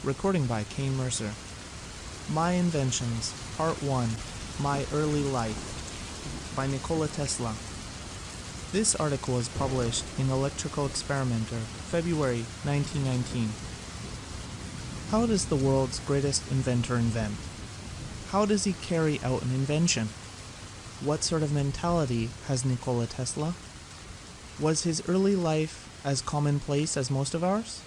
Recording by Kane Mercer. My Inventions, Part 1, My Early Life, by Nikola Tesla. This article was published in Electrical Experimenter, February 1919. How does the world's greatest inventor invent? How does he carry out an invention? What sort of mentality has Nikola Tesla? Was his early life as commonplace as most of ours?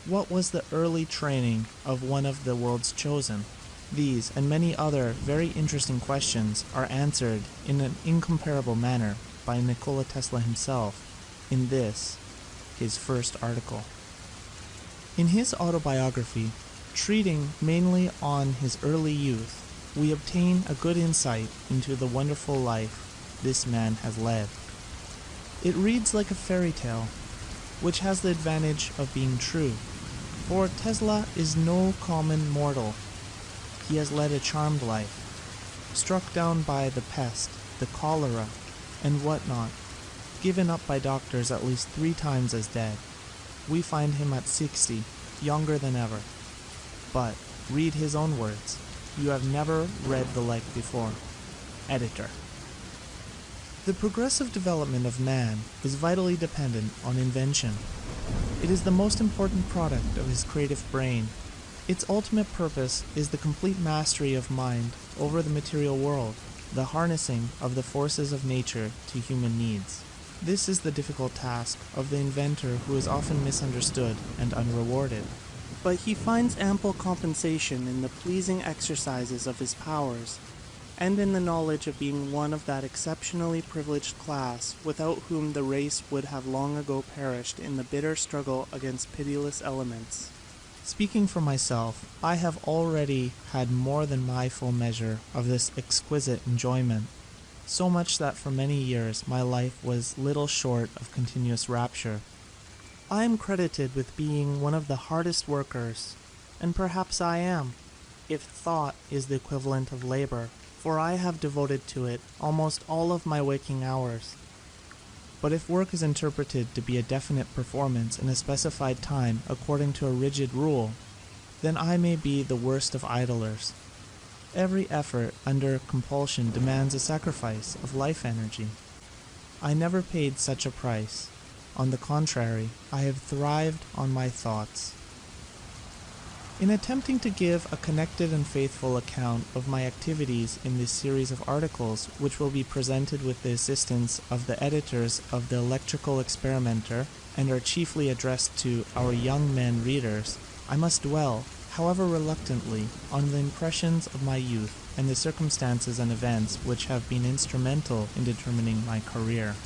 What was the early training of one of the world's chosen? These and many other very interesting questions are answered in an incomparable manner by Nikola Tesla himself in this, his first article. In his autobiography, treating mainly on his early youth, we obtain a good insight into the wonderful life this man has led. It reads like a fairy tale, which has the advantage of being true, for Tesla is no common mortal. He has led a charmed life, struck down by the pest, the cholera, and whatnot, given up by doctors at least 3 times as dead. We find him at 60, younger than ever. But, read his own words, you have never read the like before. Editor. The progressive development of man is vitally dependent on invention. It is the most important product of his creative brain. Its ultimate purpose is the complete mastery of mind over the material world, the harnessing of the forces of nature to human needs. This is the difficult task of the inventor who is often misunderstood and unrewarded. But he finds ample compensation in the pleasing exercises of his powers, and in the knowledge of being one of that exceptionally privileged class without whom the race would have long ago perished in the bitter struggle against pitiless elements. Speaking for myself, I have already had more than my full measure of this exquisite enjoyment, so much that for many years my life was little short of continuous rapture. I am credited with being one of the hardest workers, and perhaps I am, if thought is the equivalent of labor, for I have devoted to it almost all of my waking hours. But if work is interpreted to be a definite performance in a specified time according to a rigid rule, then I may be the worst of idlers. Every effort under compulsion demands a sacrifice of life energy. I never paid such a price. On the contrary, I have thrived on my thoughts. In attempting to give a connected and faithful account of my activities in this series of articles, which will be presented with the assistance of the editors of the Electrical Experimenter and are chiefly addressed to our young men readers, I must dwell, however reluctantly, on the impressions of my youth and the circumstances and events which have been instrumental in determining my career.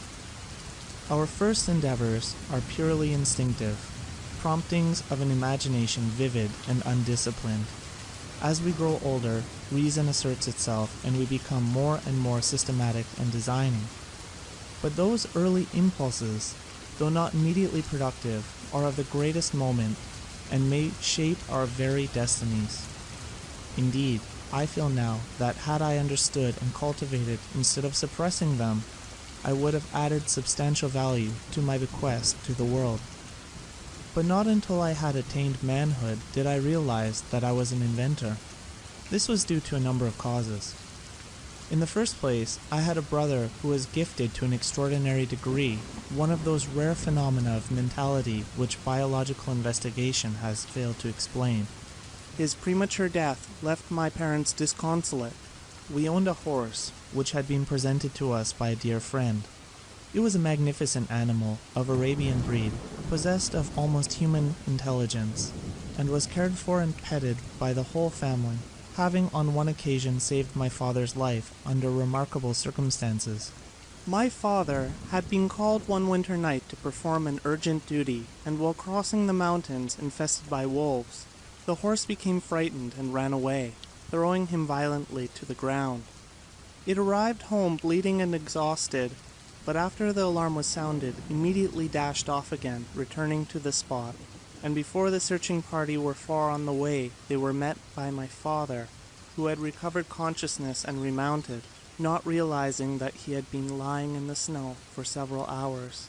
Our first endeavors are purely instinctive, promptings of an imagination vivid and undisciplined. As we grow older, reason asserts itself and we become more and more systematic and designing. But those early impulses, though not immediately productive, are of the greatest moment and may shape our very destinies. Indeed, I feel now that had I understood and cultivated instead of suppressing them, I would have added substantial value to my bequest to the world. But not until I had attained manhood did I realize that I was an inventor. This was due to a number of causes. In the first place, I had a brother who was gifted to an extraordinary degree, one of those rare phenomena of mentality which biological investigation has failed to explain. His premature death left my parents disconsolate. We owned a horse, which had been presented to us by a dear friend. It was a magnificent animal of Arabian breed, possessed of almost human intelligence, and was cared for and petted by the whole family, having on one occasion saved my father's life under remarkable circumstances. My father had been called one winter night to perform an urgent duty, and while crossing the mountains infested by wolves, the horse became frightened and ran away, throwing him violently to the ground. It arrived home bleeding and exhausted, but after the alarm was sounded, immediately dashed off again, returning to the spot, and before the searching party were far on the way, they were met by my father, who had recovered consciousness and remounted, not realizing that he had been lying in the snow for several hours.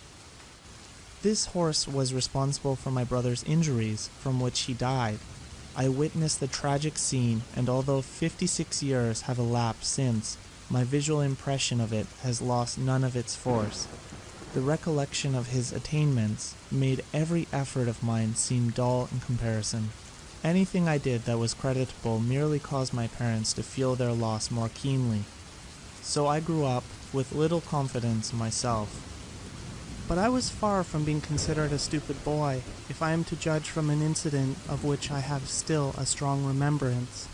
This horse was responsible for my brother's injuries, from which he died, I witnessed the tragic scene, and although 56 years have elapsed since, my visual impression of it has lost none of its force. The recollection of his attainments made every effort of mine seem dull in comparison. Anything I did that was creditable merely caused my parents to feel their loss more keenly. So I grew up with little confidence in myself. But I was far from being considered a stupid boy, if I am to judge from an incident of which I have still a strong remembrance.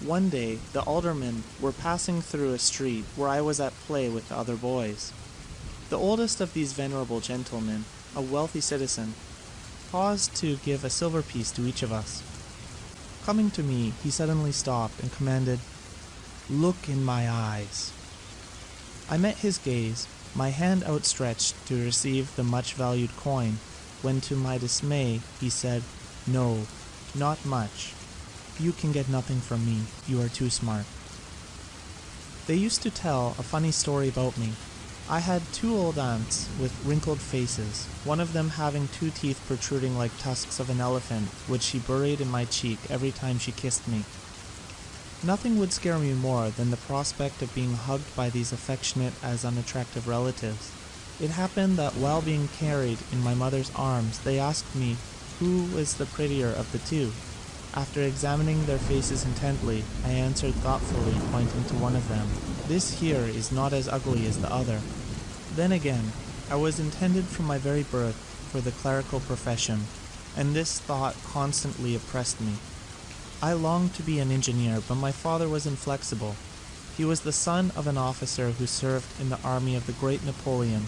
One day, the aldermen were passing through a street where I was at play with the other boys. The oldest of these venerable gentlemen, a wealthy citizen, paused to give a silver piece to each of us. Coming to me, he suddenly stopped and commanded, "Look in my eyes." I met his gaze, my hand outstretched to receive the much-valued coin, when to my dismay he said, "No, not much. You can get nothing from me. You are too smart." They used to tell a funny story about me. I had 2 old aunts with wrinkled faces, one of them having 2 teeth protruding like tusks of an elephant, which she buried in my cheek every time she kissed me. Nothing would scare me more than the prospect of being hugged by these affectionate as unattractive relatives. It happened that while being carried in my mother's arms, they asked me who was the prettier of the 2. After examining their faces intently, I answered thoughtfully, pointing to one of them, "This here is not as ugly as the other." Then again, I was intended from my very birth for the clerical profession, and this thought constantly oppressed me. I longed to be an engineer, but my father was inflexible. He was the son of an officer who served in the army of the great Napoleon,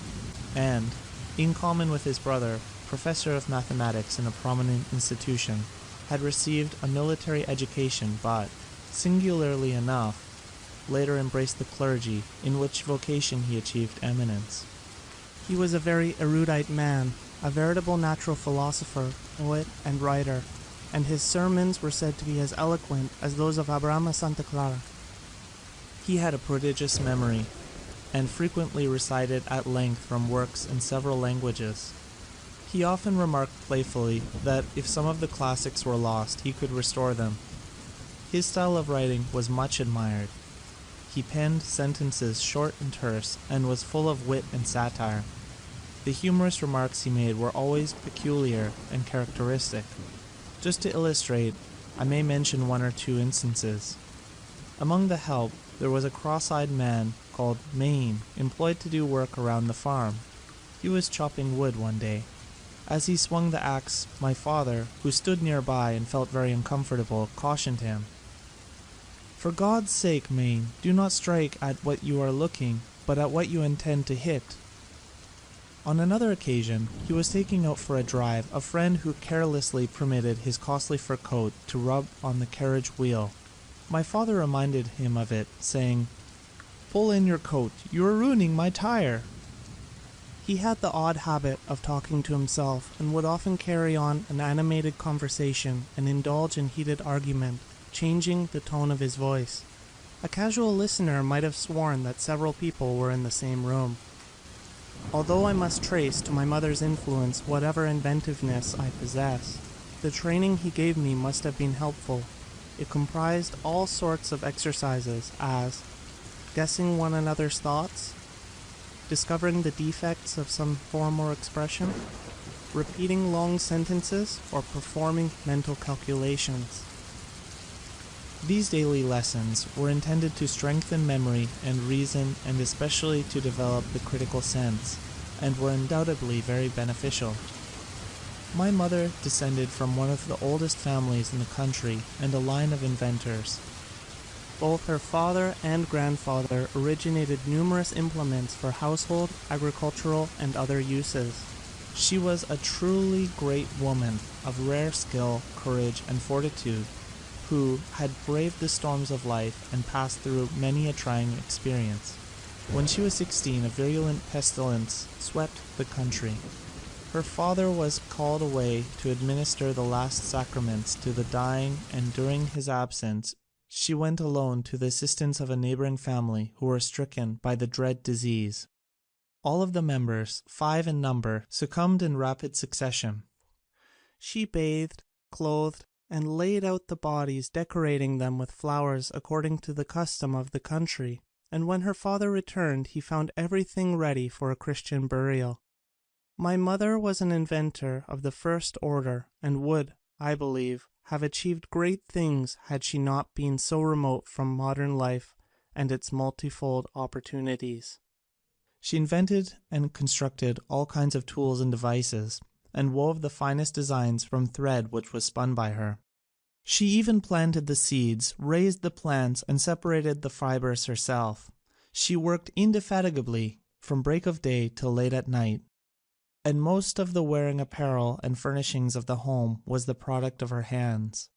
and, in common with his brother, professor of mathematics in a prominent institution, had received a military education, but, singularly enough, later embraced the clergy, in which vocation he achieved eminence. He was a very erudite man, a veritable natural philosopher, poet, and writer, and his sermons were said to be as eloquent as those of Abraham Santa Clara. He had a prodigious memory, and frequently recited at length from works in several languages. He often remarked playfully that if some of the classics were lost, he could restore them. His style of writing was much admired. He penned sentences short and terse, and was full of wit and satire. The humorous remarks he made were always peculiar and characteristic. Just to illustrate, I may mention 1 or 2 instances. Among the help, there was a cross-eyed man called Maine, employed to do work around the farm. He was chopping wood one day. As he swung the axe, my father, who stood nearby and felt very uncomfortable, cautioned him, "For God's sake, Maine, do not strike at what you are looking, but at what you intend to hit." On another occasion, he was taking out for a drive a friend who carelessly permitted his costly fur coat to rub on the carriage wheel. My father reminded him of it, saying, "Pull in your coat, you are ruining my tire." He had the odd habit of talking to himself, and would often carry on an animated conversation and indulge in heated argument, changing the tone of his voice. A casual listener might have sworn that several people were in the same room. Although I must trace to my mother's influence whatever inventiveness I possess, the training he gave me must have been helpful. It comprised all sorts of exercises as guessing one another's thoughts, discovering the defects of some form or expression, repeating long sentences, or performing mental calculations. These daily lessons were intended to strengthen memory and reason, and especially to develop the critical sense, and were undoubtedly very beneficial. My mother descended from one of the oldest families in the country and a line of inventors. Both her father and grandfather originated numerous implements for household, agricultural, and other uses. She was a truly great woman of rare skill, courage, and fortitude, who had braved the storms of life and passed through many a trying experience. When she was 16, a virulent pestilence swept the country. Her father was called away to administer the last sacraments to the dying, and during his absence, she went alone to the assistance of a neighboring family who were stricken by the dread disease. All of the members, 5 in number, succumbed in rapid succession. She bathed, clothed, and laid out the bodies, decorating them with flowers according to the custom of the country. And when her father returned, he found everything ready for a Christian burial. My mother was an inventor of the first order, and would, I believe, have achieved great things had she not been so remote from modern life and its multifold opportunities. She invented and constructed all kinds of tools and devices, and wove the finest designs from thread which was spun by her. She even planted the seeds, raised the plants, and separated the fibers herself. She worked indefatigably from break of day till late at night, and most of the wearing apparel and furnishings of the home was the product of her hands.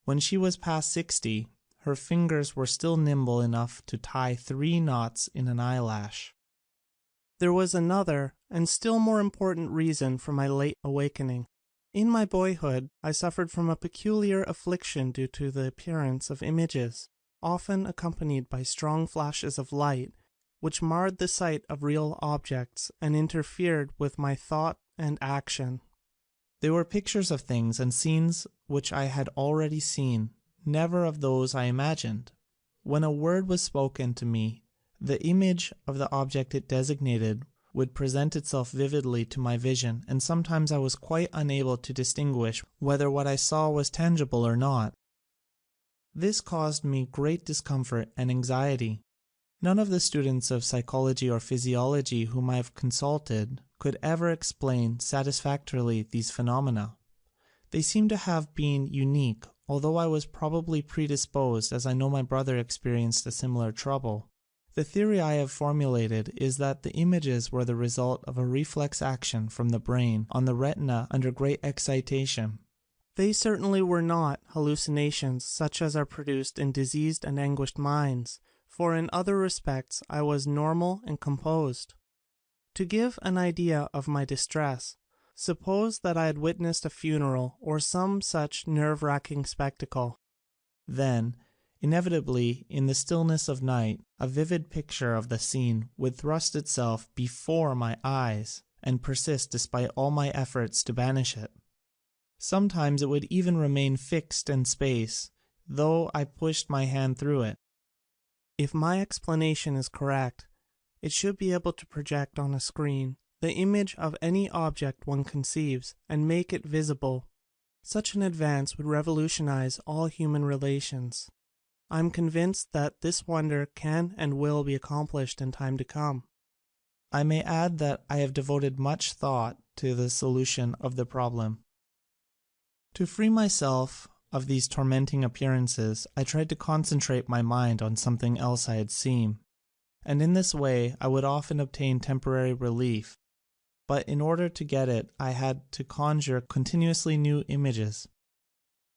When she was past 60, her fingers were still nimble enough to tie 3 knots in an eyelash. There was another and still more important reason for my late awakening. In my boyhood, I suffered from a peculiar affliction due to the appearance of images, often accompanied by strong flashes of light, which marred the sight of real objects and interfered with my thought and action. They were pictures of things and scenes which I had already seen, never of those I imagined. When a word was spoken to me, the image of the object it designated would present itself vividly to my vision, and sometimes I was quite unable to distinguish whether what I saw was tangible or not. This caused me great discomfort and anxiety. None of the students of psychology or physiology whom I have consulted could ever explain satisfactorily these phenomena. They seem to have been unique, although I was probably predisposed, as I know my brother experienced a similar trouble. The theory I have formulated is that the images were the result of a reflex action from the brain on the retina under great excitation. They certainly were not hallucinations such as are produced in diseased and anguished minds, for in other respects I was normal and composed. To give an idea of my distress, suppose that I had witnessed a funeral or some such nerve-wracking spectacle. Then, inevitably, in the stillness of night, a vivid picture of the scene would thrust itself before my eyes and persist despite all my efforts to banish it. Sometimes it would even remain fixed in space, though I pushed my hand through it. If my explanation is correct, it should be able to project on a screen the image of any object one conceives and make it visible. Such an advance would revolutionize all human relations. I am convinced that this wonder can and will be accomplished in time to come. I may add that I have devoted much thought to the solution of the problem. To free myself of these tormenting appearances, I tried to concentrate my mind on something else I had seen, and in this way I would often obtain temporary relief. But in order to get it, I had to conjure continuously new images.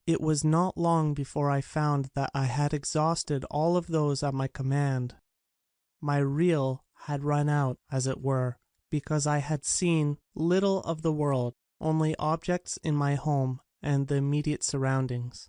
It was not long before I found that I had exhausted all of those at my command. My reel had run out, as it were, because I had seen little of the world, only objects in my home and the immediate surroundings.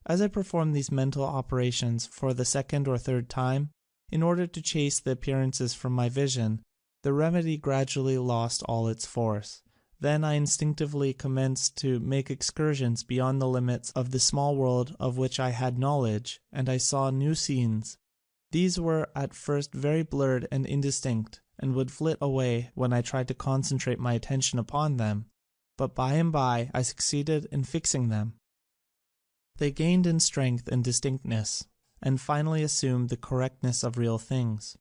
As I performed these mental operations for the second or third time, in order to chase the appearances from my vision, the remedy gradually lost all its force. Then I instinctively commenced to make excursions beyond the limits of the small world of which I had knowledge, and I saw new scenes. These were at first very blurred and indistinct, and would flit away when I tried to concentrate my attention upon them, but by and by I succeeded in fixing them. They gained in strength and distinctness, and finally assumed the correctness of real things.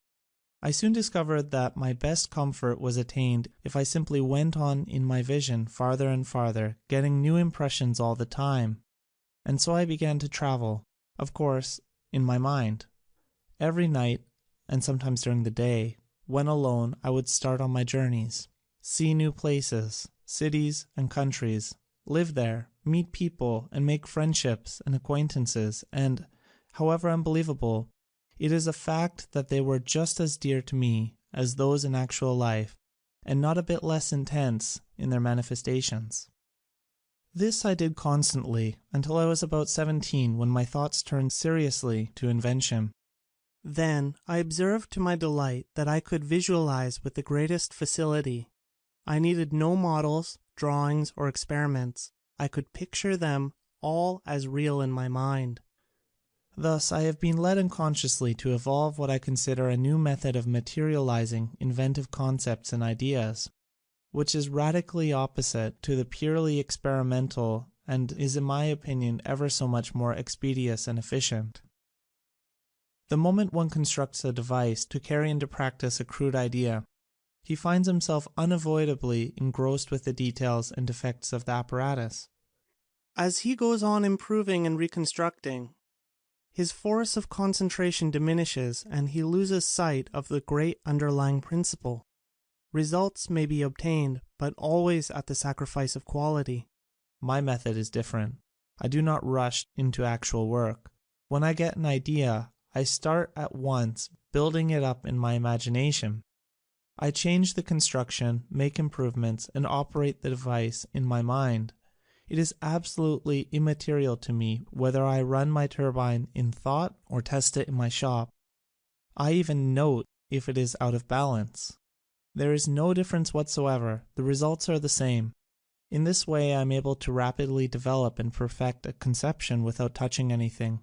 I soon discovered that my best comfort was attained if I simply went on in my vision farther and farther, getting new impressions all the time. And so I began to travel, of course, in my mind. Every night, and sometimes during the day, when alone, I would start on my journeys, see new places, cities and countries, live there, meet people, and make friendships and acquaintances, and, however unbelievable, it is a fact that they were just as dear to me as those in actual life, and not a bit less intense in their manifestations. This I did constantly until I was about 17, when my thoughts turned seriously to invention. Then I observed to my delight that I could visualize with the greatest facility. I needed no models, drawings, or experiments. I could picture them all as real in my mind. Thus, I have been led unconsciously to evolve what I consider a new method of materializing inventive concepts and ideas, which is radically opposite to the purely experimental and is, in my opinion, ever so much more expeditious and efficient. The moment one constructs a device to carry into practice a crude idea, he finds himself unavoidably engrossed with the details and defects of the apparatus. As he goes on improving and reconstructing, his force of concentration diminishes and he loses sight of the great underlying principle. Results may be obtained, but always at the sacrifice of quality. My method is different. I do not rush into actual work. When I get an idea, I start at once building it up in my imagination. I change the construction, make improvements, and operate the device in my mind. It is absolutely immaterial to me whether I run my turbine in thought or test it in my shop. I even note if it is out of balance. There is no difference whatsoever. The results are the same. In this way, I am able to rapidly develop and perfect a conception without touching anything.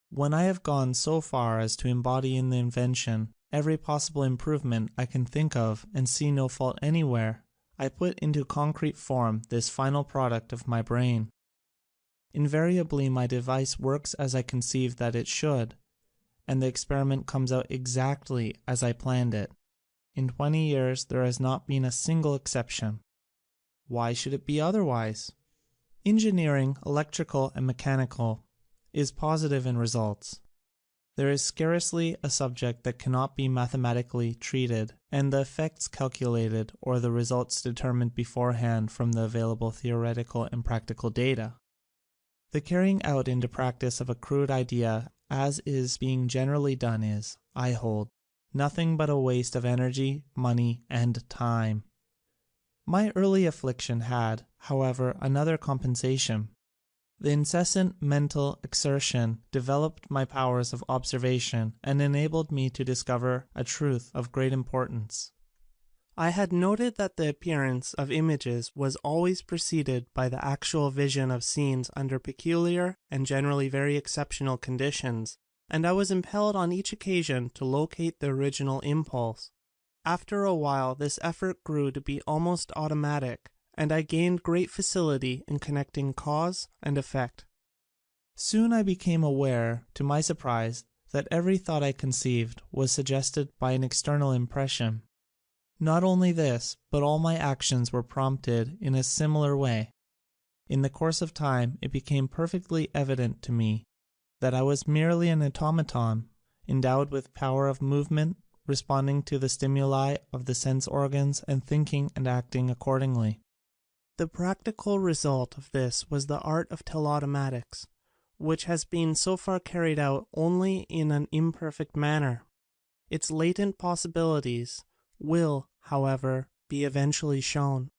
When I have gone so far as to embody in the invention every possible improvement I can think of and see no fault anywhere, I put into concrete form this final product of my brain. Invariably, my device works as I conceived that it should, and the experiment comes out exactly as I planned it. In 20 years, there has not been a single exception. Why should it be otherwise? Engineering, electrical and mechanical, is positive in results. There is scarcely a subject that cannot be mathematically treated and the effects calculated or the results determined beforehand from the available theoretical and practical data. The carrying out into practice of a crude idea as is being generally done is, I hold, nothing but a waste of energy, money, and time. My early affliction had, however, another compensation. The incessant mental exertion developed my powers of observation and enabled me to discover a truth of great importance. I had noted that the appearance of images was always preceded by the actual vision of scenes under peculiar and generally very exceptional conditions, and I was impelled on each occasion to locate the original impulse. After a while, this effort grew to be almost automatic, and I gained great facility in connecting cause and effect. Soon I became aware, to my surprise, that every thought I conceived was suggested by an external impression. Not only this, but all my actions were prompted in a similar way. In the course of time, it became perfectly evident to me that I was merely an automaton, endowed with power of movement, responding to the stimuli of the sense organs and thinking and acting accordingly. The practical result of this was the art of telautomatics, which has been so far carried out only in an imperfect manner. Its latent possibilities will, however, be eventually shown.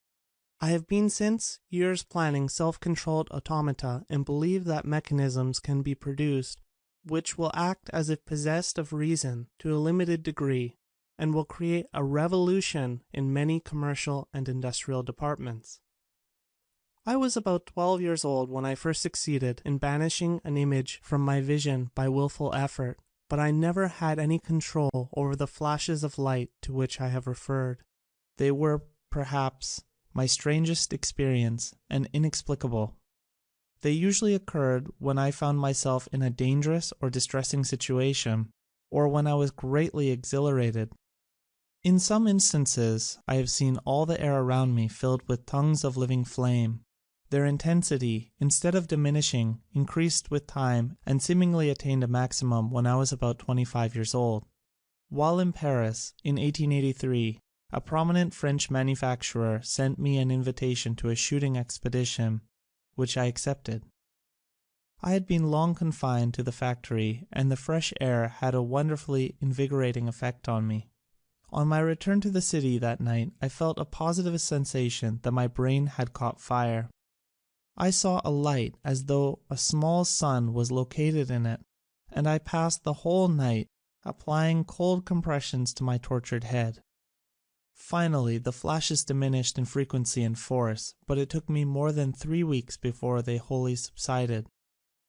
I have been since years planning self-controlled automata and believe that mechanisms can be produced which will act as if possessed of reason to a limited degree and will create a revolution in many commercial and industrial departments. I was about 12 years old when I first succeeded in banishing an image from my vision by willful effort, but I never had any control over the flashes of light to which I have referred. They were, perhaps, my strangest experience and inexplicable. They usually occurred when I found myself in a dangerous or distressing situation, or when I was greatly exhilarated. In some instances, I have seen all the air around me filled with tongues of living flame. Their intensity, instead of diminishing, increased with time and seemingly attained a maximum when I was about 25 years old. While in Paris, in 1883, a prominent French manufacturer sent me an invitation to a shooting expedition, which I accepted. I had been long confined to the factory, and the fresh air had a wonderfully invigorating effect on me. On my return to the city that night, I felt a positive sensation that my brain had caught fire. I saw a light as though a small sun was located in it, and I passed the whole night applying cold compressions to my tortured head. Finally, the flashes diminished in frequency and force, but it took me more than 3 weeks before they wholly subsided.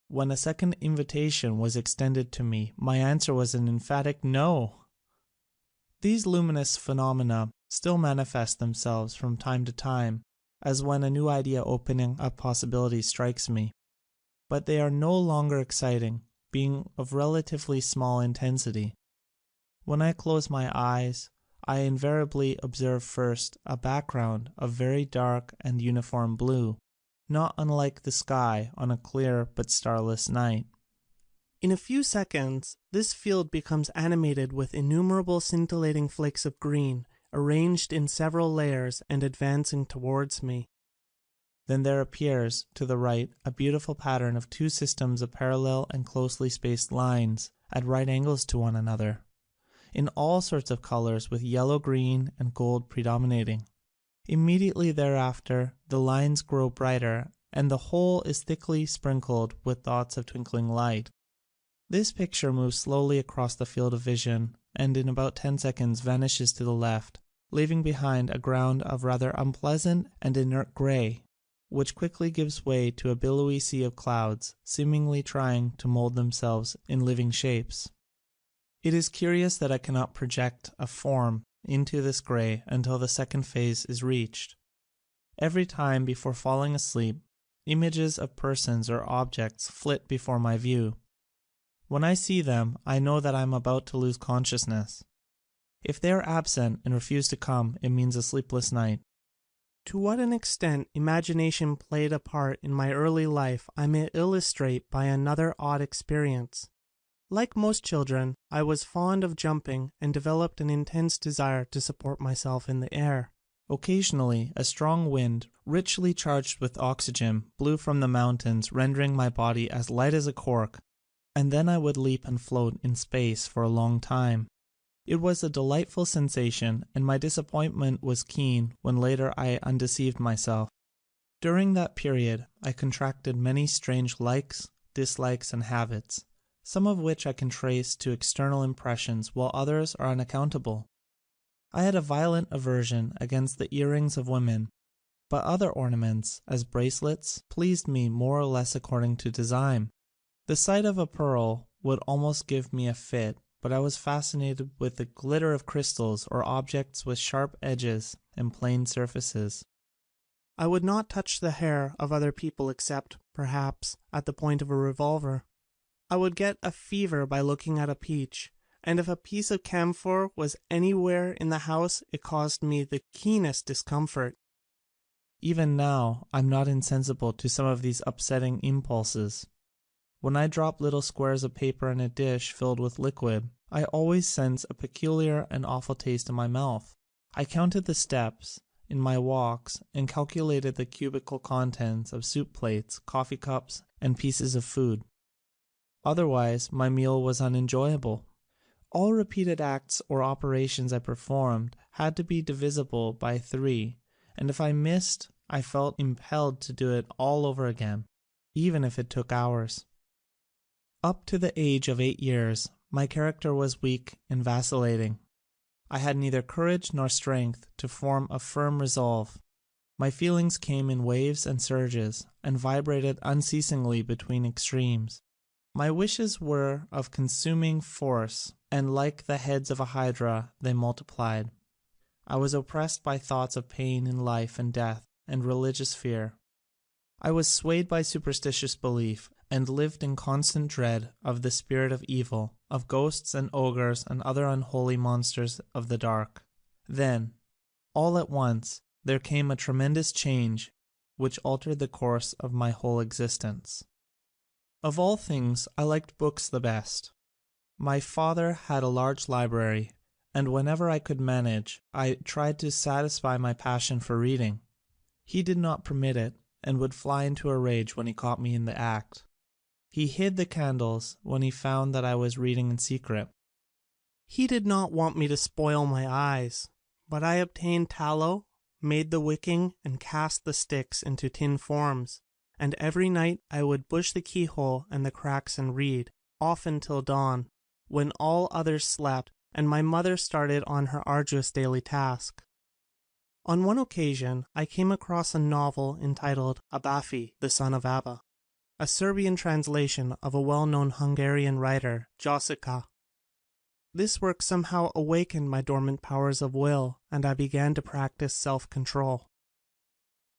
When a second invitation was extended to me, my answer was an emphatic no. These luminous phenomena still manifest themselves from time to time, as when a new idea opening up possibilities strikes me, but they are no longer exciting, being of relatively small intensity. When I close my eyes, I invariably observe first a background of very dark and uniform blue, not unlike the sky on a clear but starless night. In a few seconds, this field becomes animated with innumerable scintillating flakes of green, arranged in several layers and advancing towards me. Then there appears, to the right, a beautiful pattern of 2 systems of parallel and closely spaced lines, at right angles to one another, in all sorts of colors, with yellow, green, and gold predominating. Immediately thereafter, the lines grow brighter, and the whole is thickly sprinkled with dots of twinkling light. This picture moves slowly across the field of vision, and in about 10 seconds vanishes to the left, leaving behind a ground of rather unpleasant and inert gray, which quickly gives way to a billowy sea of clouds, seemingly trying to mold themselves in living shapes. It is curious that I cannot project a form into this gray until the second phase is reached. Every time before falling asleep, images of persons or objects flit before my view. When I see them, I know that I am about to lose consciousness. If they are absent and refuse to come, it means a sleepless night. To what an extent imagination played a part in my early life I may illustrate by another odd experience. Like most children, I was fond of jumping and developed an intense desire to support myself in the air. Occasionally, a strong wind, richly charged with oxygen, blew from the mountains, rendering my body as light as a cork, and then I would leap and float in space for a long time. It was a delightful sensation, and my disappointment was keen when later I undeceived myself. During that period, I contracted many strange likes, dislikes, and habits, some of which I can trace to external impressions, while others are unaccountable. I had a violent aversion against the earrings of women, but other ornaments, as bracelets, pleased me more or less according to design. The sight of a pearl would almost give me a fit, but I was fascinated with the glitter of crystals or objects with sharp edges and plain surfaces. I would not touch the hair of other people except, perhaps, at the point of a revolver. I would get a fever by looking at a peach, and if a piece of camphor was anywhere in the house, it caused me the keenest discomfort. Even now, I'm not insensible to some of these upsetting impulses. When I drop little squares of paper in a dish filled with liquid, I always sense a peculiar and awful taste in my mouth. I counted the steps in my walks and calculated the cubical contents of soup plates, coffee cups, and pieces of food. Otherwise, my meal was unenjoyable. All repeated acts or operations I performed had to be divisible by 3, and if I missed, I felt impelled to do it all over again, even if it took hours. Up to the age of 8 years, my character was weak and vacillating. I had neither courage nor strength to form a firm resolve. My feelings came in waves and surges, and vibrated unceasingly between extremes. My wishes were of consuming force, and like the heads of a hydra, they multiplied. I was oppressed by thoughts of pain in life and death, and religious fear. I was swayed by superstitious belief, and lived in constant dread of the spirit of evil, of ghosts and ogres and other unholy monsters of the dark. Then, all at once, there came a tremendous change which altered the course of my whole existence. Of all things, I liked books the best. My father had a large library, and whenever I could manage, I tried to satisfy my passion for reading. He did not permit it, and would fly into a rage when he caught me in the act. He hid the candles when he found that I was reading in secret. He did not want me to spoil my eyes, but I obtained tallow, made the wicking, and cast the sticks into tin forms, and every night I would push the keyhole and the cracks and read, often till dawn, when all others slept and my mother started on her arduous daily task. On one occasion, I came across a novel entitled Abafi, the Son of Abba, a Serbian translation of a well-known Hungarian writer, Josica. This work somehow awakened my dormant powers of will, and I began to practice self-control.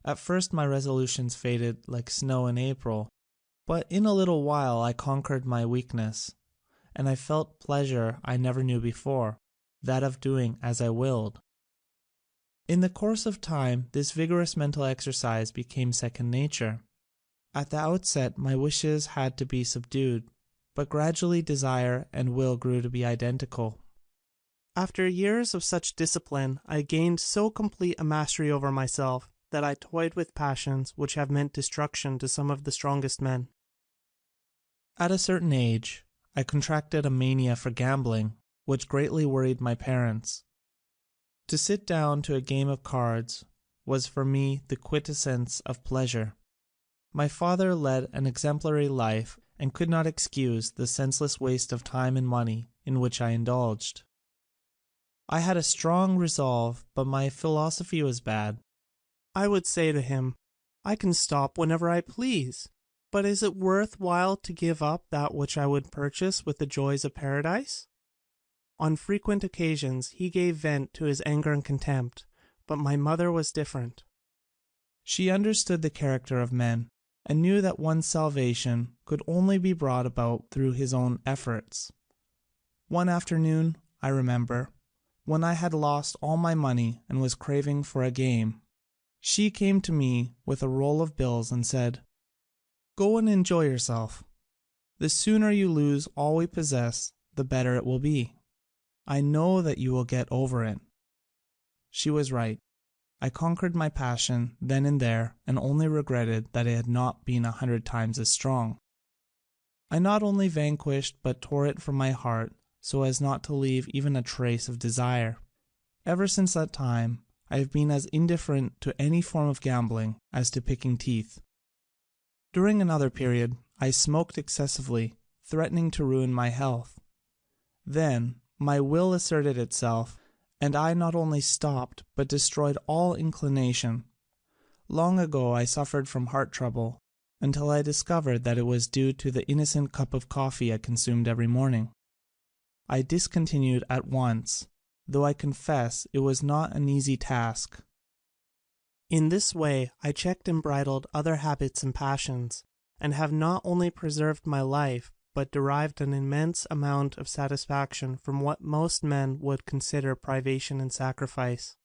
At first my resolutions faded like snow in April, but in a little while I conquered my weakness, and I felt pleasure I never knew before, that of doing as I willed. In the course of time, this vigorous mental exercise became second nature. At the outset, my wishes had to be subdued, but gradually desire and will grew to be identical. After years of such discipline, I gained so complete a mastery over myself that I toyed with passions which have meant destruction to some of the strongest men. At a certain age, I contracted a mania for gambling, which greatly worried my parents. To sit down to a game of cards was for me the quintessence of pleasure. My father led an exemplary life and could not excuse the senseless waste of time and money in which I indulged. I had a strong resolve, but my philosophy was bad. I would say to him, "I can stop whenever I please, but is it worth while to give up that which I would purchase with the joys of paradise?" On frequent occasions he gave vent to his anger and contempt, but my mother was different. She understood the character of men, and knew that one's salvation could only be brought about through his own efforts. One afternoon, I remember, when I had lost all my money and was craving for a game, she came to me with a roll of bills and said, "Go and enjoy yourself. The sooner you lose all we possess, the better it will be. I know that you will get over it." She was right. I conquered my passion then and there, and only regretted that it had not been 100 times as strong. I not only vanquished but tore it from my heart so as not to leave even a trace of desire. Ever since that time I have been as indifferent to any form of gambling as to picking teeth. During another period I smoked excessively, threatening to ruin my health. Then my will asserted itself, and I not only stopped but destroyed all inclination. Long ago I suffered from heart trouble, until I discovered that it was due to the innocent cup of coffee I consumed every morning. I discontinued at once, though I confess it was not an easy task. In this way I checked and bridled other habits and passions, and have not only preserved my life, but derived an immense amount of satisfaction from what most men would consider privation and sacrifice.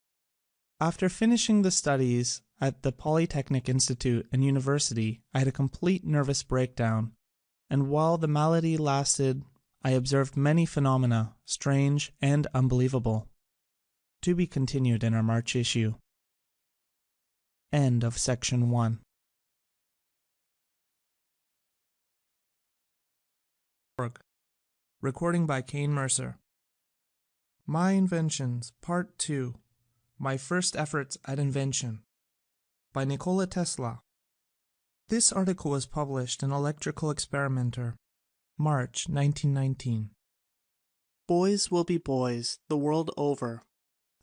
After finishing the studies at the Polytechnic Institute and University, I had a complete nervous breakdown, and while the malady lasted, I observed many phenomena, strange and unbelievable. To be continued in our March issue. End of section 1. Recording by Kane Mercer. My Inventions, Part 2. My First Efforts at Invention. By Nikola Tesla. This article was published in Electrical Experimenter, March 1919. Boys will be boys, the world over.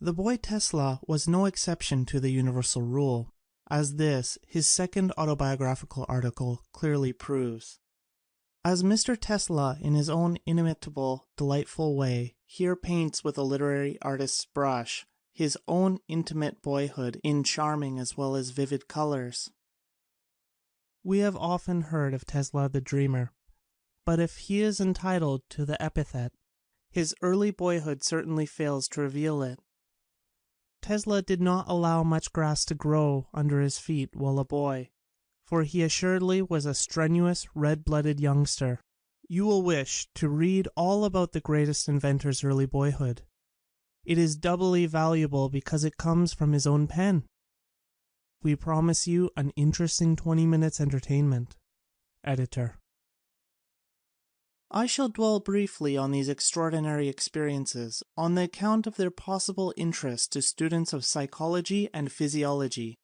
The boy Tesla was no exception to the universal rule, as this, his second autobiographical article, clearly proves. As Mr. Tesla, in his own inimitable, delightful way, here paints with a literary artist's brush his own intimate boyhood in charming as well as vivid colors. We have often heard of Tesla the dreamer, but if he is entitled to the epithet, his early boyhood certainly fails to reveal it. Tesla did not allow much grass to grow under his feet while a boy, for he assuredly was a strenuous, red-blooded youngster. You will wish to read all about the greatest inventor's early boyhood. It is doubly valuable because it comes from his own pen. We promise you an interesting 20 minutes entertainment. Editor. I shall dwell briefly on these extraordinary experiences on the account of their possible interest to students of psychology and physiology,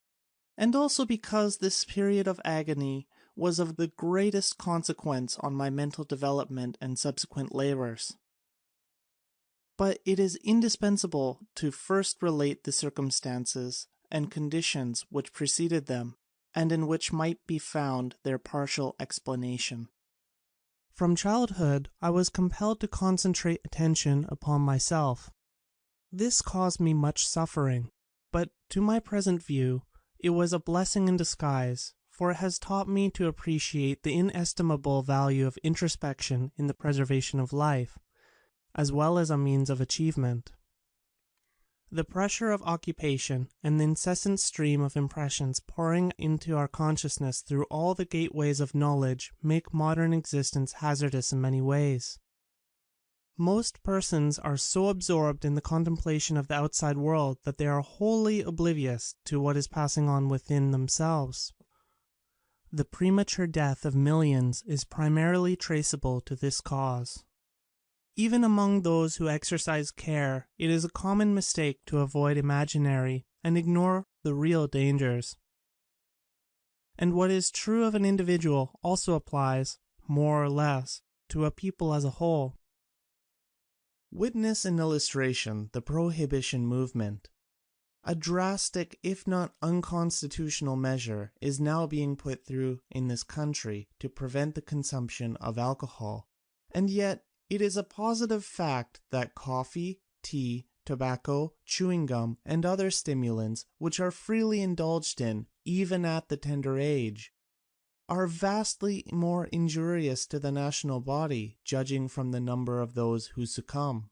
and also because this period of agony was of the greatest consequence on my mental development and subsequent labors. But it is indispensable to first relate the circumstances and conditions which preceded them, and in which might be found their partial explanation. From childhood, I was compelled to concentrate attention upon myself. This caused me much suffering, but to my present view, it was a blessing in disguise, for it has taught me to appreciate the inestimable value of introspection in the preservation of life, as well as a means of achievement. The pressure of occupation and the incessant stream of impressions pouring into our consciousness through all the gateways of knowledge make modern existence hazardous in many ways. Most persons are so absorbed in the contemplation of the outside world that they are wholly oblivious to what is passing on within themselves. The premature death of millions is primarily traceable to this cause. Even among those who exercise care, it is a common mistake to avoid imaginary and ignore the real dangers. And what is true of an individual also applies, more or less, to a people as a whole. Witness an illustration, the prohibition movement. A drastic, if not unconstitutional measure is now being put through in this country to prevent the consumption of alcohol, and yet it is a positive fact that coffee, tea, tobacco, chewing gum, and other stimulants, which are freely indulged in, even at the tender age, are vastly more injurious to the national body, judging from the number of those who succumb.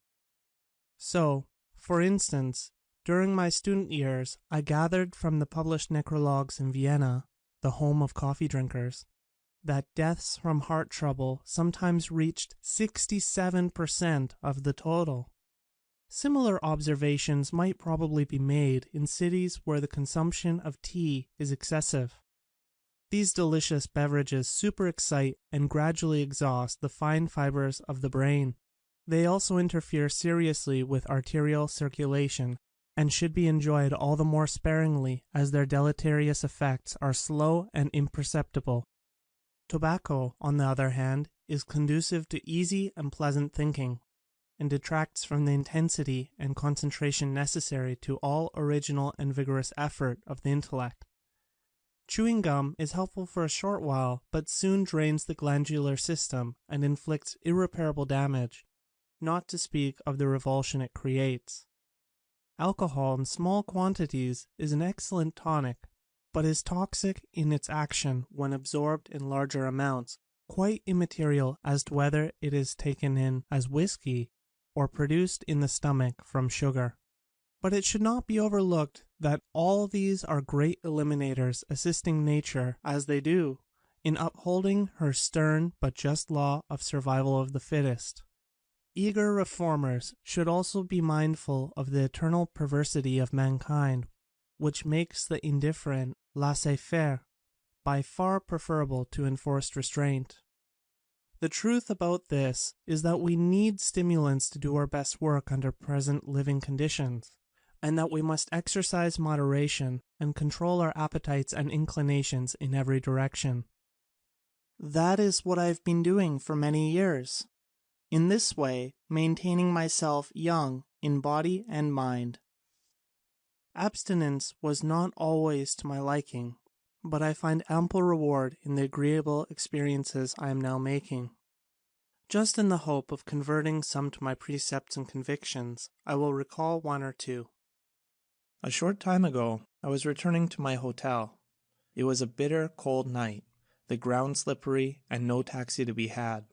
So, for instance, during my student years, I gathered from the published necrologues in Vienna, the home of coffee drinkers, that deaths from heart trouble sometimes reached 67% of the total. Similar observations might probably be made in cities where the consumption of tea is excessive. These delicious beverages superexcite and gradually exhaust the fine fibers of the brain. They also interfere seriously with arterial circulation and should be enjoyed all the more sparingly as their deleterious effects are slow and imperceptible. Tobacco, on the other hand, is conducive to easy and pleasant thinking, and detracts from the intensity and concentration necessary to all original and vigorous effort of the intellect. Chewing gum is helpful for a short while, but soon drains the glandular system and inflicts irreparable damage, not to speak of the revulsion it creates. Alcohol in small quantities is an excellent tonic, but is toxic in its action when absorbed in larger amounts, quite immaterial as to whether it is taken in as whiskey or produced in the stomach from sugar. But it should not be overlooked that all these are great eliminators, assisting nature, as they do, in upholding her stern but just law of survival of the fittest. Eager reformers should also be mindful of the eternal perversity of mankind, which makes the indifferent laissez-faire by far preferable to enforced restraint. The truth about this is that we need stimulants to do our best work under present living conditions, and that we must exercise moderation and control our appetites and inclinations in every direction. That is what I have been doing for many years, in this way maintaining myself young in body and mind. Abstinence was not always to my liking, but I find ample reward in the agreeable experiences I am now making. Just in the hope of converting some to my precepts and convictions, I will recall one or two. A short time ago, I was returning to my hotel. It was a bitter, cold night, the ground slippery, and no taxi to be had.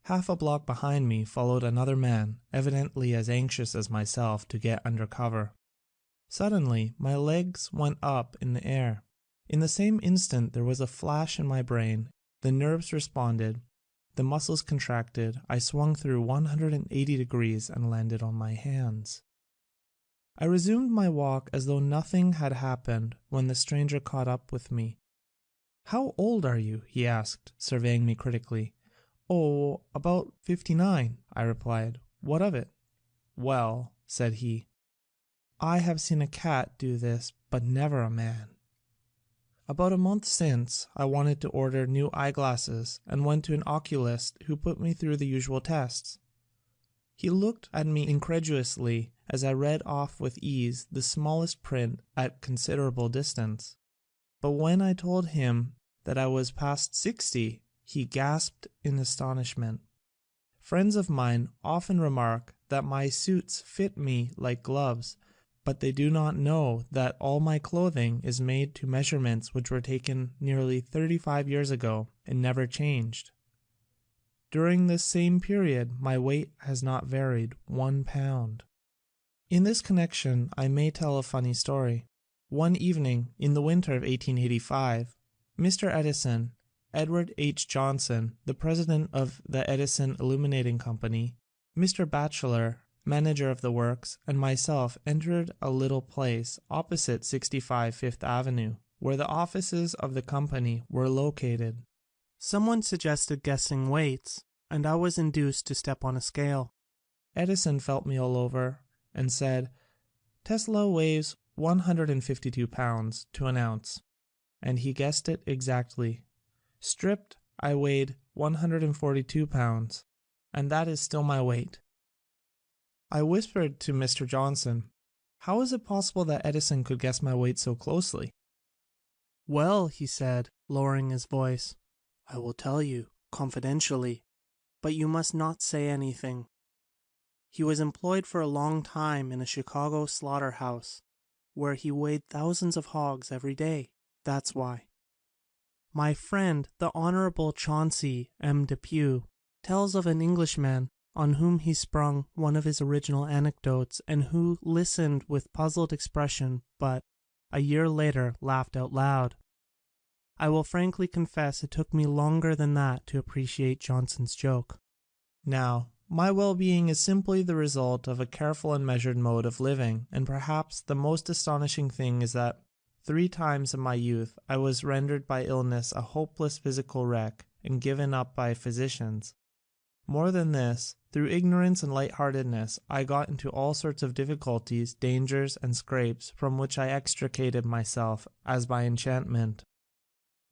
Half a block behind me followed another man, evidently as anxious as myself to get under cover. Suddenly, my legs went up in the air. In the same instant there was a flash in my brain, the nerves responded, the muscles contracted, I swung through 180 degrees and landed on my hands. I resumed my walk as though nothing had happened when the stranger caught up with me. "How old are you?" he asked, surveying me critically. "Oh, about 59, I replied. "What of it?" "Well," said he, "I have seen a cat do this, but never a man. About a month since, I wanted to order new eyeglasses and went to an oculist who put me through the usual tests. He looked at me incredulously as I read off with ease the smallest print at considerable distance. But when I told him that I was past 60, he gasped in astonishment. Friends of mine often remark that my suits fit me like gloves, but they do not know that all my clothing is made to measurements which were taken nearly 35 years ago and never changed. During this same period my weight has not varied 1 pound. In this connection I may tell a funny story. One evening in the winter of 1885, Mr. Edison, Edward H. Johnson, the president of the Edison Illuminating Company, Mr. Batchelor, manager of the works, and myself entered a little place opposite 65 Fifth Avenue, where the offices of the company were located. Someone suggested guessing weights, and I was induced to step on a scale. Edison felt me all over and said, "Tesla weighs 152 pounds to an ounce," and he guessed it exactly. Stripped, I weighed 142 pounds, and that is still my weight. I whispered to Mr. Johnson, "How is it possible that Edison could guess my weight so closely?" "Well," he said, lowering his voice, "I will tell you, confidentially, but you must not say anything. He was employed for a long time in a Chicago slaughterhouse, where he weighed thousands of hogs every day. That's why. My friend, the Honorable Chauncey M. Depew, tells of an Englishman on whom he sprung one of his original anecdotes and who listened with puzzled expression but, a year later, laughed out loud. I will frankly confess it took me longer than that to appreciate Johnson's joke. Now, my well-being is simply the result of a careful and measured mode of living, and perhaps the most astonishing thing is that 3 times in my youth I was rendered by illness a hopeless physical wreck and given up by physicians. More than this, through ignorance and lightheartedness I got into all sorts of difficulties, dangers, and scrapes from which I extricated myself as by enchantment.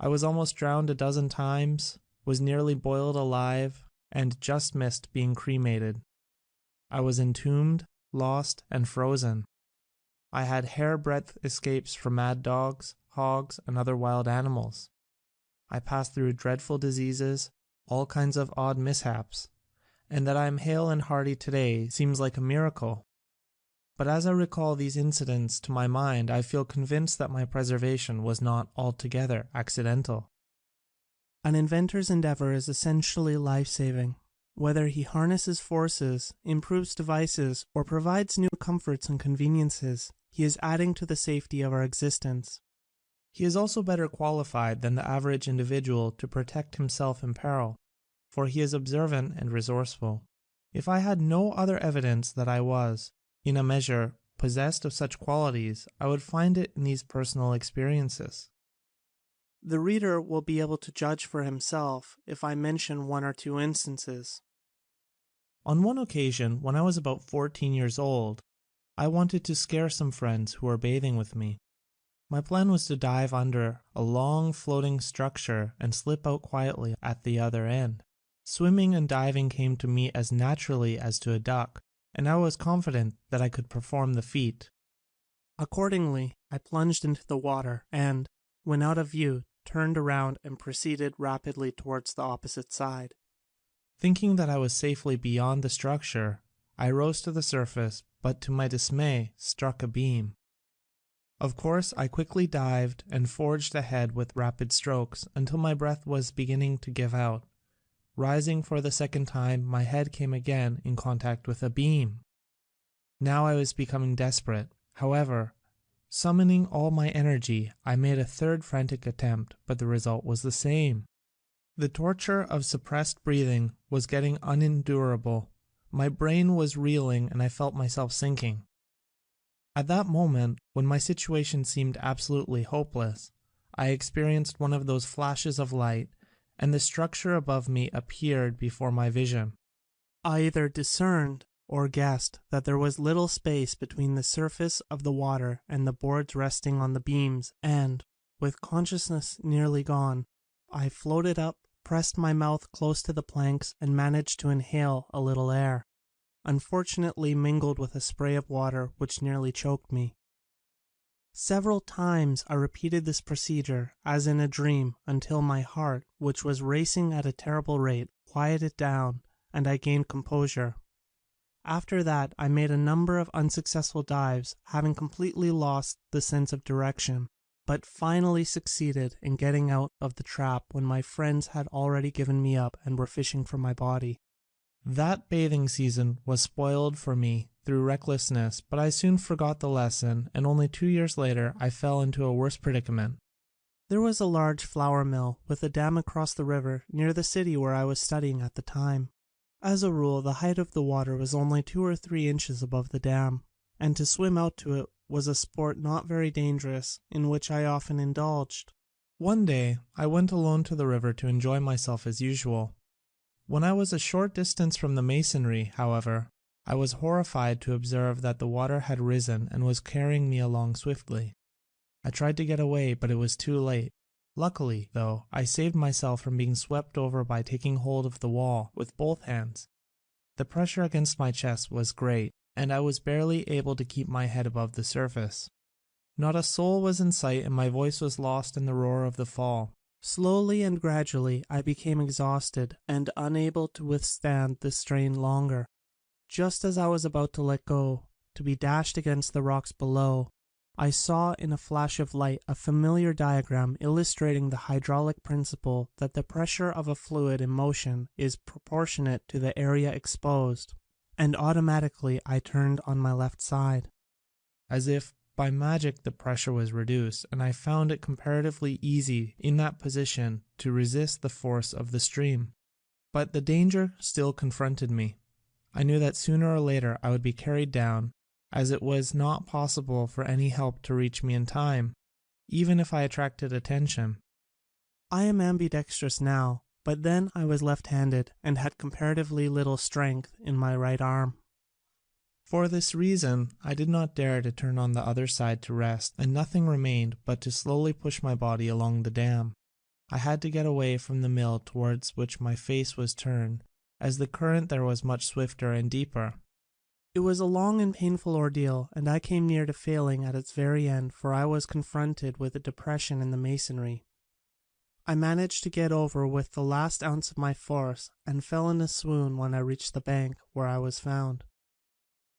I was almost drowned a dozen times, was nearly boiled alive, and just missed being cremated. I was entombed, lost, and frozen. I had hair-breadth escapes from mad dogs, hogs, and other wild animals. I passed through dreadful diseases, all kinds of odd mishaps, and that I am hale and hearty today seems like a miracle. But as I recall these incidents to my mind, I feel convinced that my preservation was not altogether accidental. An inventor's endeavor is essentially life-saving. Whether he harnesses forces, improves devices, or provides new comforts and conveniences, he is adding to the safety of our existence. He is also better qualified than the average individual to protect himself in peril, for he is observant and resourceful. If I had no other evidence that I was, in a measure, possessed of such qualities, I would find it in these personal experiences. The reader will be able to judge for himself if I mention 1 or 2 instances. On one occasion, when I was about 14 years old, I wanted to scare some friends who were bathing with me. My plan was to dive under a long floating structure and slip out quietly at the other end. Swimming and diving came to me as naturally as to a duck, and I was confident that I could perform the feat. Accordingly, I plunged into the water and, when out of view, turned around and proceeded rapidly towards the opposite side. Thinking that I was safely beyond the structure, I rose to the surface, but to my dismay struck a beam. Of course, I quickly dived and forged ahead with rapid strokes until my breath was beginning to give out. Rising for the second time, my head came again in contact with a beam. Now I was becoming desperate. However, summoning all my energy, I made a third frantic attempt, but the result was the same. The torture of suppressed breathing was getting unendurable. My brain was reeling and I felt myself sinking. At that moment, when my situation seemed absolutely hopeless, I experienced one of those flashes of light, and the structure above me appeared before my vision. I either discerned or guessed that there was little space between the surface of the water and the boards resting on the beams, and, with consciousness nearly gone, I floated up, pressed my mouth close to the planks, and managed to inhale a little air. unfortunately mingled with a spray of water which nearly choked me. Several times I repeated this procedure as in a dream until my heart, which was racing at a terrible rate, quieted down and I gained composure. After that I made a number of unsuccessful dives, having completely lost the sense of direction, but finally succeeded in getting out of the trap when my friends had already given me up and were fishing for my body. That bathing season was spoiled for me through recklessness, but I soon forgot the lesson, and only 2 years later I fell into a worse predicament. There was a large flour mill with a dam across the river near the city where I was studying at the time. As a rule, the height of the water was only 2 or 3 inches above the dam, and to swim out to it was a sport not very dangerous, in which I often indulged. One day I went alone to the river to enjoy myself as usual. When I was a short distance from the masonry, however, I was horrified to observe that the water had risen and was carrying me along swiftly. I tried to get away, but it was too late. Luckily, though, I saved myself from being swept over by taking hold of the wall with both hands. The pressure against my chest was great, and I was barely able to keep my head above the surface. Not a soul was in sight, and my voice was lost in the roar of the fall. Slowly and gradually I became exhausted and unable to withstand the strain longer. Just as I was about to let go, to be dashed against the rocks below, I saw in a flash of light a familiar diagram illustrating the hydraulic principle that the pressure of a fluid in motion is proportionate to the area exposed, and automatically I turned on my left side. As if by magic the pressure was reduced, and I found it comparatively easy in that position to resist the force of the stream. But the danger still confronted me. I knew that sooner or later I would be carried down, as it was not possible for any help to reach me in time, even if I attracted attention. I am ambidextrous now, but then I was left-handed and had comparatively little strength in my right arm. For this reason, I did not dare to turn on the other side to rest, and nothing remained but to slowly push my body along the dam. I had to get away from the mill towards which my face was turned, as the current there was much swifter and deeper. It was a long and painful ordeal, and I came near to failing at its very end, for I was confronted with a depression in the masonry. I managed to get over with the last ounce of my force, and fell in a swoon when I reached the bank, where I was found.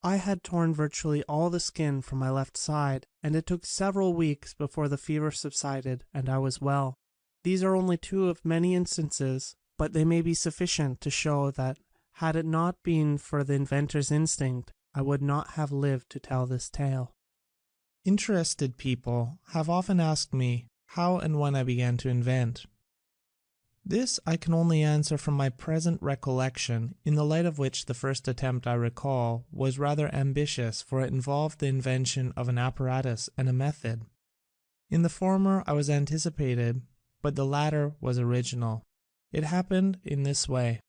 I had torn virtually all the skin from my left side, and it took several weeks before the fever subsided and I was well. These are only 2 of many instances, but they may be sufficient to show that, had it not been for the inventor's instinct, I would not have lived to tell this tale. Interested people have often asked me how and when I began to invent. This I can only answer from my present recollection, in the light of which the first attempt I recall was rather ambitious, for it involved the invention of an apparatus and a method. In the former I was anticipated, but the latter was original. It happened in this way.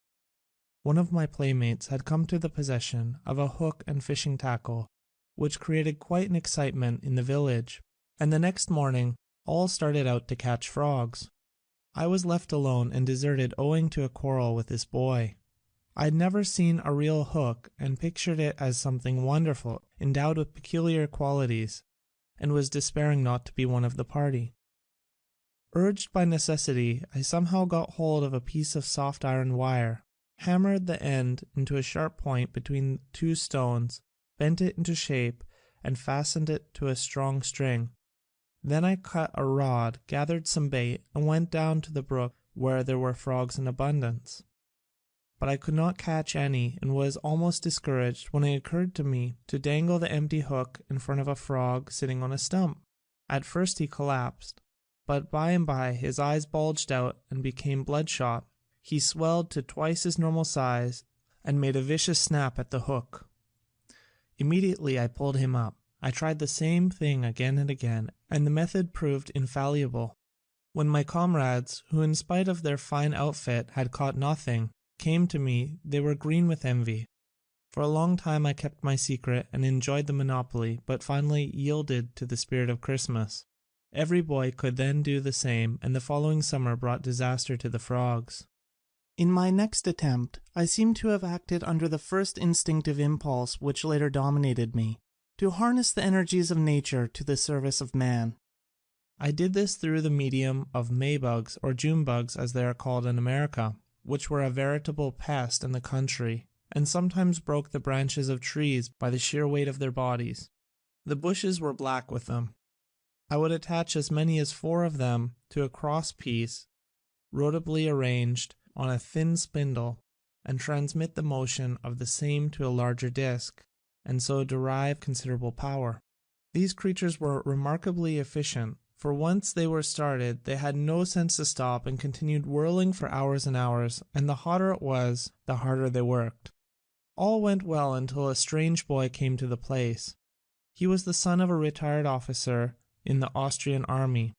One of my playmates had come to the possession of a hook and fishing tackle, which created quite an excitement in the village, and the next morning all started out to catch frogs. I was left alone and deserted owing to a quarrel with this boy. I had never seen a real hook and pictured it as something wonderful, endowed with peculiar qualities, and was despairing not to be one of the party. Urged by necessity, I somehow got hold of a piece of soft iron wire, hammered the end into a sharp point between 2 stones, bent it into shape, and fastened it to a strong string. Then I cut a rod, gathered some bait, and went down to the brook where there were frogs in abundance. But I could not catch any, and was almost discouraged when it occurred to me to dangle the empty hook in front of a frog sitting on a stump. At first he collapsed, but by and by his eyes bulged out and became bloodshot. He swelled to twice his normal size and made a vicious snap at the hook. Immediately I pulled him up. I tried the same thing again and again, and the method proved infallible. When my comrades, who in spite of their fine outfit had caught nothing, came to me, they were green with envy. For a long time I kept my secret and enjoyed the monopoly, but finally yielded to the spirit of Christmas. Every boy could then do the same, and the following summer brought disaster to the frogs. In my next attempt, I seem to have acted under the first instinctive impulse which later dominated me, to harness the energies of nature to the service of man. I did this through the medium of Maybugs, or June bugs as they are called in America, which were a veritable pest in the country, and sometimes broke the branches of trees by the sheer weight of their bodies. The bushes were black with them. I would attach as many as 4 of them to a cross piece, rotably arranged on a thin spindle, and transmit the motion of the same to a larger disc, and so derive considerable power. These creatures were remarkably efficient, for once they were started they had no sense to stop and continued whirling for hours and hours, and the hotter it was, the harder they worked. All went well until a strange boy came to the place. He was the son of a retired officer in the Austrian army.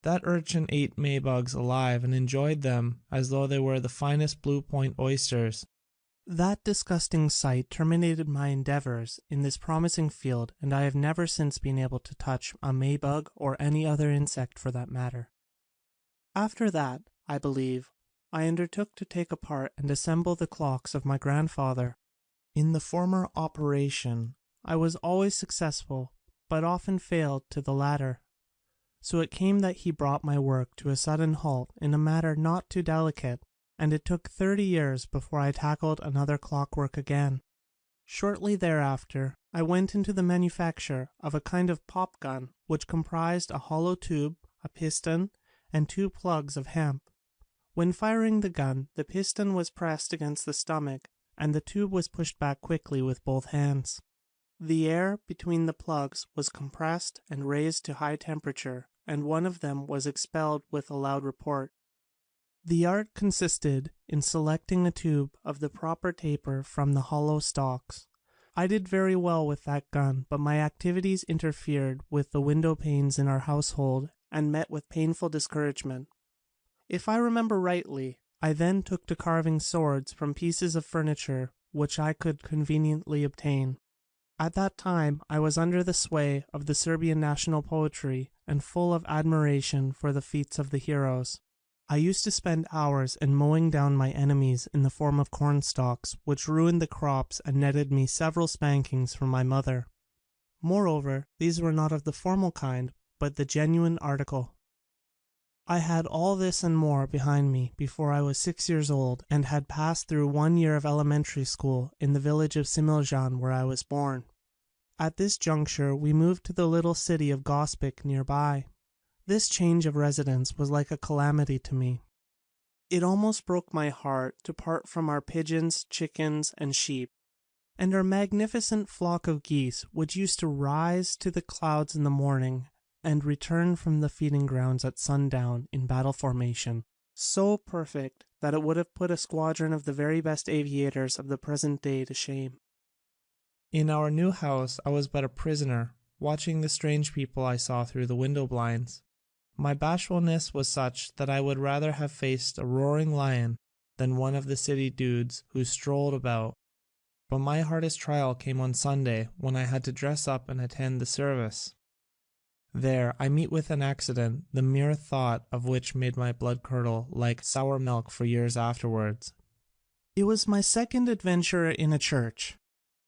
That urchin ate Maybugs alive and enjoyed them as though they were the finest Blue Point oysters. That disgusting sight terminated my endeavors in this promising field, and I have never since been able to touch a Maybug or any other insect for that matter. After that, I believe, I undertook to take apart and assemble the clocks of my grandfather. In the former operation, I was always successful, but often failed to the latter. So it came that he brought my work to a sudden halt in a matter not too delicate, and it took 30 years before I tackled another clockwork again. Shortly thereafter, I went into the manufacture of a kind of pop gun which comprised a hollow tube, a piston, and 2 plugs of hemp. When firing the gun, the piston was pressed against the stomach, and the tube was pushed back quickly with both hands. The air between the plugs was compressed and raised to high temperature, and one of them was expelled with a loud report. The art consisted in selecting a tube of the proper taper from the hollow stalks. I did very well with that gun, but my activities interfered with the window panes in our household and met with painful discouragement. If I remember rightly, I then took to carving swords from pieces of furniture which I could conveniently obtain. At that time I was under the sway of the Serbian national poetry and full of admiration for the feats of the heroes. I used to spend hours in mowing down my enemies in the form of cornstalks, which ruined the crops and netted me several spankings from my mother. Moreover, these were not of the formal kind, but the genuine article. I had all this and more behind me before I was 6 years old, and had passed through 1 year of elementary school in the village of Similjan, where I was born. At this juncture we moved to the little city of Gospic nearby. This change of residence was like a calamity to me. It almost broke my heart to part from our pigeons, chickens, and sheep, and our magnificent flock of geese, which used to rise to the clouds in the morning and return from the feeding grounds at sundown in battle formation, so perfect that it would have put a squadron of the very best aviators of the present day to shame. In our new house I was but a prisoner, watching the strange people I saw through the window blinds. My bashfulness was such that I would rather have faced a roaring lion than one of the city dudes who strolled about. But my hardest trial came on Sunday, when I had to dress up and attend the service. There I meet with an accident, the mere thought of which made my blood curdle like sour milk for years afterwards. It was my second adventure in a church.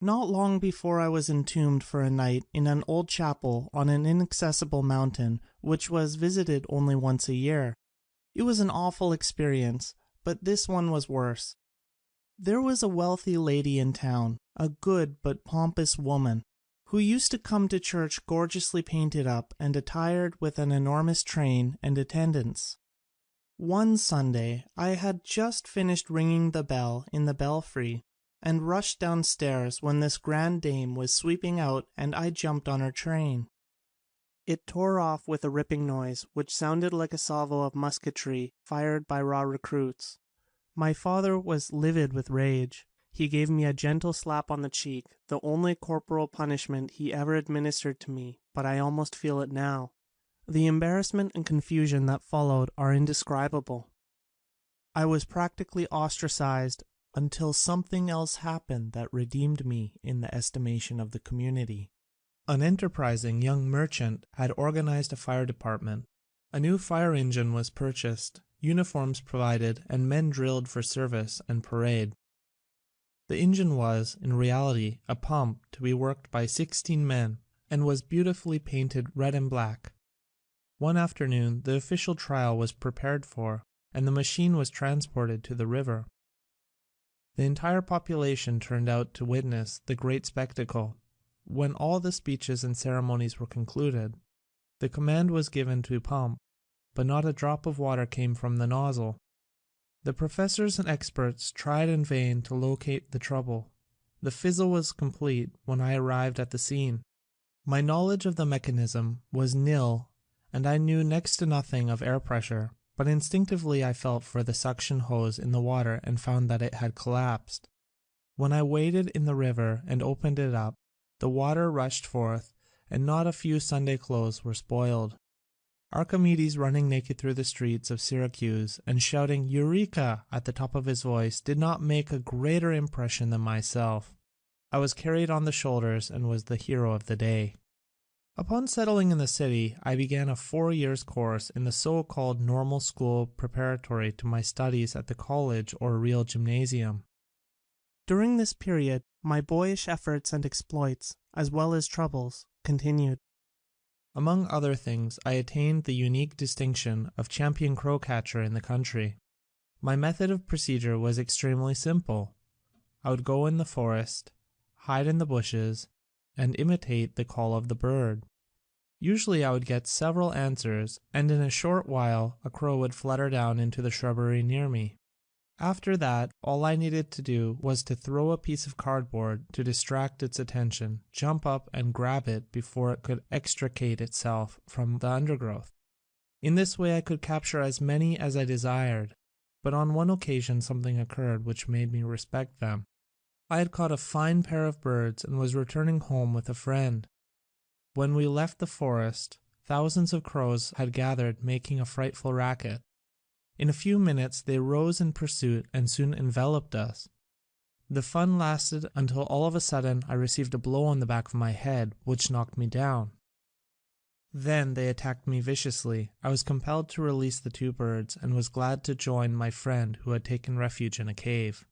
Not long before I was entombed for a night in an old chapel on an inaccessible mountain which was visited only once a year. It was an awful experience, but this one was worse. There was a wealthy lady in town, a good but pompous woman, who used to come to church gorgeously painted up and attired with an enormous train and attendants. One Sunday I had just finished ringing the bell in the belfry, and rushed downstairs when this grand dame was sweeping out, and I jumped on her train. It tore off with a ripping noise, which sounded like a salvo of musketry fired by raw recruits. My father was livid with rage. He gave me a gentle slap on the cheek, the only corporal punishment he ever administered to me, but I almost feel it now. The embarrassment and confusion that followed are indescribable. I was practically ostracized until something else happened that redeemed me in the estimation of the community. An enterprising young merchant had organized a fire department. A new fire engine was purchased, uniforms provided, and men drilled for service and parade. The engine was, in reality, a pump to be worked by 16 men, and was beautifully painted red and black. One afternoon the official trial was prepared for, and the machine was transported to the river. The entire population turned out to witness the great spectacle. When all the speeches and ceremonies were concluded, the command was given to pump, but not a drop of water came from the nozzle. The professors and experts tried in vain to locate the trouble. The fizzle was complete when I arrived at the scene. My knowledge of the mechanism was nil, and I knew next to nothing of air pressure, but instinctively I felt for the suction hose in the water and found that it had collapsed. When I waded in the river and opened it up, the water rushed forth, and not a few Sunday clothes were spoiled. Archimedes running naked through the streets of Syracuse and shouting "Eureka" at the top of his voice did not make a greater impression than myself. I was carried on the shoulders and was the hero of the day. Upon settling in the city, I began a 4 years course in the so-called normal school preparatory to my studies at the college or real gymnasium. During this period, my boyish efforts and exploits, as well as troubles, continued. Among other things, I attained the unique distinction of champion crow catcher in the country. My method of procedure was extremely simple. I would go in the forest, hide in the bushes, and imitate the call of the bird. Usually I would get several answers, and in a short while a crow would flutter down into the shrubbery near me. After that, all I needed to do was to throw a piece of cardboard to distract its attention, jump up and grab it before it could extricate itself from the undergrowth. In this way I could capture as many as I desired, but on one occasion something occurred which made me respect them. I had caught a fine pair of birds and was returning home with a friend. When we left the forest, thousands of crows had gathered, making a frightful racket. In a few minutes they rose in pursuit and soon enveloped us. The fun lasted until all of a sudden I received a blow on the back of my head, which knocked me down. Then they attacked me viciously. I was compelled to release the two birds and was glad to join my friend who had taken refuge in a cave.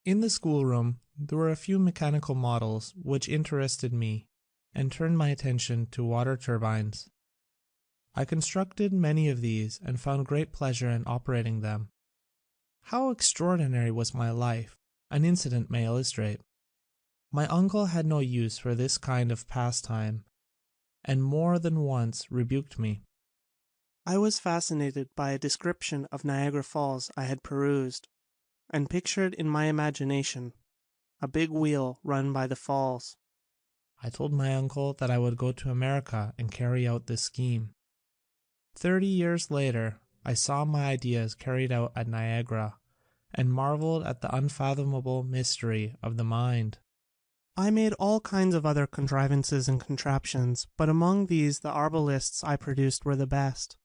In the schoolroom there were a few mechanical models which interested me and turned my attention to water turbines. I constructed many of these and found great pleasure in operating them. How extraordinary was my life! An incident may illustrate. My uncle had no use for this kind of pastime, and more than once rebuked me. I was fascinated by a description of Niagara Falls I had perused, and pictured in my imagination a big wheel run by the falls. I told my uncle that I would go to America and carry out this scheme. 30 years later, I saw my ideas carried out at Niagara, and marveled at the unfathomable mystery of the mind. I made all kinds of other contrivances and contraptions, but among these the arbalists I produced were the best.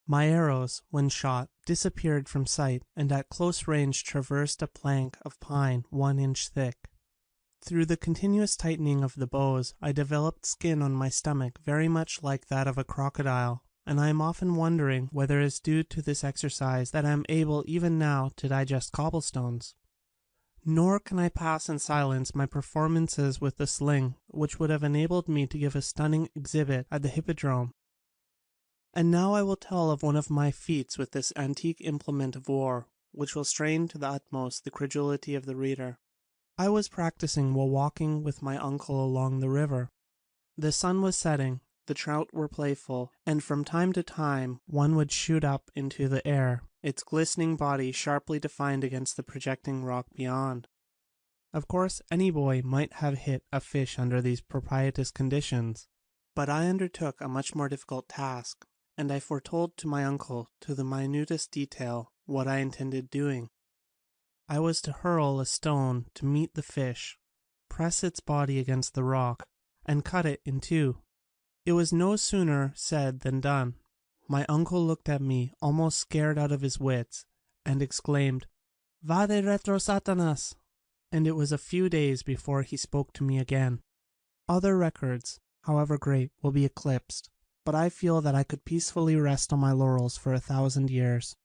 My arrows, when shot, disappeared from sight, and at close range traversed a plank of pine 1 inch thick. Through the continuous tightening of the bows, I developed skin on my stomach very much like that of a crocodile, and I am often wondering whether it is due to this exercise that I am able even now to digest cobblestones. Nor can I pass in silence my performances with the sling, which would have enabled me to give a stunning exhibit at the Hippodrome. And now I will tell of one of my feats with this antique implement of war, which will strain to the utmost the credulity of the reader. I was practicing while walking with my uncle along the river. The sun was setting, the trout were playful, and from time to time one would shoot up into the air, its glistening body sharply defined against the projecting rock beyond. Of course any boy might have hit a fish under these propitious conditions, but I undertook a much more difficult task, and I foretold to my uncle to the minutest detail what I intended doing. I was to hurl a stone to meet the fish, press its body against the rock, and cut it in two. It was no sooner said than done. My uncle looked at me almost scared out of his wits, and exclaimed, "Vade retro Satanas!" and it was a few days before he spoke to me again. Other records, however great, will be eclipsed, but I feel that I could peacefully rest on my laurels for 1,000 years.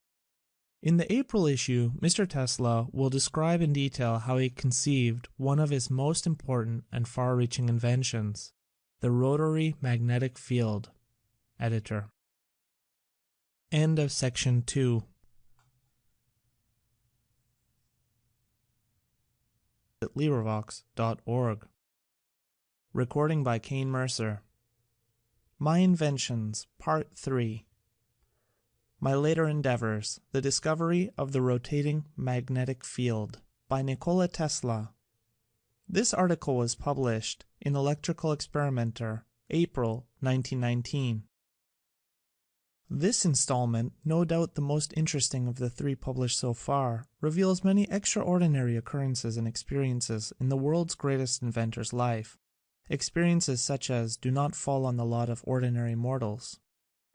In the April issue, Mr. Tesla will describe in detail how he conceived one of his most important and far-reaching inventions, the rotary magnetic field. Editor. End of section 2. At LibriVox.org. Recording by Kane Mercer. My Inventions, Part 3. My Later Endeavors, The Discovery of the Rotating Magnetic Field, by Nikola Tesla. This article was published in Electrical Experimenter, April 1919. This installment, no doubt the most interesting of the 3 published so far, reveals many extraordinary occurrences and experiences in the world's greatest inventor's life, experiences such as do not fall on the lot of ordinary mortals.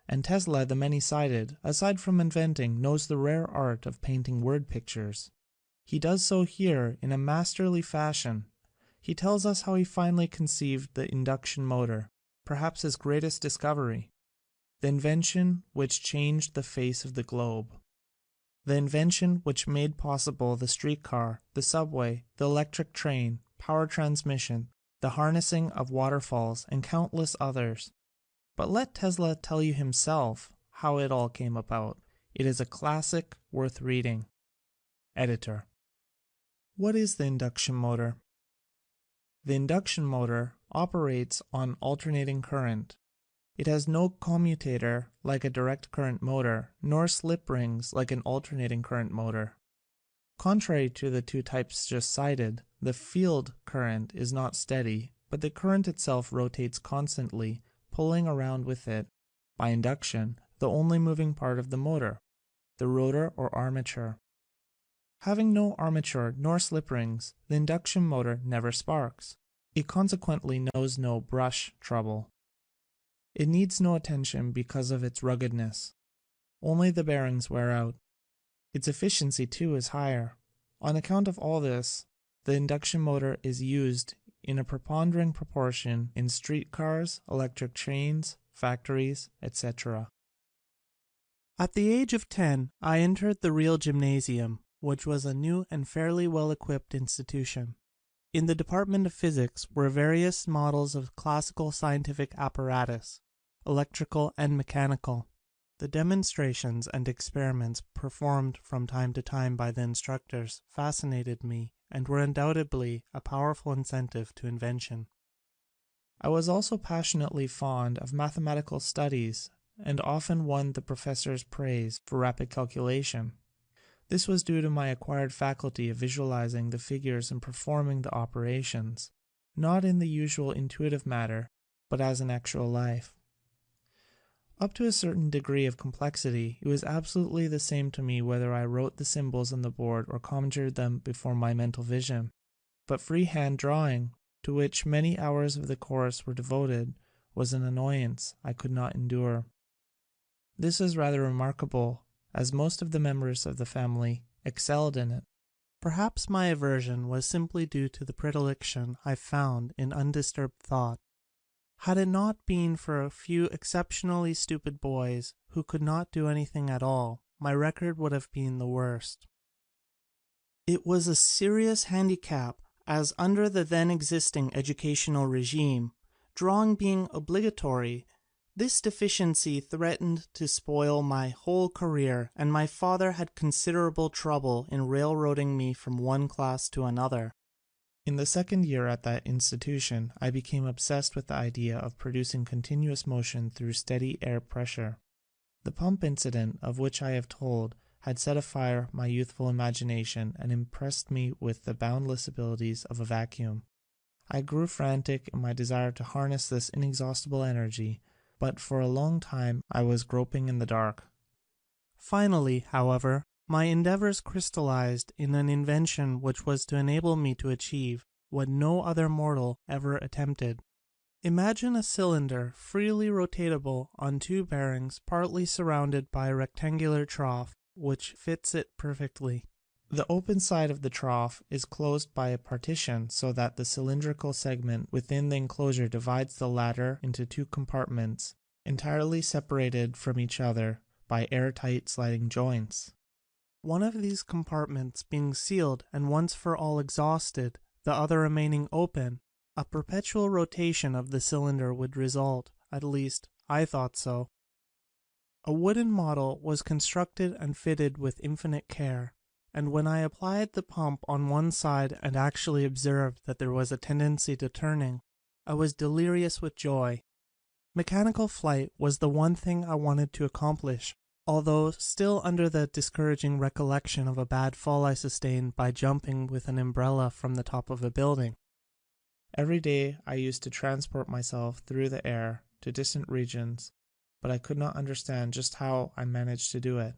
And Tesla, the many-sided, aside from inventing, knows the rare art of painting word pictures. He does so here in a masterly fashion. He tells us how he finally conceived the induction motor, perhaps his greatest discovery, the invention which changed the face of the globe, the invention which made possible the streetcar, the subway, the electric train, power transmission, the harnessing of waterfalls, and countless others. But let Tesla tell you himself how it all came about. It is a classic worth reading. Editor. What is the induction motor? The induction motor operates on alternating current. It has no commutator like a direct current motor, nor slip rings like an alternating current motor. Contrary to the 2 types just cited, the field current is not steady, but the current itself rotates constantly, pulling around with it, by induction, the only moving part of the motor, the rotor or armature. Having no armature nor slip rings, the induction motor never sparks. It consequently knows no brush trouble. It needs no attention because of its ruggedness. Only the bearings wear out. Its efficiency, too, is higher. On account of all this, the induction motor is used in a preponderating proportion in streetcars, electric trains, factories, etc. At the age of 10, I entered the real gymnasium, which was a new and fairly well-equipped institution. In the department of physics were various models of classical scientific apparatus, electrical and mechanical. The demonstrations and experiments performed from time to time by the instructors fascinated me and were undoubtedly a powerful incentive to invention. I was also passionately fond of mathematical studies and often won the professor's praise for rapid calculation. This was due to my acquired faculty of visualizing the figures and performing the operations, not in the usual intuitive matter, but as in actual life. Up to a certain degree of complexity, it was absolutely the same to me whether I wrote the symbols on the board or conjured them before my mental vision. But freehand drawing, to which many hours of the course were devoted, was an annoyance I could not endure. This is rather remarkable, as most of the members of the family excelled in it. Perhaps my aversion was simply due to the predilection I found in undisturbed thought. Had it not been for a few exceptionally stupid boys who could not do anything at all, my record would have been the worst. It was a serious handicap, as under the then existing educational regime, drawing being obligatory, this deficiency threatened to spoil my whole career, and my father had considerable trouble in railroading me from one class to another. In the second year at that institution, I became obsessed with the idea of producing continuous motion through steady air pressure. The pump incident, of which I have told, had set afire my youthful imagination and impressed me with the boundless abilities of a vacuum. I grew frantic in my desire to harness this inexhaustible energy, but for a long time I was groping in the dark. Finally, however, my endeavors crystallized in an invention which was to enable me to achieve what no other mortal ever attempted. Imagine a cylinder freely rotatable on 2 bearings partly surrounded by a rectangular trough which fits it perfectly. The open side of the trough is closed by a partition so that the cylindrical segment within the enclosure divides the latter into 2 compartments entirely separated from each other by airtight sliding joints. One of these compartments being sealed and once for all exhausted, the other remaining open, a perpetual rotation of the cylinder would result, at least I thought so. A wooden model was constructed and fitted with infinite care, and when I applied the pump on one side and actually observed that there was a tendency to turning, I was delirious with joy. Mechanical flight was the one thing I wanted to accomplish, although still under the discouraging recollection of a bad fall I sustained by jumping with an umbrella from the top of a building. Every day I used to transport myself through the air to distant regions, but I could not understand just how I managed to do it.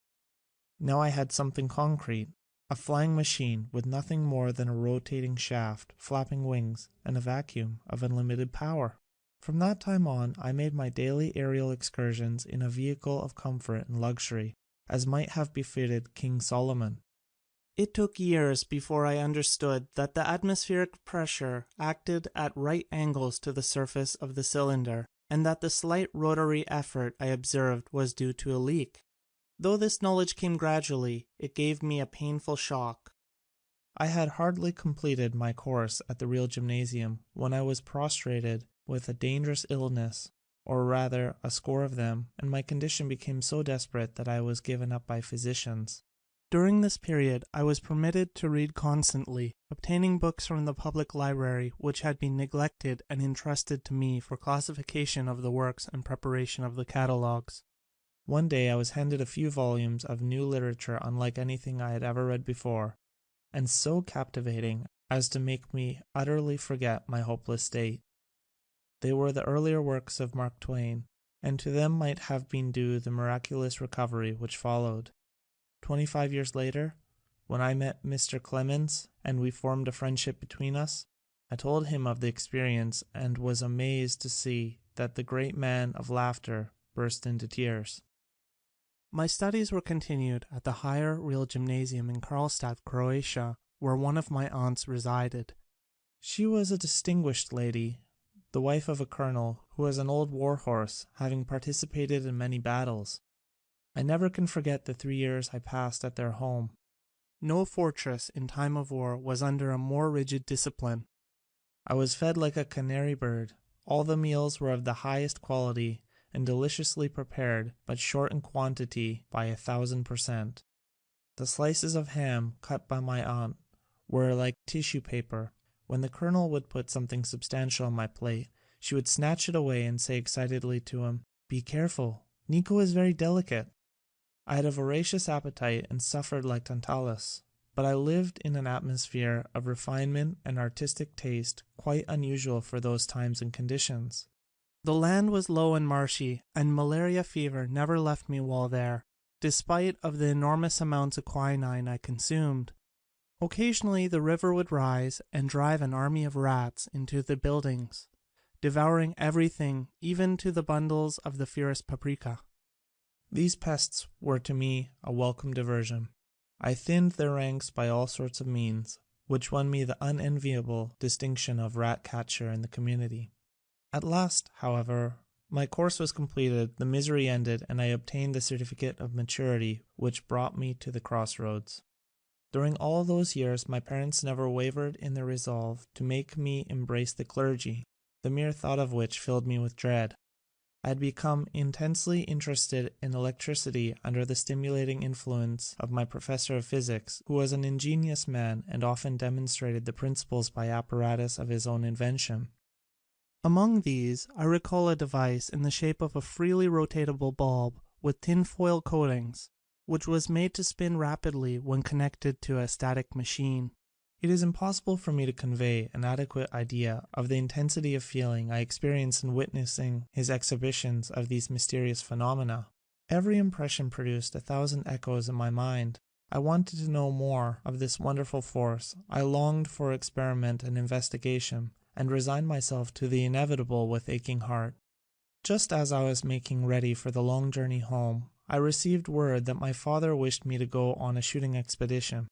Now I had something concrete, a flying machine with nothing more than a rotating shaft, flapping wings, and a vacuum of unlimited power. From that time on, I made my daily aerial excursions in a vehicle of comfort and luxury, as might have befitted King Solomon. It took years before I understood that the atmospheric pressure acted at right angles to the surface of the cylinder, and that the slight rotary effort I observed was due to a leak. Though this knowledge came gradually, it gave me a painful shock. I had hardly completed my course at the real gymnasium when I was prostrated with a dangerous illness, or rather a score of them, and my condition became so desperate that I was given up by physicians. During this period I was permitted to read constantly, obtaining books from the public library which had been neglected and entrusted to me for classification of the works and preparation of the catalogues. One day I was handed a few volumes of new literature unlike anything I had ever read before, and so captivating as to make me utterly forget my hopeless state. They were the earlier works of Mark Twain, and to them might have been due the miraculous recovery which followed. 25 years later, when I met Mr. Clemens and we formed a friendship between us, I told him of the experience and was amazed to see that the great man of laughter burst into tears. My studies were continued at the higher real gymnasium in Karlstad, Croatia, where one of my aunts resided. She was a distinguished lady, the wife of a colonel who was an old war horse, having participated in many battles. I never can forget the 3 years I passed at their home. No fortress in time of war was under a more rigid discipline. I was fed like a canary bird. All the meals were of the highest quality and deliciously prepared, but short in quantity by 1,000%. The slices of ham cut by my aunt were like tissue paper. When the colonel would put something substantial on my plate, she would snatch it away and say excitedly to him, "Be careful, Nico is very delicate." I had a voracious appetite and suffered like Tantalus, but I lived in an atmosphere of refinement and artistic taste quite unusual for those times and conditions. The land was low and marshy, and malaria fever never left me while there, despite of the enormous amounts of quinine I consumed. Occasionally the river would rise and drive an army of rats into the buildings, devouring everything, even to the bundles of the fierce paprika. These pests were to me a welcome diversion. I thinned their ranks by all sorts of means, which won me the unenviable distinction of rat catcher in the community. At last, however, my course was completed, the misery ended, and I obtained the certificate of maturity which brought me to the crossroads. During all those years my parents never wavered in their resolve to make me embrace the clergy, the mere thought of which filled me with dread. I had become intensely interested in electricity under the stimulating influence of my professor of physics, who was an ingenious man and often demonstrated the principles by apparatus of his own invention. Among these I recall a device in the shape of a freely rotatable bulb with tinfoil coatings, which was made to spin rapidly when connected to a static machine. It is impossible for me to convey an adequate idea of the intensity of feeling I experienced in witnessing his exhibitions of these mysterious phenomena. Every impression produced 1,000 echoes in my mind. I wanted to know more of this wonderful force. I longed for experiment and investigation, and resigned myself to the inevitable with aching heart. Just as I was making ready for the long journey home, I received word that my father wished me to go on a shooting expedition.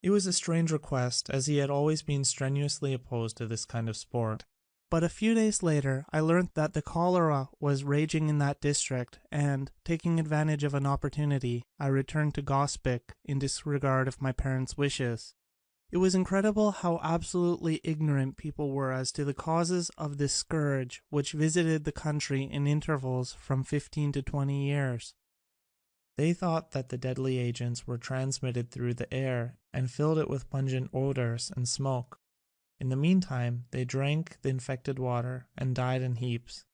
It was a strange request, as he had always been strenuously opposed to this kind of sport. But a few days later I learned that the cholera was raging in that district, and, taking advantage of an opportunity, I returned to Gospic in disregard of my parents' wishes. It was incredible how absolutely ignorant people were as to the causes of this scourge which visited the country in intervals from 15 to 20 years. They thought that the deadly agents were transmitted through the air and filled it with pungent odors and smoke. In the meantime, they drank the infected water and died in heaps.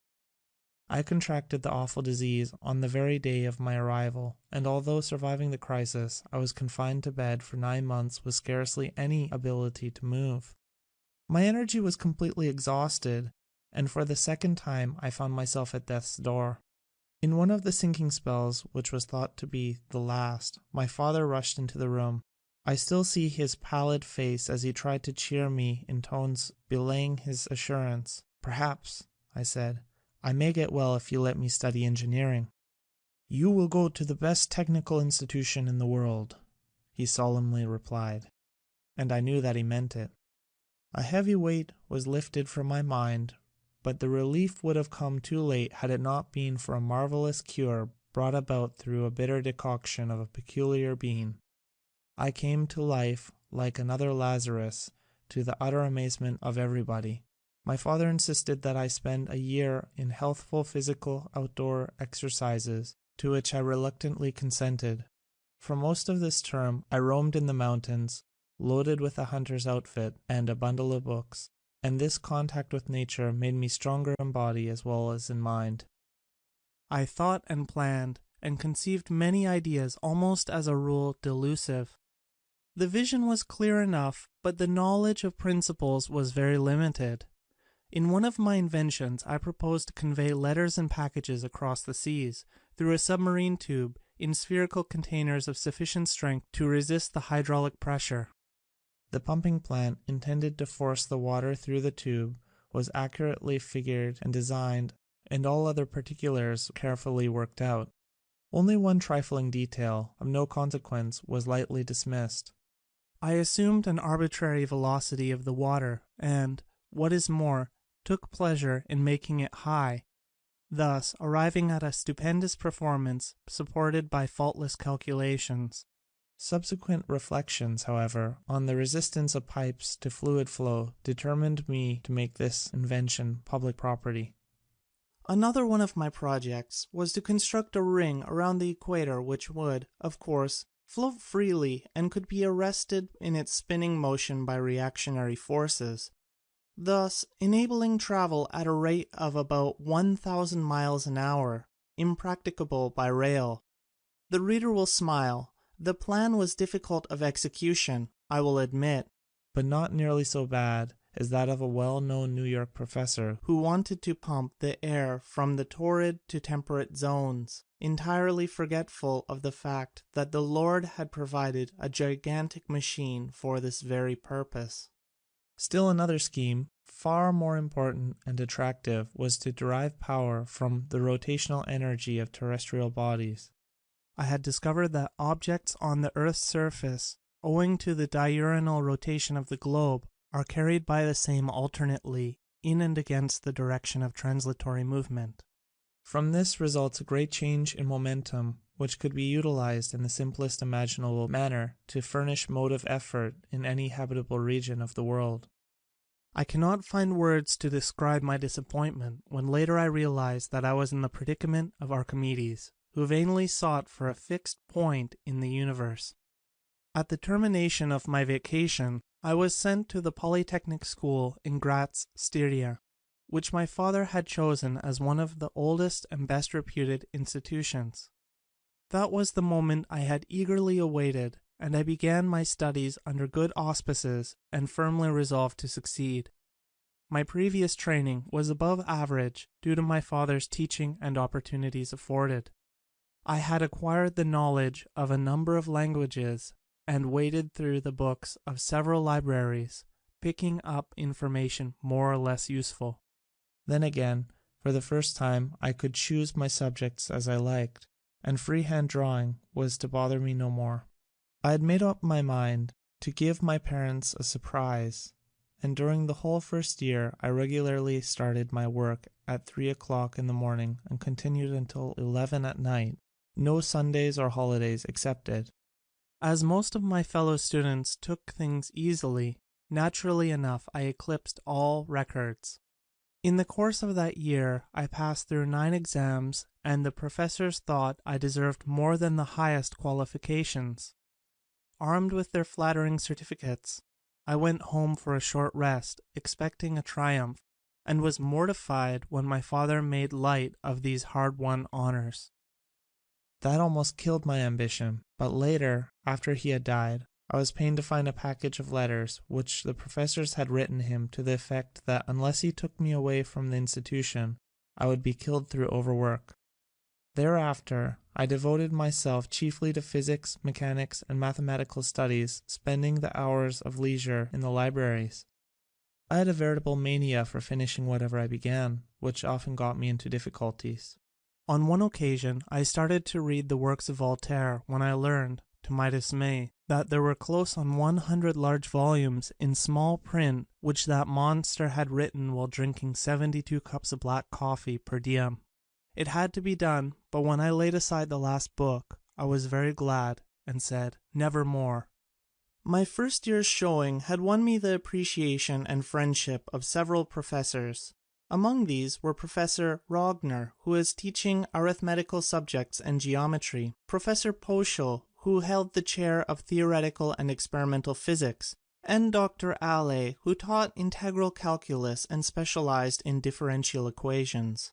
I contracted the awful disease on the very day of my arrival, and although surviving the crisis, I was confined to bed for 9 months with scarcely any ability to move. My energy was completely exhausted, and for the second time I found myself at death's door. In one of the sinking spells, which was thought to be the last, my father rushed into the room. I still see his pallid face as he tried to cheer me in tones belying his assurance. "Perhaps," I said, "I may get well if you let me study engineering." "You will go to the best technical institution in the world," he solemnly replied, and I knew that he meant it. A heavy weight was lifted from my mind, but the relief would have come too late had it not been for a marvelous cure brought about through a bitter decoction of a peculiar bean. I came to life like another Lazarus, to the utter amazement of everybody. My father insisted that I spend a year in healthful physical outdoor exercises, to which I reluctantly consented. For most of this term I roamed in the mountains, loaded with a hunter's outfit and a bundle of books, and this contact with nature made me stronger in body as well as in mind. I thought and planned, and conceived many ideas almost as a rule delusive. The vision was clear enough, but the knowledge of principles was very limited. In one of my inventions I proposed to convey letters and packages across the seas, through a submarine tube, in spherical containers of sufficient strength to resist the hydraulic pressure. The pumping plant intended to force the water through the tube was accurately figured and designed, and all other particulars carefully worked out. Only one trifling detail, of no consequence, was lightly dismissed. I assumed an arbitrary velocity of the water, and, what is more, took pleasure in making it high, thus arriving at a stupendous performance supported by faultless calculations. Subsequent reflections, however, on the resistance of pipes to fluid flow determined me to make this invention public property. Another one of my projects was to construct a ring around the equator which would, of course, float freely and could be arrested in its spinning motion by reactionary forces, thus enabling travel at a rate of about 1,000 miles an hour, impracticable by rail. The reader will smile. The plan was difficult of execution, I will admit, but not nearly so bad as that of a well-known New York professor who wanted to pump the air from the torrid to temperate zones, entirely forgetful of the fact that the Lord had provided a gigantic machine for this very purpose. Still another scheme, far more important and attractive, was to derive power from the rotational energy of terrestrial bodies. I had discovered that objects on the Earth's surface, owing to the diurnal rotation of the globe, are carried by the same alternately in and against the direction of translatory movement. From this results a great change in momentum, which could be utilized in the simplest imaginable manner to furnish motive effort in any habitable region of the world. I cannot find words to describe my disappointment when later I realized that I was in the predicament of Archimedes, who vainly sought for a fixed point in the universe. At the termination of my vacation, I was sent to the Polytechnic School in Graz, Styria, which my father had chosen as one of the oldest and best reputed institutions. That was the moment I had eagerly awaited, and I began my studies under good auspices and firmly resolved to succeed. My previous training was above average due to my father's teaching and opportunities afforded. I had acquired the knowledge of a number of languages and waded through the books of several libraries, picking up information more or less useful. Then again, for the first time, I could choose my subjects as I liked, and freehand drawing was to bother me no more. I had made up my mind to give my parents a surprise, and during the whole first year I regularly started my work at 3 o'clock in the morning and continued until 11 at night, no Sundays or holidays excepted. As most of my fellow students took things easily, naturally enough I eclipsed all records. In the course of that year I passed through 9 exams, and the professors thought I deserved more than the highest qualifications. Armed with their flattering certificates, I went home for a short rest, expecting a triumph, and was mortified when my father made light of these hard-won honors. That almost killed my ambition, but later, after he had died, I was pained to find a package of letters which the professors had written him to the effect that unless he took me away from the institution, I would be killed through overwork. Thereafter, I devoted myself chiefly to physics, mechanics, and mathematical studies, spending the hours of leisure in the libraries. I had a veritable mania for finishing whatever I began, which often got me into difficulties. On one occasion, I started to read the works of Voltaire when I learned, to my dismay, that there were close on 100 large volumes in small print which that monster had written while drinking 72 cups of black coffee per diem. It had to be done, but when I laid aside the last book, I was very glad and said, "Never more." My first year's showing had won me the appreciation and friendship of several professors. Among these were Professor Rogner, who was teaching arithmetical subjects and geometry, Professor Poschel, who held the chair of theoretical and experimental physics, and Dr. Allais, who taught integral calculus and specialized in differential equations.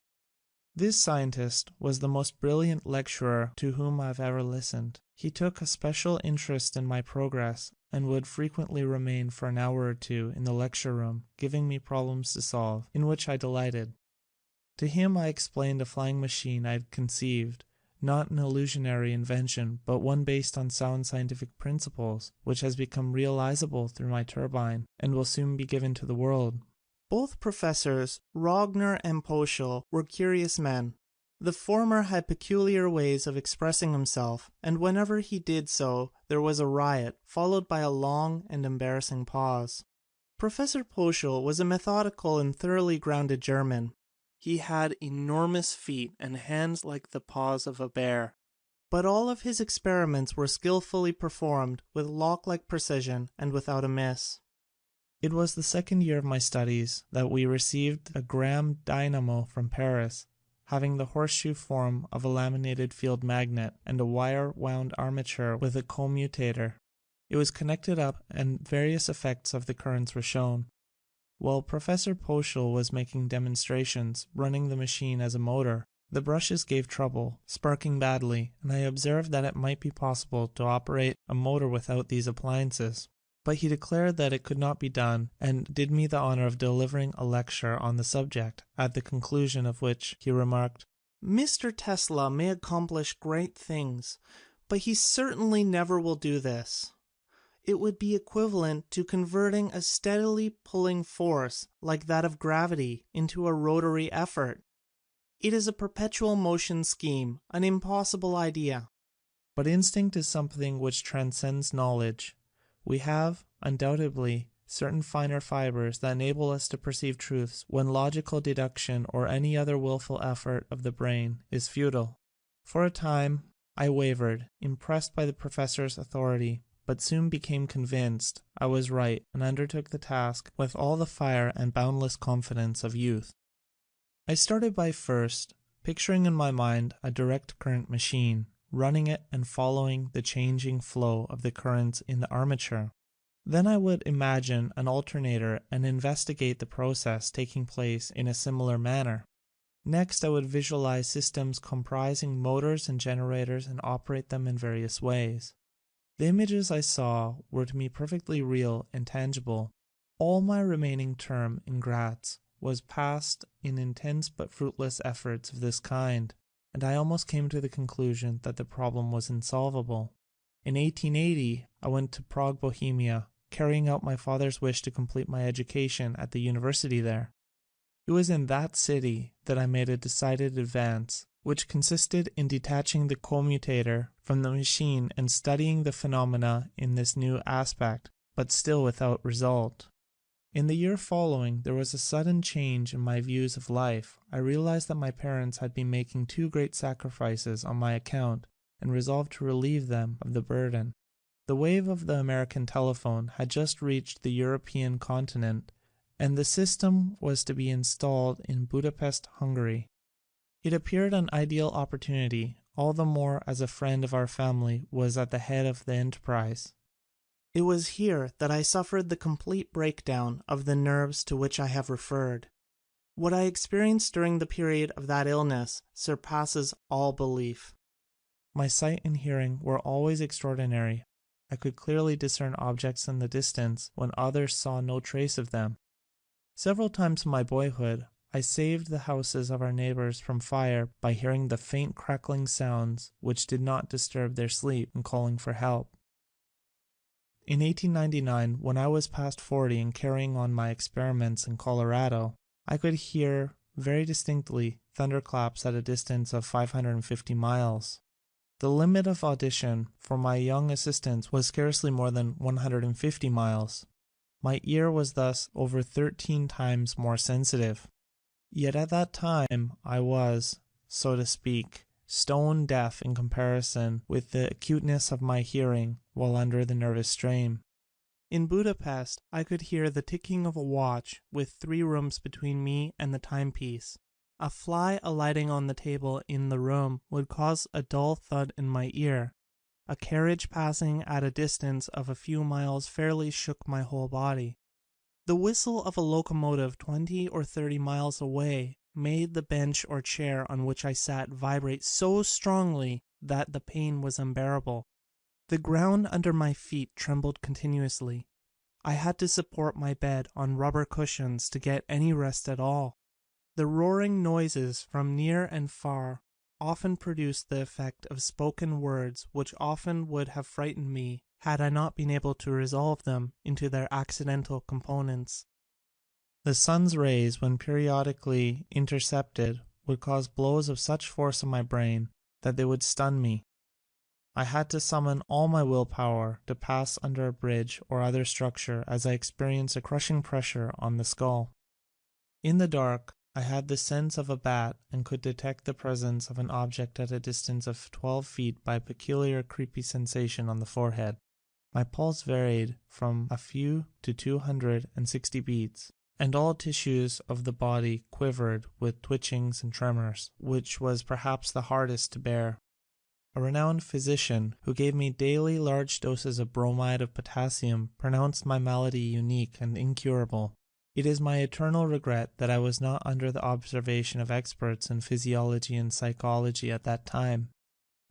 This scientist was the most brilliant lecturer to whom I have ever listened. He took a special interest in my progress and would frequently remain for an hour or two in the lecture room, giving me problems to solve, in which I delighted. To him I explained a flying machine I had conceived, not an illusionary invention, but one based on sound scientific principles, which has become realizable through my turbine, and will soon be given to the world. Both professors, Rogner and Poschel, were curious men. The former had peculiar ways of expressing himself, and whenever he did so, there was a riot, followed by a long and embarrassing pause. Professor Poschel was a methodical and thoroughly grounded German. He had enormous feet and hands like the paws of a bear. But all of his experiments were skillfully performed, with lock-like precision and without a miss. It was the second year of my studies that we received a Gramme dynamo from Paris, having the horseshoe form of a laminated field magnet and a wire-wound armature with a commutator. It was connected up and various effects of the currents were shown. While Professor Poschel was making demonstrations, running the machine as a motor, the brushes gave trouble, sparking badly, and I observed that it might be possible to operate a motor without these appliances. But he declared that it could not be done, and did me the honor of delivering a lecture on the subject, at the conclusion of which he remarked, "Mr. Tesla may accomplish great things, but he certainly never will do this. It would be equivalent to converting a steadily pulling force, like that of gravity, into a rotary effort. It is a perpetual motion scheme, an impossible idea." But instinct is something which transcends knowledge. We have, undoubtedly, certain finer fibers that enable us to perceive truths when logical deduction or any other willful effort of the brain is futile. For a time I wavered, impressed by the professor's authority, but soon became convinced I was right and undertook the task with all the fire and boundless confidence of youth. I started by first picturing in my mind a direct current machine, running it and following the changing flow of the currents in the armature. Then I would imagine an alternator and investigate the process taking place in a similar manner. Next, I would visualize systems comprising motors and generators and operate them in various ways. The images I saw were to me perfectly real and tangible. All my remaining term in Graz was passed in intense but fruitless efforts of this kind, and I almost came to the conclusion that the problem was insolvable. In 1880, I went to Prague, Bohemia, carrying out my father's wish to complete my education at the university there. It was in that city that I made a decided advance, which consisted in detaching the commutator from the machine and studying the phenomena in this new aspect, but still without result. In the year following, there was a sudden change in my views of life. I realized that my parents had been making too great sacrifices on my account and resolved to relieve them of the burden. The wave of the American telephone had just reached the European continent, and the system was to be installed in Budapest, Hungary. It appeared an ideal opportunity, all the more as a friend of our family was at the head of the enterprise. It was here that I suffered the complete breakdown of the nerves to which I have referred. What I experienced during the period of that illness surpasses all belief. My sight and hearing were always extraordinary. I could clearly discern objects in the distance when others saw no trace of them. Several times in my boyhood, I saved the houses of our neighbors from fire by hearing the faint crackling sounds which did not disturb their sleep and calling for help. In 1899, when I was past 40 and carrying on my experiments in Colorado, I could hear very distinctly thunderclaps at a distance of 550 miles. The limit of audition for my young assistants was scarcely more than 150 miles. My ear was thus over 13 times more sensitive. Yet at that time I was, so to speak, stone deaf in comparison with the acuteness of my hearing while under the nervous strain. In Budapest I could hear the ticking of a watch with 3 rooms between me and the timepiece. A fly alighting on the table in the room would cause a dull thud in my ear. A carriage passing at a distance of a few miles fairly shook my whole body. The whistle of a locomotive 20 or 30 miles away made the bench or chair on which I sat vibrate so strongly that the pain was unbearable. The ground under my feet trembled continuously. I had to support my bed on rubber cushions to get any rest at all. The roaring noises from near and far often produced the effect of spoken words which often would have frightened me had I not been able to resolve them into their accidental components. The sun's rays, when periodically intercepted, would cause blows of such force on my brain that they would stun me. I had to summon all my willpower to pass under a bridge or other structure as I experienced a crushing pressure on the skull. In the dark, I had the sense of a bat and could detect the presence of an object at a distance of 12 feet by a peculiar creepy sensation on the forehead. My pulse varied from a few to 260 beats, and all tissues of the body quivered with twitchings and tremors, which was perhaps the hardest to bear. A renowned physician, who gave me daily large doses of bromide of potassium, pronounced my malady unique and incurable. It is my eternal regret that I was not under the observation of experts in physiology and psychology at that time.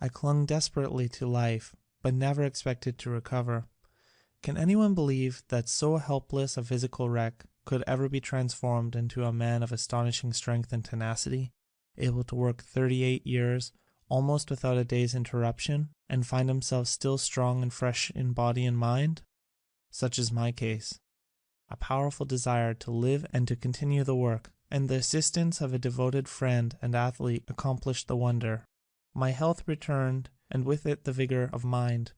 I clung desperately to life, but never expected to recover. Can anyone believe that so helpless a physical wreck could ever be transformed into a man of astonishing strength and tenacity, able to work 38 years, almost without a day's interruption, and find himself still strong and fresh in body and mind? Such is my case. A powerful desire to live and to continue the work, and the assistance of a devoted friend and athlete accomplished the wonder. My health returned, and with it the vigor of mind.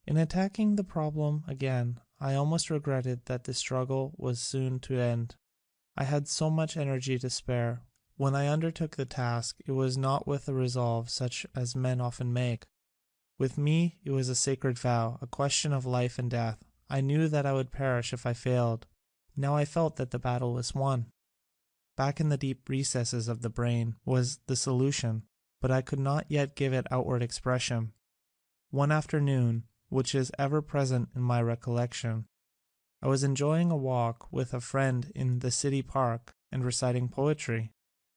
In attacking the problem again, I almost regretted that the struggle was soon to end. I had so much energy to spare. When I undertook the task, it was not with a resolve such as men often make. With me, it was a sacred vow, a question of life and death. I knew that I would perish if I failed. Now I felt that the battle was won. Back in the deep recesses of the brain was the solution, but I could not yet give it outward expression. One afternoon, which is ever present in my recollection, I was enjoying a walk with a friend in the city park and reciting poetry.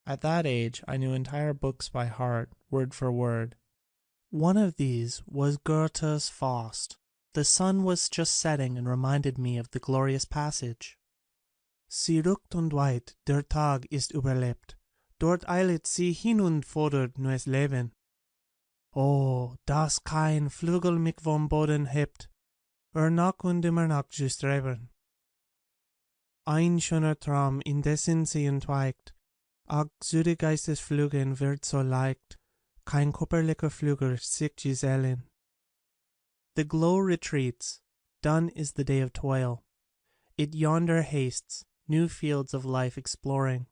At that age I knew entire books by heart, word for word. One of these was Goethe's Faust. The sun was just setting and reminded me of the glorious passage. Sie rückt und weit, der Tag ist überlebt. Dort eilet sie hin und fordert neues Leben. Oh, dass kein Flügel mich vom Boden hebt, Nacht und immer Nacht zu streben. Ein schöner Traum, indessen sie entweigt, ach, zu der Geistesflügen wird so leicht, kein körperlicher Flügel sich gesellen. The glow retreats, done is the day of toil. it yonder hastes, new fields of life exploring.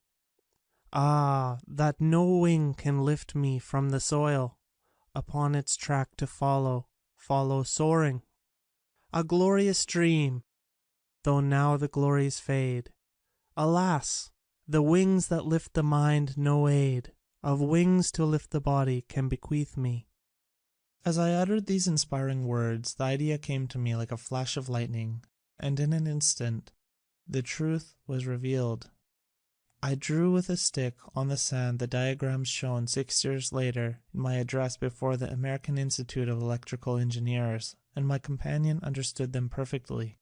Ah, that no wing can lift me from the soil, upon its track to follow, follow soaring. A glorious dream, though now the glories fade. Alas! the wings that lift the mind no aid of wings to lift the body can bequeath me. As I uttered these inspiring words, the idea came to me like a flash of lightning, and in an instant the truth was revealed. I drew with a stick on the sand the diagrams shown 6 years later in my address before the American Institute of Electrical Engineers, and my companion understood them perfectly.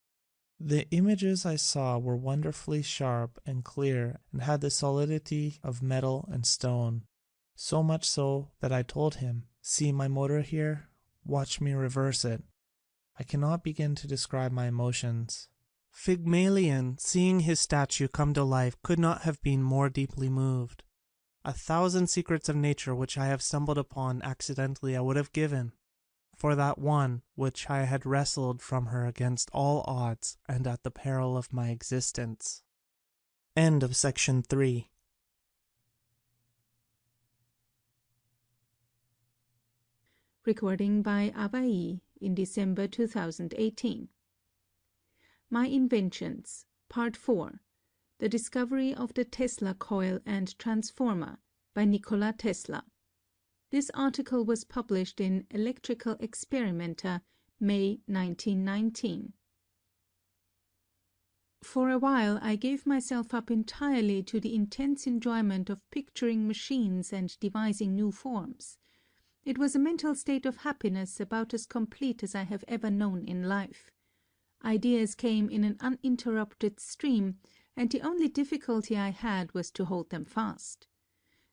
The images I saw were wonderfully sharp and clear and had the solidity of metal and stone, so much so that I told him, "See my motor here? Watch me reverse it." I cannot begin to describe my emotions. Pygmalion, seeing his statue come to life, could not have been more deeply moved. 1,000 secrets of nature which I have stumbled upon accidentally I would have given, for that one which I had wrestled from her against all odds and at the peril of my existence. End of section 3. Recording by Abai in December 2018. My Inventions, Part 4. The Discovery of the Tesla Coil and Transformer by Nikola Tesla. This article was published in Electrical Experimenter, May 1919. For a while I gave myself up entirely to the intense enjoyment of picturing machines and devising new forms. It was a mental state of happiness about as complete as I have ever known in life. Ideas came in an uninterrupted stream, and the only difficulty I had was to hold them fast.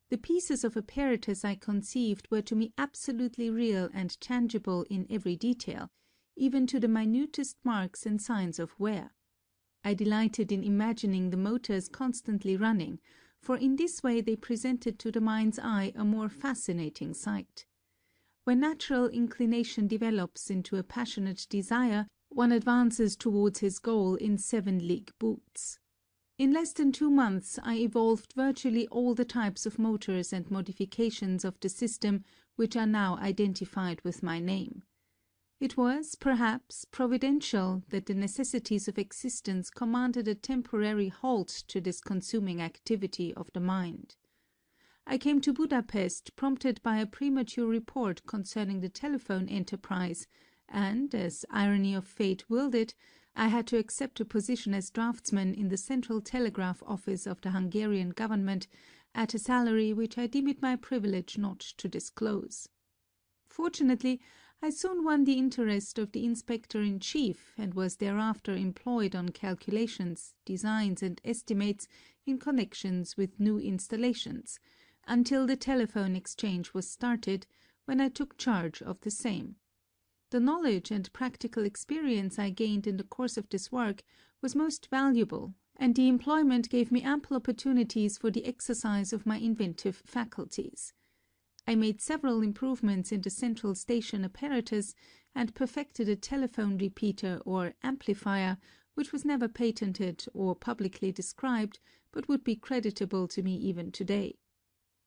The pieces of apparatus I conceived were to me absolutely real and tangible in every detail, even to the minutest marks and signs of wear. I delighted in imagining the motors constantly running, for in this way they presented to the mind's eye a more fascinating sight. When natural inclination develops into a passionate desire, one advances towards his goal in 7-league boots. In less than 2 months I evolved virtually all the types of motors and modifications of the system which are now identified with my name. It was, perhaps, providential that the necessities of existence commanded a temporary halt to this consuming activity of the mind. I came to Budapest prompted by a premature report concerning the telephone enterprise, and, as irony of fate willed it, I had to accept a position as draftsman in the Central Telegraph Office of the Hungarian government at a salary which I deem it my privilege not to disclose. Fortunately, I soon won the interest of the Inspector-in-Chief and was thereafter employed on calculations, designs and estimates in connections with new installations, until the telephone exchange was started, when I took charge of the same. The knowledge and practical experience I gained in the course of this work was most valuable, and the employment gave me ample opportunities for the exercise of my inventive faculties. I made several improvements in the central station apparatus and perfected a telephone repeater or amplifier, which was never patented or publicly described, but would be creditable to me even today.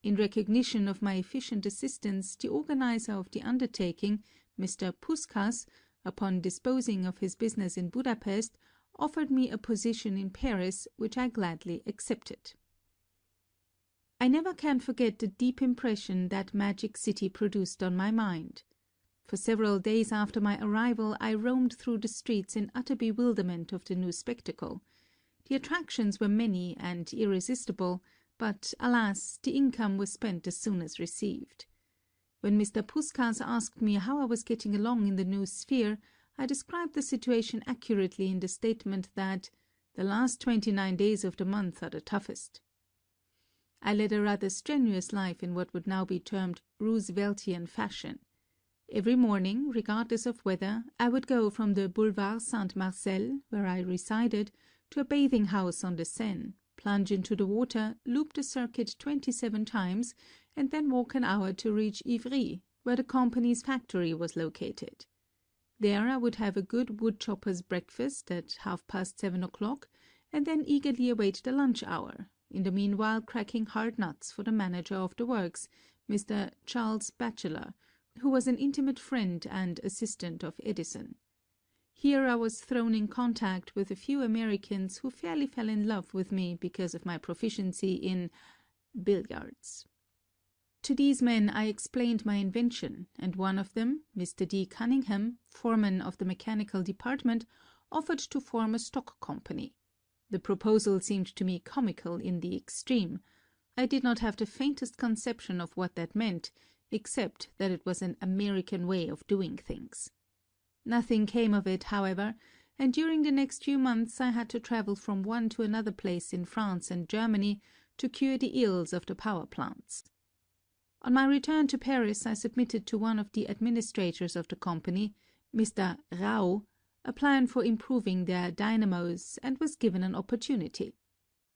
In recognition of my efficient assistance, the organizer of the undertaking, Mr. Puskas, upon disposing of his business in Budapest, offered me a position in Paris, which I gladly accepted. I never can forget the deep impression that magic city produced on my mind. For several days after my arrival I roamed through the streets in utter bewilderment of the new spectacle. The attractions were many and irresistible, but, alas, the income was spent as soon as received. When Mr. Puskas asked me how I was getting along in the new sphere, I described the situation accurately in the statement that the last 29 days of the month are the toughest. I led a rather strenuous life in what would now be termed Rooseveltian fashion. Every morning, regardless of weather, I would go from the Boulevard Saint-Marcel, where I resided, to a bathing house on the Seine, plunge into the water, loop the circuit 27 times, and then walk an hour to reach Ivry, where the company's factory was located. There I would have a good woodchopper's breakfast at 7:30, and then eagerly await the lunch hour, in the meanwhile cracking hard nuts for the manager of the works, Mr. Charles Batchelor, who was an intimate friend and assistant of Edison. Here I was thrown in contact with a few Americans who fairly fell in love with me because of my proficiency in billiards. To these men I explained my invention, and one of them, Mr. D. Cunningham, foreman of the mechanical department, offered to form a stock company. The proposal seemed to me comical in the extreme. I did not have the faintest conception of what that meant, except that it was an American way of doing things. Nothing came of it, however, and during the next few months I had to travel from one to another place in France and Germany to cure the ills of the power plants. On my return to Paris I submitted to one of the administrators of the company, Mr. Rau, a plan for improving their dynamos, and was given an opportunity.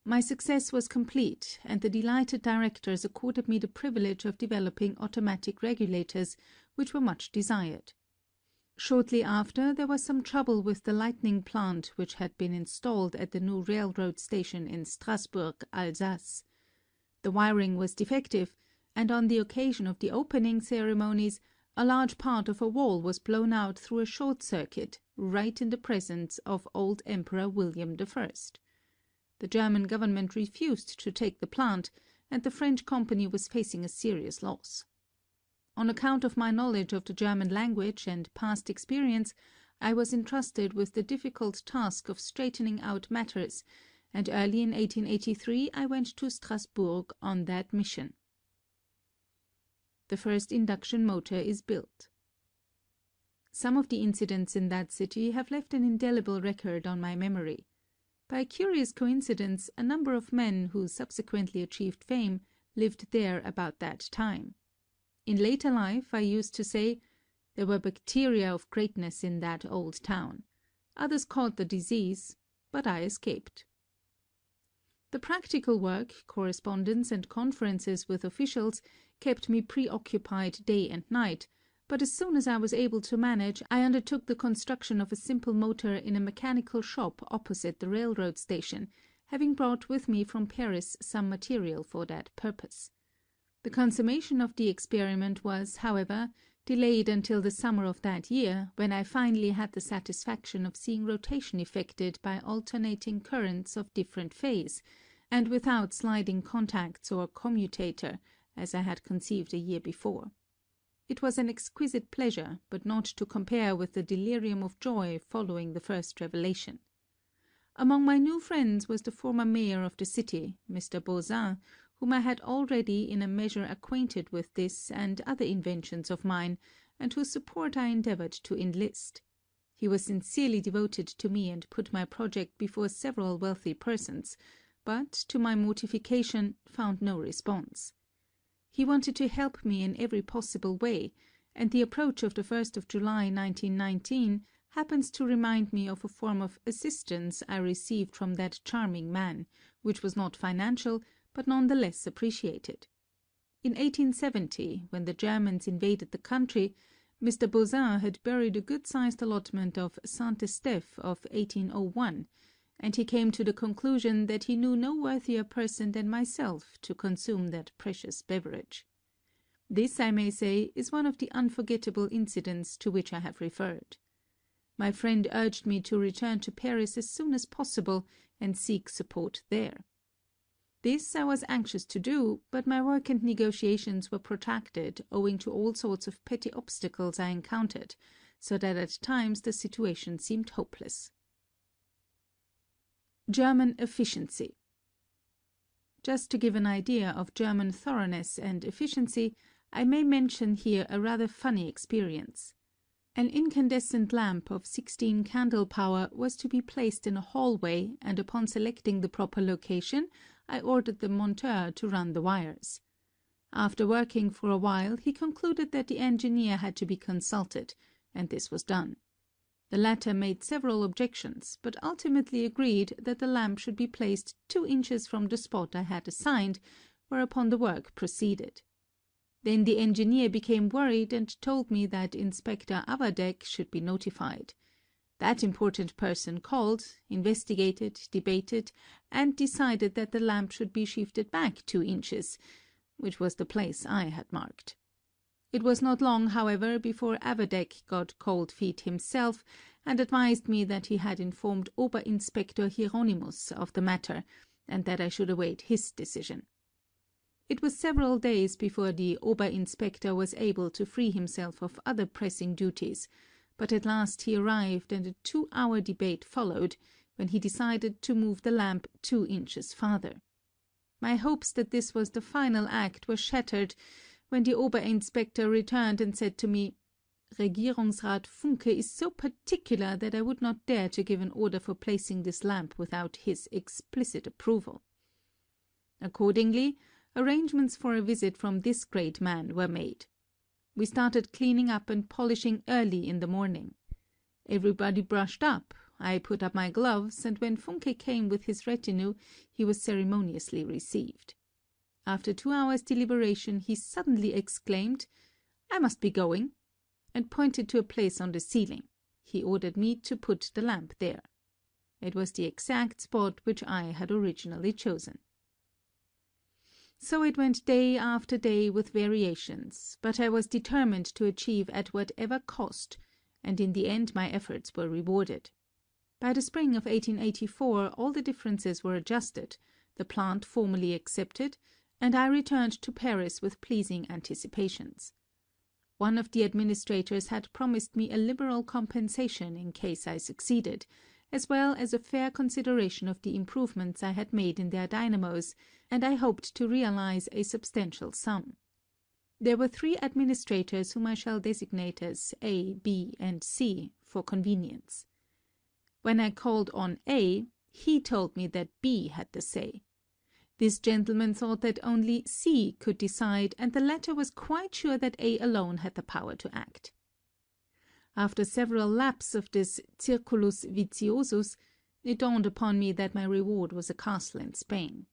My success was complete, and the delighted directors accorded me the privilege of developing automatic regulators, which were much desired. Shortly after, there was some trouble with the lightning plant which had been installed at the new railroad station in Strasbourg, Alsace. The wiring was defective, and on the occasion of the opening ceremonies, a large part of a wall was blown out through a short circuit, right in the presence of old Emperor William I. The German government refused to take the plant, and the French company was facing a serious loss. On account of my knowledge of the German language and past experience, I was entrusted with the difficult task of straightening out matters, and early in 1883 I went to Strasbourg on that mission. The first induction motor is built. Some of the incidents in that city have left an indelible record on my memory. By a curious coincidence, a number of men who subsequently achieved fame lived there about that time. In later life, I used to say, there were bacteria of greatness in that old town. Others caught the disease, but I escaped. The practical work, correspondence and conferences with officials kept me preoccupied day and night, but as soon as I was able to manage, I undertook the construction of a simple motor in a mechanical shop opposite the railroad station, having brought with me from Paris some material for that purpose. The consummation of the experiment was, however, delayed until the summer of that year, when I finally had the satisfaction of seeing rotation effected by alternating currents of different phase, and without sliding contacts or commutator, as I had conceived a year before. It was an exquisite pleasure, but not to compare with the delirium of joy following the first revelation. Among my new friends was the former mayor of the city, Mr. Bauzin, whom I had already in a measure acquainted with this and other inventions of mine, and whose support I endeavored to enlist. He was sincerely devoted to me and put my project before several wealthy persons, but, to my mortification, found no response. He wanted to help me in every possible way, and the approach of the 1st of July 1919 happens to remind me of a form of assistance I received from that charming man, which was not financial, but none the less appreciated. In 1870, when the Germans invaded the country, Mr. Bauzin had buried a good-sized allotment of Saint-Estèphe of 1801, and he came to the conclusion that he knew no worthier person than myself to consume that precious beverage. This, I may say, is one of the unforgettable incidents to which I have referred. My friend urged me to return to Paris as soon as possible and seek support there. This I was anxious to do, but my work and negotiations were protracted owing to all sorts of petty obstacles I encountered, so that at times the situation seemed hopeless. German efficiency. Just to give an idea of German thoroughness and efficiency, I may mention here a rather funny experience. An incandescent lamp of 16 candle power was to be placed in a hallway, and upon selecting the proper location, I ordered the monteur to run the wires. After working for a while, he concluded that the engineer had to be consulted, and this was done. The latter made several objections, but ultimately agreed that the lamp should be placed 2 inches from the spot I had assigned, whereupon the work proceeded. Then the engineer became worried and told me that Inspector Avadek should be notified. That important person called, investigated, debated, and decided that the lamp should be shifted back 2 inches, which was the place I had marked. It was not long, however, before Avadek got cold feet himself and advised me that he had informed Ober-Inspector Hieronymus of the matter, and that I should await his decision. It was several days before the Ober-Inspector was able to free himself of other pressing duties, but at last he arrived and a 2-hour debate followed, when he decided to move the lamp 2 inches farther. My hopes that this was the final act were shattered when the Ober-Inspector returned and said to me, "Regierungsrat Funke is so particular that I would not dare to give an order for placing this lamp without his explicit approval." Accordingly, arrangements for a visit from this great man were made. We started cleaning up and polishing early in the morning. Everybody brushed up, I put up my gloves, and when Funke came with his retinue, he was ceremoniously received. After 2 hours' deliberation, he suddenly exclaimed, "I must be going," and pointed to a place on the ceiling. He ordered me to put the lamp there. It was the exact spot which I had originally chosen. So it went day after day with variations, but I was determined to achieve at whatever cost, and in the end my efforts were rewarded. By the spring of 1884 all the differences were adjusted, the plant formally accepted, and I returned to Paris with pleasing anticipations. One of the administrators had promised me a liberal compensation in case I succeeded, as well as a fair consideration of the improvements I had made in their dynamos, and I hoped to realize a substantial sum. There were 3 administrators whom I shall designate as A, B, and C for convenience. When I called on A, he told me that B had the say. This gentleman thought that only C could decide, and the latter was quite sure that A alone had the power to act. After several laps of this circulus viciosus, it dawned upon me that my reward was a castle in Spain.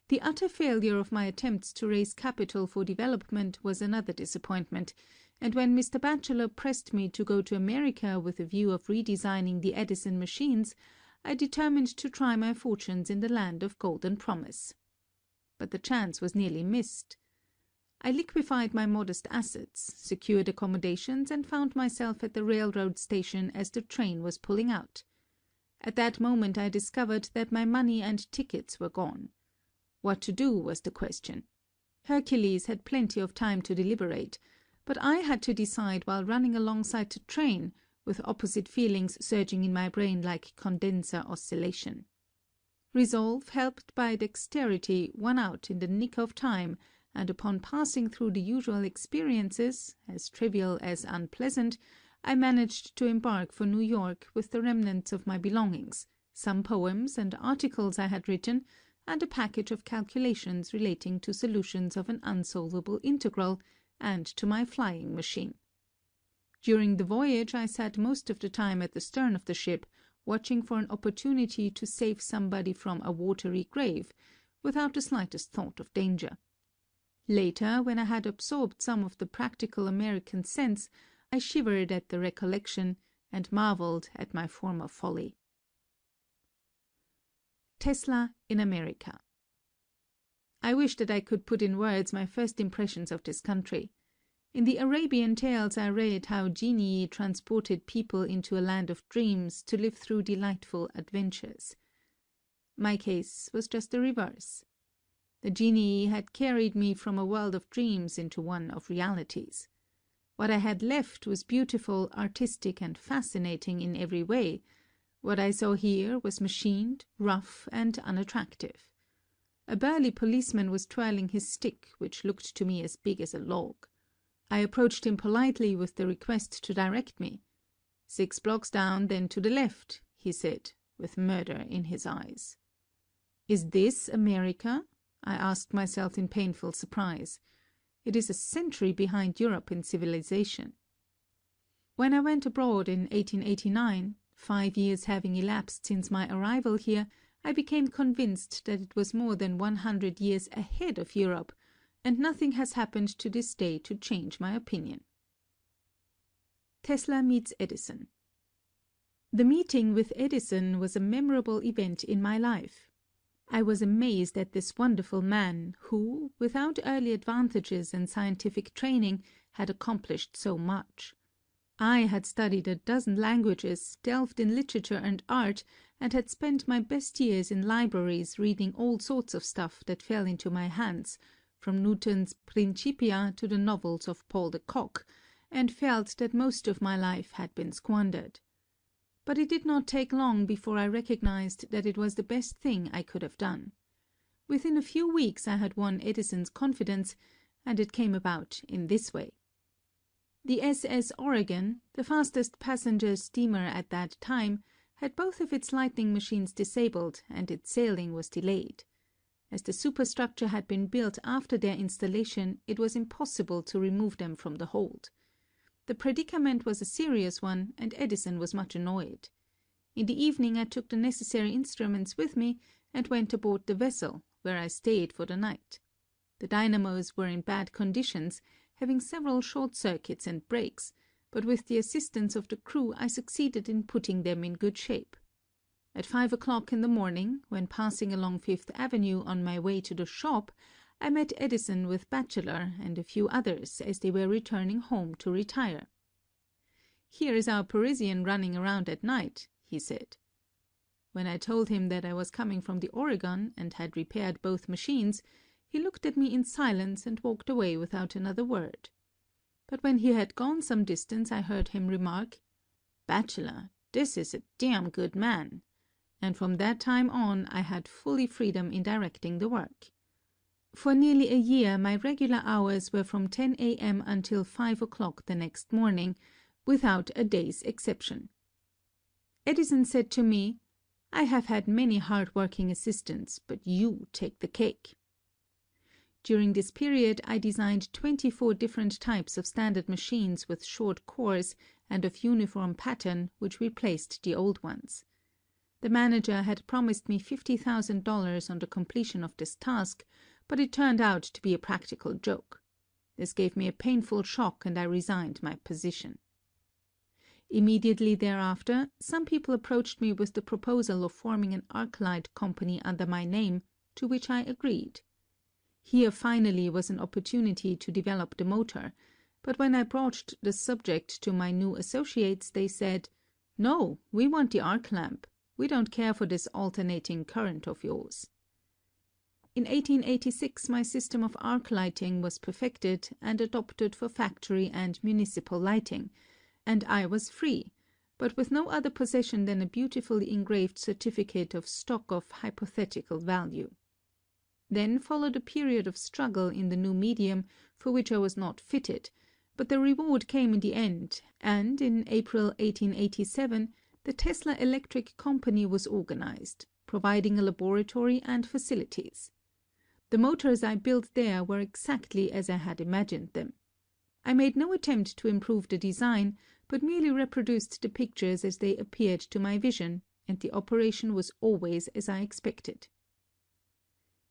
The utter failure of my attempts to raise capital for development was another disappointment, and when Mr. Batchelor pressed me to go to America with a view of redesigning the Edison machines, I determined to try my fortunes in the land of golden promise. But the chance was nearly missed. I liquefied my modest assets, secured accommodations, and found myself at the railroad station as the train was pulling out. At that moment I discovered that my money and tickets were gone. What to do was the question. Hercules had plenty of time to deliberate, but I had to decide while running alongside the train, with opposite feelings surging in my brain like condenser oscillation. Resolve, helped by dexterity, won out in the nick of time, and upon passing through the usual experiences, as trivial as unpleasant, I managed to embark for New York with the remnants of my belongings, some poems and articles I had written, and a package of calculations relating to solutions of an unsolvable integral, and to my flying machine. During the voyage I sat most of the time at the stern of the ship, watching for an opportunity to save somebody from a watery grave, without the slightest thought of danger. Later, when I had absorbed some of the practical American sense, I shivered at the recollection, and marveled at my former folly. Tesla in America. I wish that I could put in words my first impressions of this country. In the Arabian tales I read how genii transported people into a land of dreams to live through delightful adventures. My case was just the reverse. The genii had carried me from a world of dreams into one of realities. What I had left was beautiful, artistic, and fascinating in every way. What I saw here was machined, rough, and unattractive. A burly policeman was twirling his stick, which looked to me as big as a log. I approached him politely with the request to direct me. 6 blocks down, then to the left, he said, with murder in his eyes. Is this America? I asked myself in painful surprise. It is a century behind Europe in civilization. When I went abroad in 1889, 5 years having elapsed since my arrival here, I became convinced that it was more than 100 years ahead of Europe, and nothing has happened to this day to change my opinion. Tesla meets Edison. The meeting with Edison was a memorable event in my life. I was amazed at this wonderful man who, without early advantages and scientific training, had accomplished so much. I had studied a dozen languages, delved in literature and art, and had spent my best years in libraries reading all sorts of stuff that fell into my hands, from Newton's Principia to the novels of Paul de Kock, and felt that most of my life had been squandered. But it did not take long before I recognized that it was the best thing I could have done. Within a few weeks I had won Edison's confidence, and it came about in this way. The SS Oregon, the fastest passenger steamer at that time, had both of its lightning machines disabled and its sailing was delayed. As the superstructure had been built after their installation, it was impossible to remove them from the hold. The predicament was a serious one, and Edison was much annoyed. In the evening I took the necessary instruments with me and went aboard the vessel, where I stayed for the night. The dynamos were in bad conditions, having several short circuits and breaks, but with the assistance of the crew I succeeded in putting them in good shape. At 5 o'clock in the morning, when passing along Fifth Avenue on my way to the shop, I met Edison with Batchelor and a few others as they were returning home to retire. "Here is our Parisian running around at night," he said. When I told him that I was coming from the Oregon and had repaired both machines, he looked at me in silence and walked away without another word. But when he had gone some distance I heard him remark, "Batchelor, this is a damn good man," and from that time on I had fully freedom in directing the work. For nearly a year my regular hours were from 10 a.m. until 5 o'clock the next morning, without a day's exception. Edison said to me, "I have had many hard-working assistants, but you take the cake." During this period I designed 24 different types of standard machines with short cores and of uniform pattern which replaced the old ones. The manager had promised me $50,000 on the completion of this task, but it turned out to be a practical joke. This gave me a painful shock and I resigned my position. Immediately thereafter, some people approached me with the proposal of forming an arc-light company under my name, to which I agreed. Here finally was an opportunity to develop the motor, but when I broached the subject to my new associates, they said, "No, we want the arc lamp. We don't care for this alternating current of yours." In 1886 my system of arc lighting was perfected and adopted for factory and municipal lighting, and I was free, but with no other possession than a beautifully engraved certificate of stock of hypothetical value. Then followed a period of struggle in the new medium for which I was not fitted, but the reward came in the end, and in April 1887 the Tesla Electric Company was organized, providing a laboratory and facilities. The motors I built there were exactly as I had imagined them. I made no attempt to improve the design, but merely reproduced the pictures as they appeared to my vision, and the operation was always as I expected.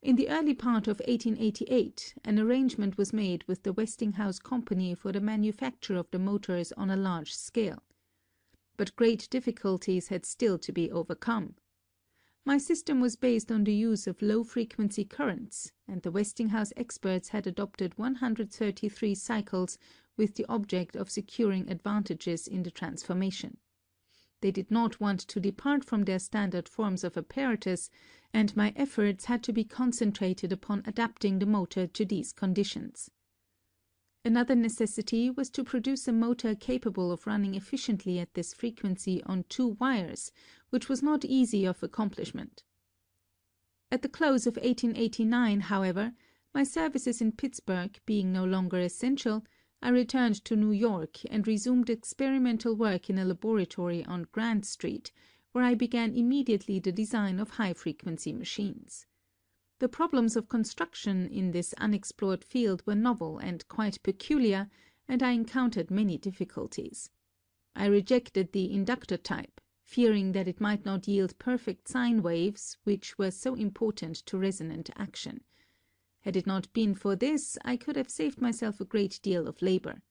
In the early part of 1888, an arrangement was made with the Westinghouse Company for the manufacture of the motors on a large scale. But great difficulties had still to be overcome. My system was based on the use of low-frequency currents, and the Westinghouse experts had adopted 133 cycles with the object of securing advantages in the transformation. They did not want to depart from their standard forms of apparatus, and my efforts had to be concentrated upon adapting the motor to these conditions. Another necessity was to produce a motor capable of running efficiently at this frequency on 2 wires, which was not easy of accomplishment. At the close of 1889, however, my services in Pittsburgh being no longer essential, I returned to New York and resumed experimental work in a laboratory on Grand Street, where I began immediately the design of high-frequency machines. The problems of construction in this unexplored field were novel and quite peculiar, and I encountered many difficulties. I rejected the inductor type, fearing that it might not yield perfect sine waves, which were so important to resonant action. Had it not been for this, I could have saved myself a great deal of labor.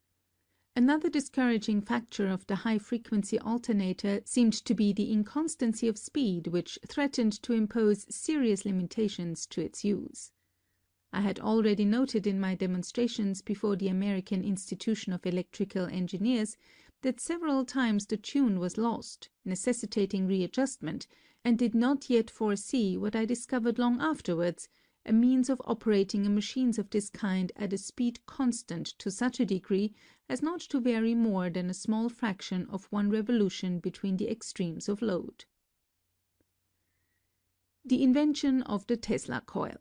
Another discouraging factor of the high-frequency alternator seemed to be the inconstancy of speed, which threatened to impose serious limitations to its use. I had already noted in my demonstrations before the American Institution of Electrical Engineers that several times the tune was lost, necessitating readjustment, and did not yet foresee what I discovered long afterwards, a means of operating a machine of this kind at a speed constant to such a degree as not to vary more than a small fraction of one revolution between the extremes of load. The invention of the Tesla coil.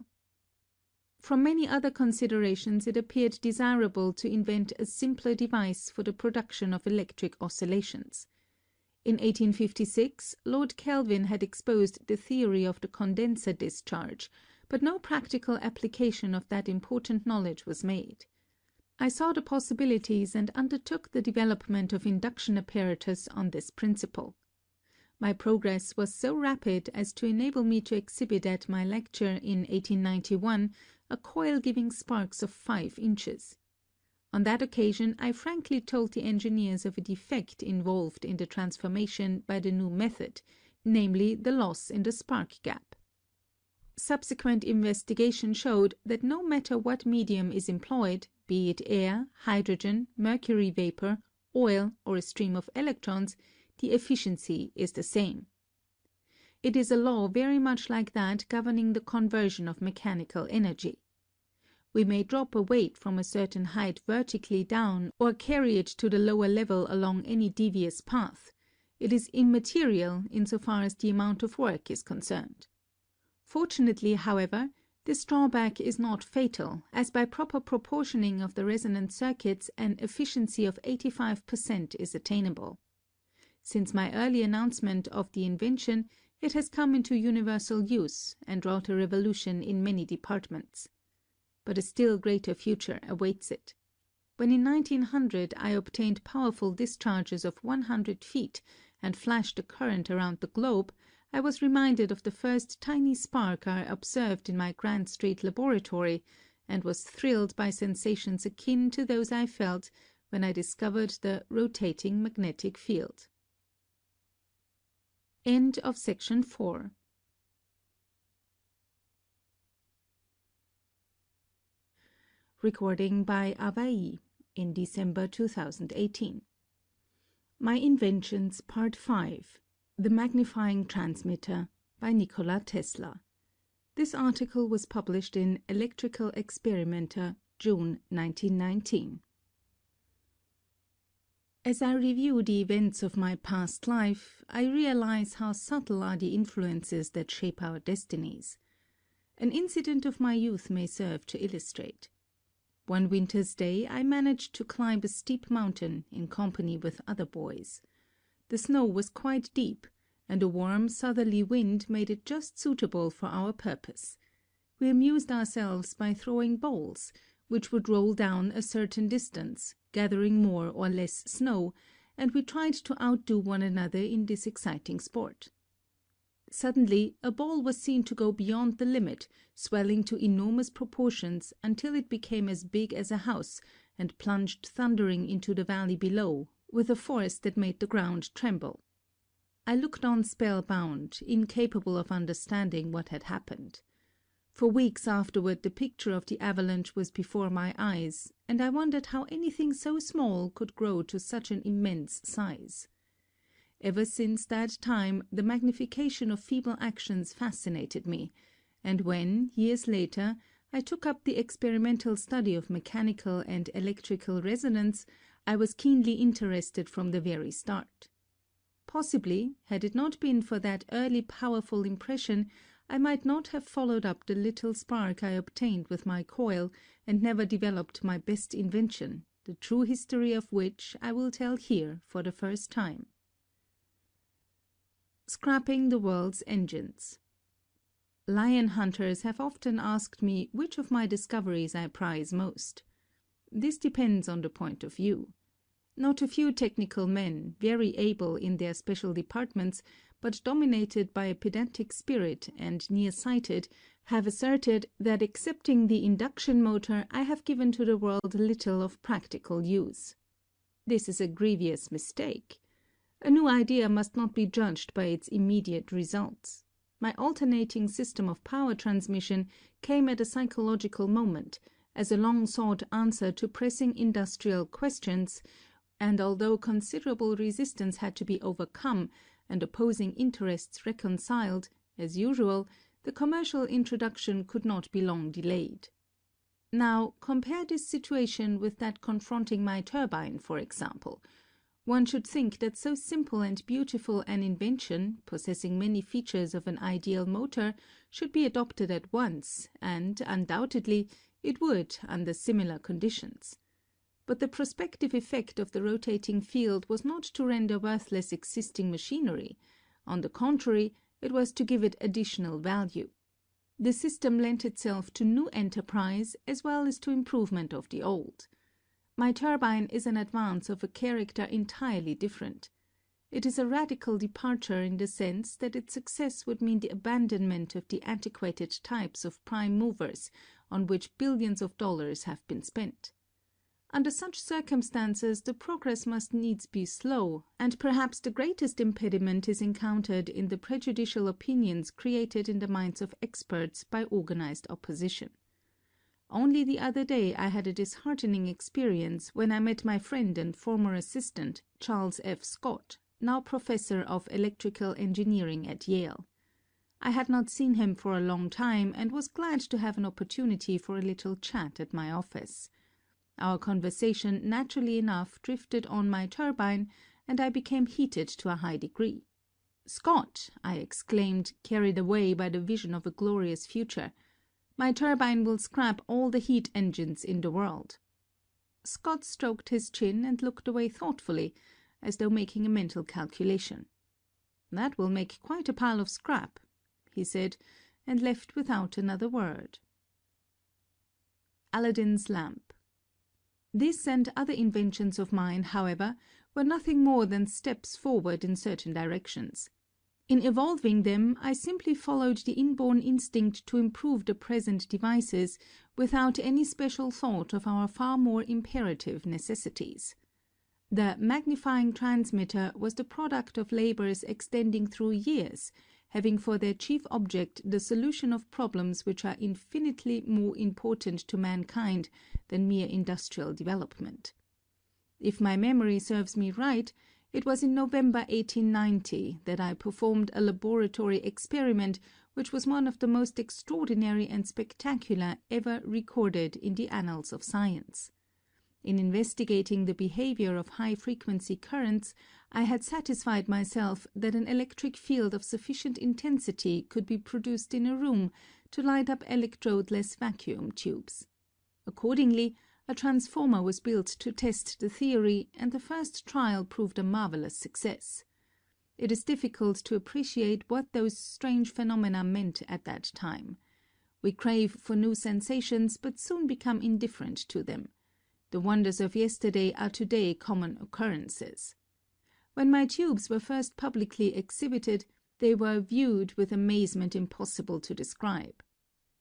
From many other considerations, it appeared desirable to invent a simpler device for the production of electric oscillations. In 1856, Lord Kelvin had exposed the theory of the condenser discharge, but no practical application of that important knowledge was made. I saw the possibilities and undertook the development of induction apparatus on this principle. My progress was so rapid as to enable me to exhibit at my lecture in 1891 a coil giving sparks of 5 inches. On that occasion, I frankly told the engineers of a defect involved in the transformation by the new method, namely the loss in the spark gap. Subsequent investigation showed that no matter what medium is employed, be it air, hydrogen, mercury vapor, oil, or a stream of electrons, the efficiency is the same. It is a law very much like that governing the conversion of mechanical energy. We may drop a weight from a certain height vertically down or carry it to the lower level along any devious path. It is immaterial insofar as the amount of work is concerned. Fortunately, however, this drawback is not fatal, as by proper proportioning of the resonant circuits an efficiency of 85% is attainable. Since my early announcement of the invention, it has come into universal use and wrought a revolution in many departments. But a still greater future awaits it. When in 1900 I obtained powerful discharges of 100 feet and flashed a current around the globe, I was reminded of the first tiny spark I observed in my Grant Street laboratory, and was thrilled by sensations akin to those I felt when I discovered the rotating magnetic field. End of section 4. Recording by Avai in December 2018. My Inventions Part 5. The Magnifying Transmitter by Nikola Tesla. This article was published in Electrical Experimenter, June 1919. As I review the events of my past life, I realize how subtle are the influences that shape our destinies. An incident of my youth may serve to illustrate. One winter's day I managed to climb a steep mountain in company with other boys. The snow was quite deep, and a warm southerly wind made it just suitable for our purpose. We amused ourselves by throwing balls, which would roll down a certain distance, gathering more or less snow, and we tried to outdo one another in this exciting sport. Suddenly, a ball was seen to go beyond the limit, swelling to enormous proportions until it became as big as a house, and plunged thundering into the valley below, with a force that made the ground tremble. I looked on spellbound, incapable of understanding what had happened. For weeks afterward the picture of the avalanche was before my eyes, and I wondered how anything so small could grow to such an immense size. Ever since that time the magnification of feeble actions fascinated me, and when, years later, I took up the experimental study of mechanical and electrical resonance, I was keenly interested from the very start. Possibly, had it not been for that early powerful impression, I might not have followed up the little spark I obtained with my coil, and never developed my best invention, the true history of which I will tell here for the first time. Scrapping the world's engines. Lion hunters have often asked me which of my discoveries I prize most. This depends on the point of view. Not a few technical men, very able in their special departments, but dominated by a pedantic spirit and near-sighted, have asserted that excepting the induction motor, I have given to the world little of practical use. This is a grievous mistake. A new idea must not be judged by its immediate results. My alternating system of power transmission came at a psychological moment, as a long-sought answer to pressing industrial questions, and although considerable resistance had to be overcome and opposing interests reconciled, as usual, the commercial introduction could not be long delayed. Now, compare this situation with that confronting my turbine, for example. One should think that so simple and beautiful an invention, possessing many features of an ideal motor, should be adopted at once, and, undoubtedly, it would under similar conditions. But the prospective effect of the rotating field was not to render worthless existing machinery. On the contrary, it was to give it additional value. The system lent itself to new enterprise as well as to improvement of the old. My turbine is an advance of a character entirely different. It is a radical departure in the sense that its success would mean the abandonment of the antiquated types of prime movers on which billions of dollars have been spent. Under such circumstances, the progress must needs be slow, and perhaps the greatest impediment is encountered in the prejudicial opinions created in the minds of experts by organized opposition. Only the other day I had a disheartening experience when I met my friend and former assistant, Charles F. Scott, now professor of electrical engineering at Yale. I had not seen him for a long time and was glad to have an opportunity for a little chat at my office. Our conversation naturally enough drifted on my turbine, and I became heated to a high degree. "Scott," I exclaimed, carried away by the vision of a glorious future, "my turbine will scrap all the heat engines in the world." Scott stroked his chin and looked away thoughtfully, as though making a mental calculation. "That will make quite a pile of scrap," he said, and left without another word. Aladdin's lamp. This and other inventions of mine, however, were nothing more than steps forward in certain directions. In evolving them, I simply followed the inborn instinct to improve the present devices without any special thought of our far more imperative necessities. The magnifying transmitter was the product of labors extending through years, having for their chief object the solution of problems which are infinitely more important to mankind than mere industrial development. If my memory serves me right, it was in November 1890 that I performed a laboratory experiment which was one of the most extraordinary and spectacular ever recorded in the annals of science. In investigating the behavior of high-frequency currents, I had satisfied myself that an electric field of sufficient intensity could be produced in a room to light up electrodeless vacuum tubes. Accordingly, a transformer was built to test the theory, and the first trial proved a marvelous success. It is difficult to appreciate what those strange phenomena meant at that time. We crave for new sensations, but soon become indifferent to them. The wonders of yesterday are today common occurrences. When my tubes were first publicly exhibited, they were viewed with amazement impossible to describe.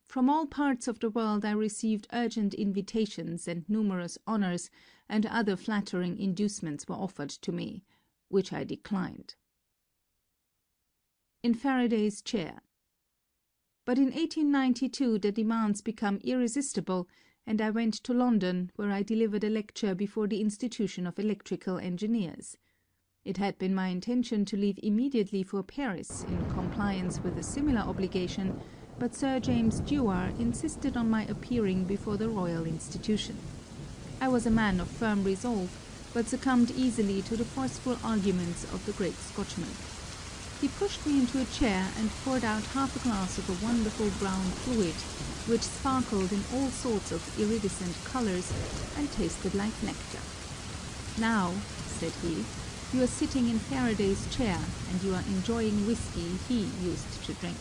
From all parts of the world I received urgent invitations, and numerous honors and other flattering inducements were offered to me, which I declined. In Faraday's chair. But in 1892 the demands become irresistible, and I went to London, where I delivered a lecture before the Institution of Electrical Engineers. It had been my intention to leave immediately for Paris in compliance with a similar obligation, but Sir James Dewar insisted on my appearing before the Royal Institution. I was a man of firm resolve, but succumbed easily to the forceful arguments of the great Scotchman. He pushed me into a chair and poured out half a glass of a wonderful brown fluid, which sparkled in all sorts of iridescent colors and tasted like nectar. "Now," said he, "you are sitting in Faraday's chair, and you are enjoying whiskey he used to drink."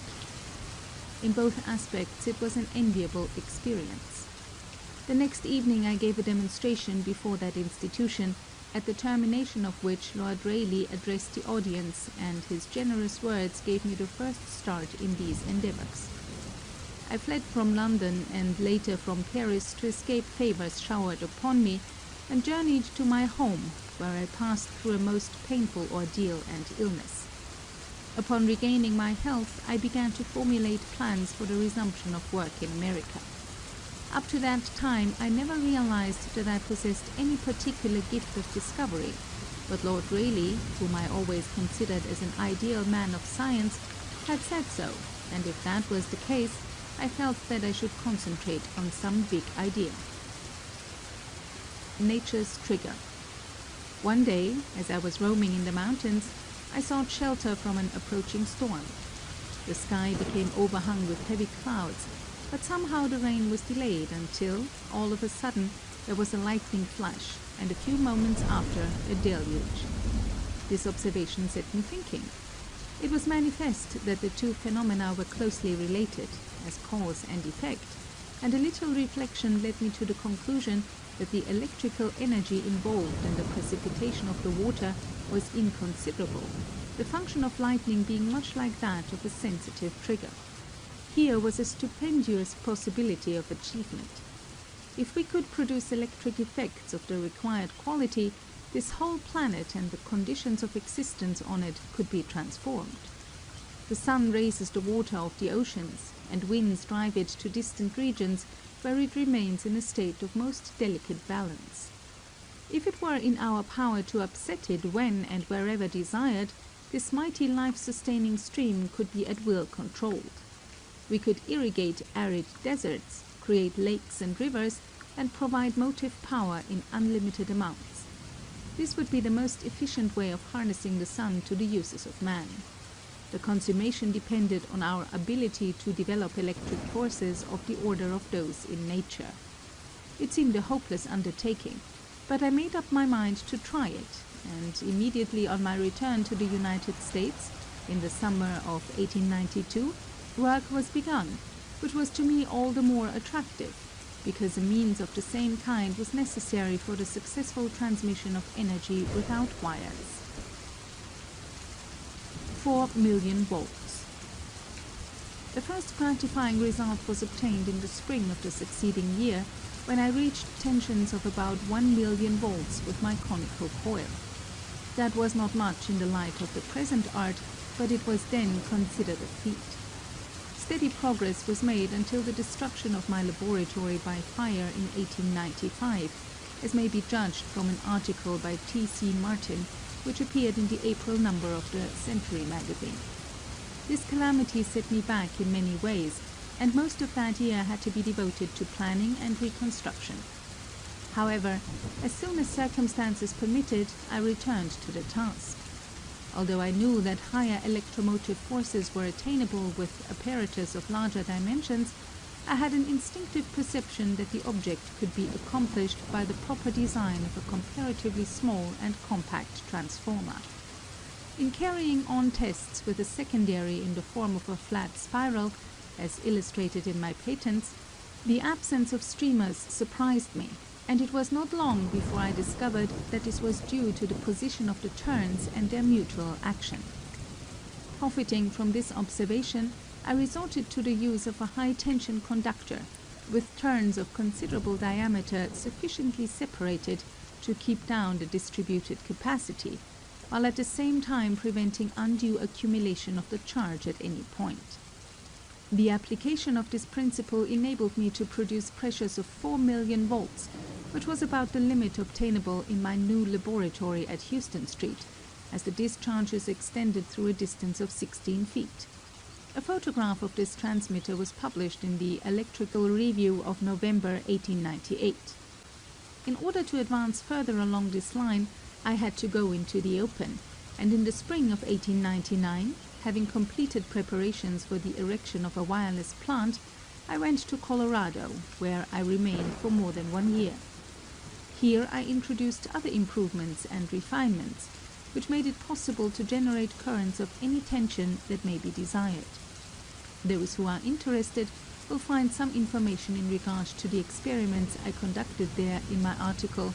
In both aspects it was an enviable experience. The next evening I gave a demonstration before that institution, at the termination of which Lord Rayleigh addressed the audience, and his generous words gave me the first start in these endeavours. I fled from London and later from Paris to escape favors showered upon me, and journeyed to my home, where I passed through a most painful ordeal and illness. Upon regaining my health, I began to formulate plans for the resumption of work in America. Up to that time, I never realized that I possessed any particular gift of discovery, but Lord Rayleigh, whom I always considered as an ideal man of science, had said so, and if that was the case, I felt that I should concentrate on some big idea. Nature's trigger. One day, as I was roaming in the mountains, I sought shelter from an approaching storm. The sky became overhung with heavy clouds, but somehow the rain was delayed until, all of a sudden, there was a lightning flash, and a few moments after, a deluge. This observation set me thinking. It was manifest that the two phenomena were closely related, as cause and effect, and a little reflection led me to the conclusion that the electrical energy involved in the precipitation of the water was inconsiderable, the function of lightning being much like that of a sensitive trigger. Here was a stupendous possibility of achievement. If we could produce electric effects of the required quality, this whole planet and the conditions of existence on it could be transformed. The sun raises the water of the oceans, and winds drive it to distant regions where it remains in a state of most delicate balance. If it were in our power to upset it when and wherever desired, this mighty life-sustaining stream could be at will controlled. We could irrigate arid deserts, create lakes and rivers, and provide motive power in unlimited amounts. This would be the most efficient way of harnessing the sun to the uses of man. The consummation depended on our ability to develop electric forces of the order of those in nature. It seemed a hopeless undertaking, but I made up my mind to try it, and immediately on my return to the United States, in the summer of 1892, work was begun, which was to me all the more attractive, because a means of the same kind was necessary for the successful transmission of energy without wires. 4 million volts. The first gratifying result was obtained in the spring of the succeeding year, when I reached tensions of about 1 million volts with my conical coil. That was not much in the light of the present art, but it was then considered a feat. Steady progress was made until the destruction of my laboratory by fire in 1895, as may be judged from an article by T.C. Martin, which appeared in the April number of the Century magazine. This calamity set me back in many ways, and most of that year had to be devoted to planning and reconstruction. However, as soon as circumstances permitted, I returned to the task. Although I knew that higher electromotive forces were attainable with apparatus of larger dimensions, I had an instinctive perception that the object could be accomplished by the proper design of a comparatively small and compact transformer. In carrying on tests with a secondary in the form of a flat spiral, as illustrated in my patents, the absence of streamers surprised me, and it was not long before I discovered that this was due to the position of the turns and their mutual action. Profiting from this observation, I resorted to the use of a high-tension conductor, with turns of considerable diameter sufficiently separated to keep down the distributed capacity, while at the same time preventing undue accumulation of the charge at any point. The application of this principle enabled me to produce pressures of 4 million volts, which was about the limit obtainable in my new laboratory at Houston Street, as the discharges extended through a distance of 16 feet. A photograph of this transmitter was published in the Electrical Review of November 1898. In order to advance further along this line, I had to go into the open, and in the spring of 1899, having completed preparations for the erection of a wireless plant, I went to Colorado, where I remained for more than 1 year. Here I introduced other improvements and refinements, which made it possible to generate currents of any tension that may be desired. Those who are interested will find some information in regard to the experiments I conducted there in my article,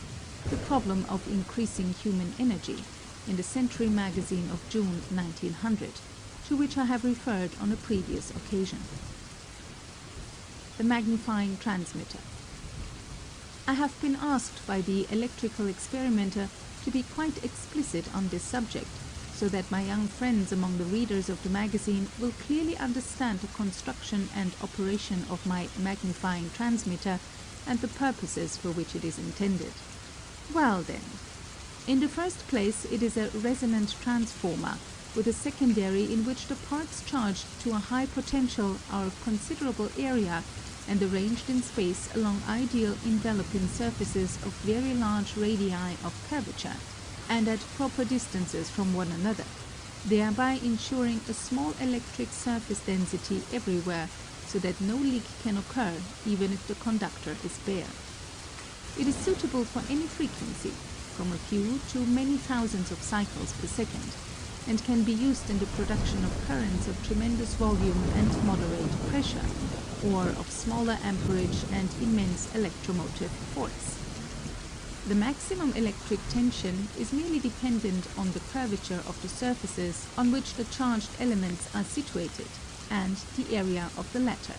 The Problem of Increasing Human Energy, in the Century magazine of June 1900, to which I have referred on a previous occasion. the magnifying transmitter. I have been asked by the electrical experimenter to be quite explicit on this subject, so that my young friends among the readers of the magazine will clearly understand the construction and operation of my magnifying transmitter and the purposes for which it is intended. Well then, in the first place it is a resonant transformer with a secondary in which the parts charged to a high potential are of considerable area and arranged in space along ideal enveloping surfaces of very large radii of curvature and at proper distances from one another, thereby ensuring a small electric surface density everywhere so that no leak can occur even if the conductor is bare. It is suitable for any frequency, from a few to many thousands of cycles per second, and can be used in the production of currents of tremendous volume and moderate pressure, or of smaller amperage and immense electromotive force. The maximum electric tension is merely dependent on the curvature of the surfaces on which the charged elements are situated and the area of the latter.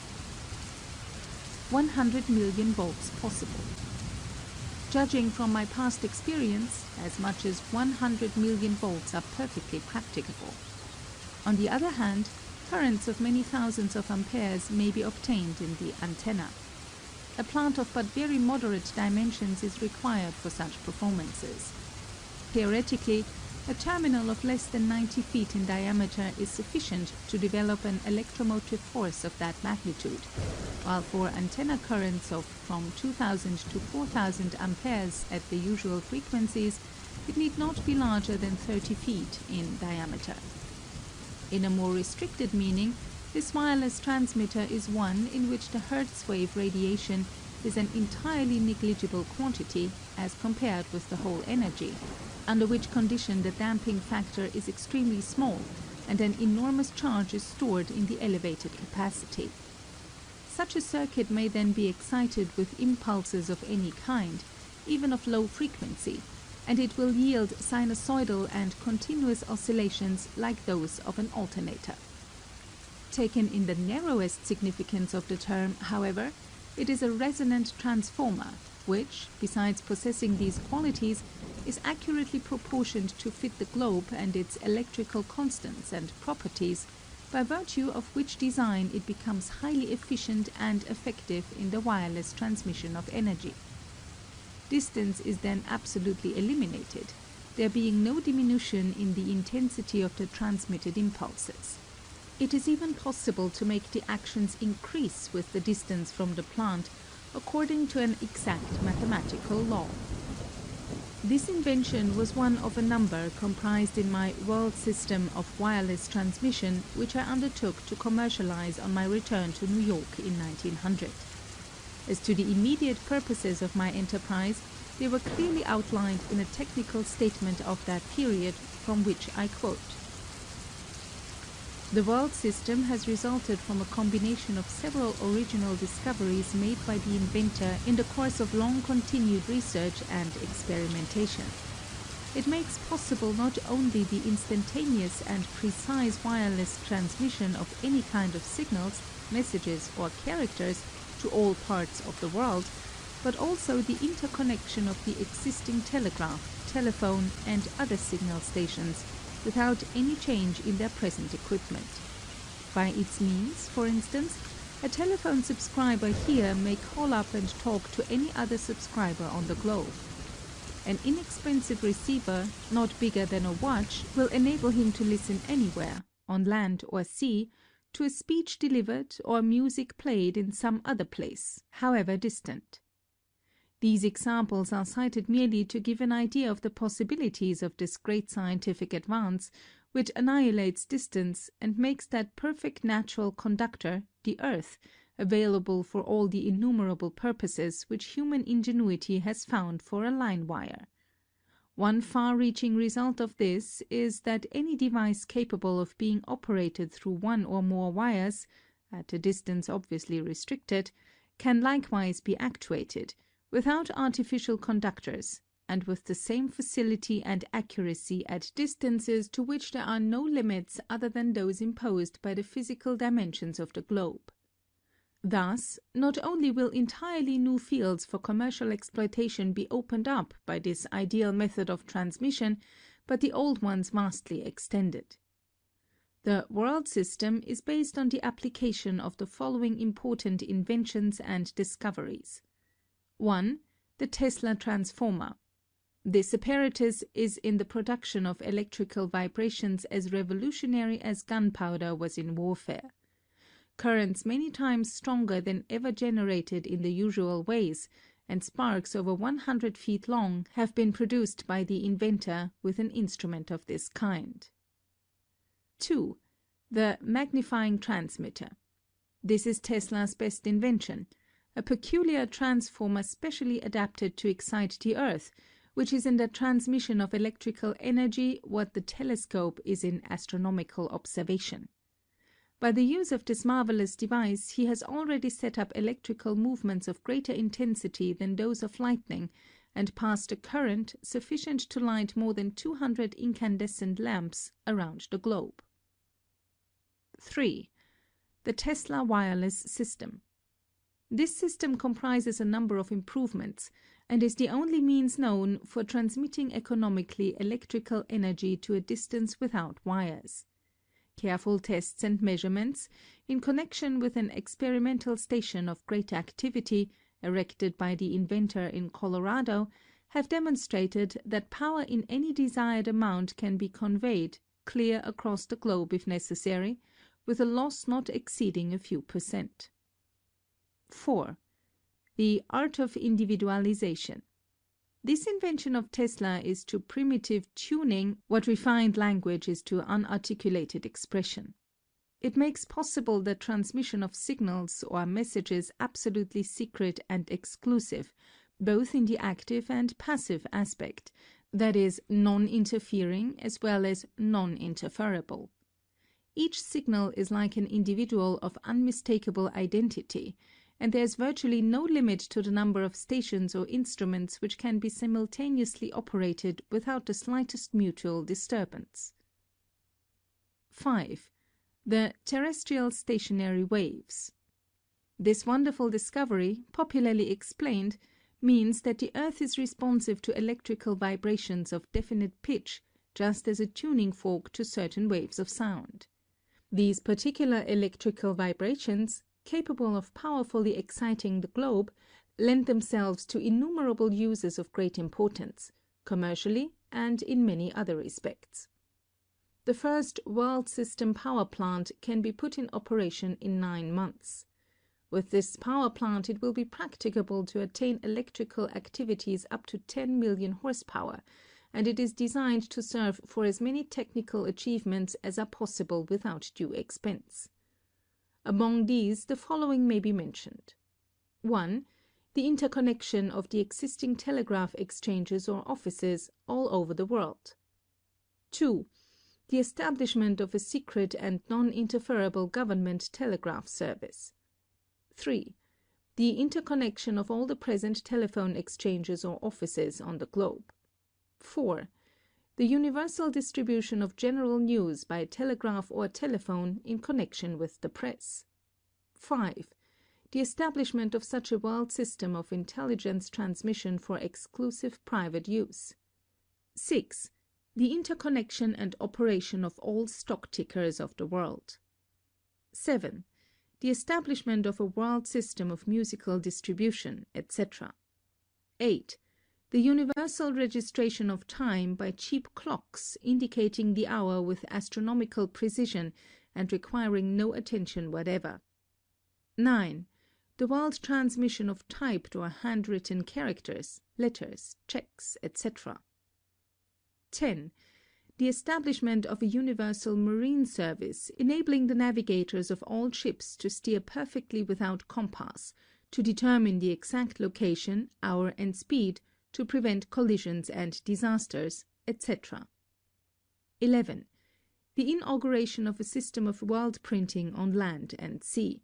100 million volts possible. Judging from my past experience, as much as 100 million volts are perfectly practicable. On the other hand, currents of many thousands of amperes may be obtained in the antenna. A plant of but very moderate dimensions is required for such performances. Theoretically, a terminal of less than 90 feet in diameter is sufficient to develop an electromotive force of that magnitude, while for antenna currents of from 2000 to 4000 amperes at the usual frequencies, it need not be larger than 30 feet in diameter. In a more restricted meaning, this wireless transmitter is one in which the Hertz wave radiation is an entirely negligible quantity as compared with the whole energy, under which condition the damping factor is extremely small and an enormous charge is stored in the elevated capacity. Such a circuit may then be excited with impulses of any kind, even of low frequency, and it will yield sinusoidal and continuous oscillations like those of an alternator. Taken in the narrowest significance of the term, however, it is a resonant transformer, which, besides possessing these qualities, is accurately proportioned to fit the globe and its electrical constants and properties, by virtue of which design it becomes highly efficient and effective in the wireless transmission of energy. Distance is then absolutely eliminated, there being no diminution in the intensity of the transmitted impulses. It is even possible to make the actions increase with the distance from the plant according to an exact mathematical law. This invention was one of a number comprised in my world system of wireless transmission, which I undertook to commercialize on my return to New York in 1900. As to the immediate purposes of my enterprise, they were clearly outlined in a technical statement of that period, from which I quote. The world system has resulted from a combination of several original discoveries made by the inventor in the course of long continued research and experimentation. It makes possible not only the instantaneous and precise wireless transmission of any kind of signals, messages or characters to all parts of the world, but also the interconnection of the existing telegraph, telephone and other signal stations without any change in their present equipment. By its means, for instance, a telephone subscriber here may call up and talk to any other subscriber on the globe. An inexpensive receiver, not bigger than a watch, will enable him to listen anywhere, on land or sea, to a speech delivered or music played in some other place, however distant. These examples are cited merely to give an idea of the possibilities of this great scientific advance, which annihilates distance and makes that perfect natural conductor, the Earth, available for all the innumerable purposes which human ingenuity has found for a line wire. One far-reaching result of this is that any device capable of being operated through one or more wires, at a distance obviously restricted, can likewise be actuated, without artificial conductors, and with the same facility and accuracy at distances to which there are no limits other than those imposed by the physical dimensions of the globe. Thus, not only will entirely new fields for commercial exploitation be opened up by this ideal method of transmission, but the old ones vastly extended. The world system is based on the application of the following important inventions and discoveries. 1. The Tesla transformer. This apparatus is in the production of electrical vibrations as revolutionary as gunpowder was in warfare. Currents many times stronger than ever generated in the usual ways, and sparks over 100 feet long have been produced by the inventor with an instrument of this kind. 2. The magnifying transmitter. This is Tesla's best invention, a peculiar transformer specially adapted to excite the Earth, which is in the transmission of electrical energy what the telescope is in astronomical observation. By the use of this marvelous device, he has already set up electrical movements of greater intensity than those of lightning, and passed a current sufficient to light more than 200 incandescent lamps around the globe. 3. The Tesla wireless system. This system comprises a number of improvements, and is the only means known for transmitting economically electrical energy to a distance without wires. Careful tests and measurements, in connection with an experimental station of great activity, erected by the inventor in Colorado, have demonstrated that power in any desired amount can be conveyed, clear across the globe if necessary, with a loss not exceeding a few %. 4. The art of individualization. This invention of Tesla is to primitive tuning what refined language is to unarticulated expression. It makes possible the transmission of signals or messages absolutely secret and exclusive, both in the active and passive aspect, that is, non-interfering as well as non-interferable. Each signal is like an individual of unmistakable identity, and there is virtually no limit to the number of stations or instruments which can be simultaneously operated without the slightest mutual disturbance. 5. The terrestrial stationary waves. This wonderful discovery, popularly explained, means that the Earth is responsive to electrical vibrations of definite pitch, just as a tuning fork to certain waves of sound. These particular electrical vibrations, capable of powerfully exciting the globe, lend themselves to innumerable uses of great importance, commercially and in many other respects. The first world system power plant can be put in operation in 9 months. With this power plant, it will be practicable to attain electrical activities up to 10 million horsepower, and it is designed to serve for as many technical achievements as are possible without due expense. Among these, the following may be mentioned. 1. The interconnection of the existing telegraph exchanges or offices all over the world. 2. The establishment of a secret and non-interferable government telegraph service. 3. The interconnection of all the present telephone exchanges or offices on the globe. 4. The universal distribution of general news by telegraph or telephone in connection with the press. 5. The establishment of such a world system of intelligence transmission for exclusive private use. 6. The interconnection and operation of all stock tickers of the world. 7. The establishment of a world system of musical distribution, etc. 8. The universal registration of time by cheap clocks indicating the hour with astronomical precision and requiring no attention whatever. 9. The world transmission of typed or handwritten characters, letters, checks, etc. 10. The establishment of a universal marine service enabling the navigators of all ships to steer perfectly without compass, to determine the exact location, hour, and speed, to prevent collisions and disasters, etc. 11. The inauguration of a system of world printing on land and sea.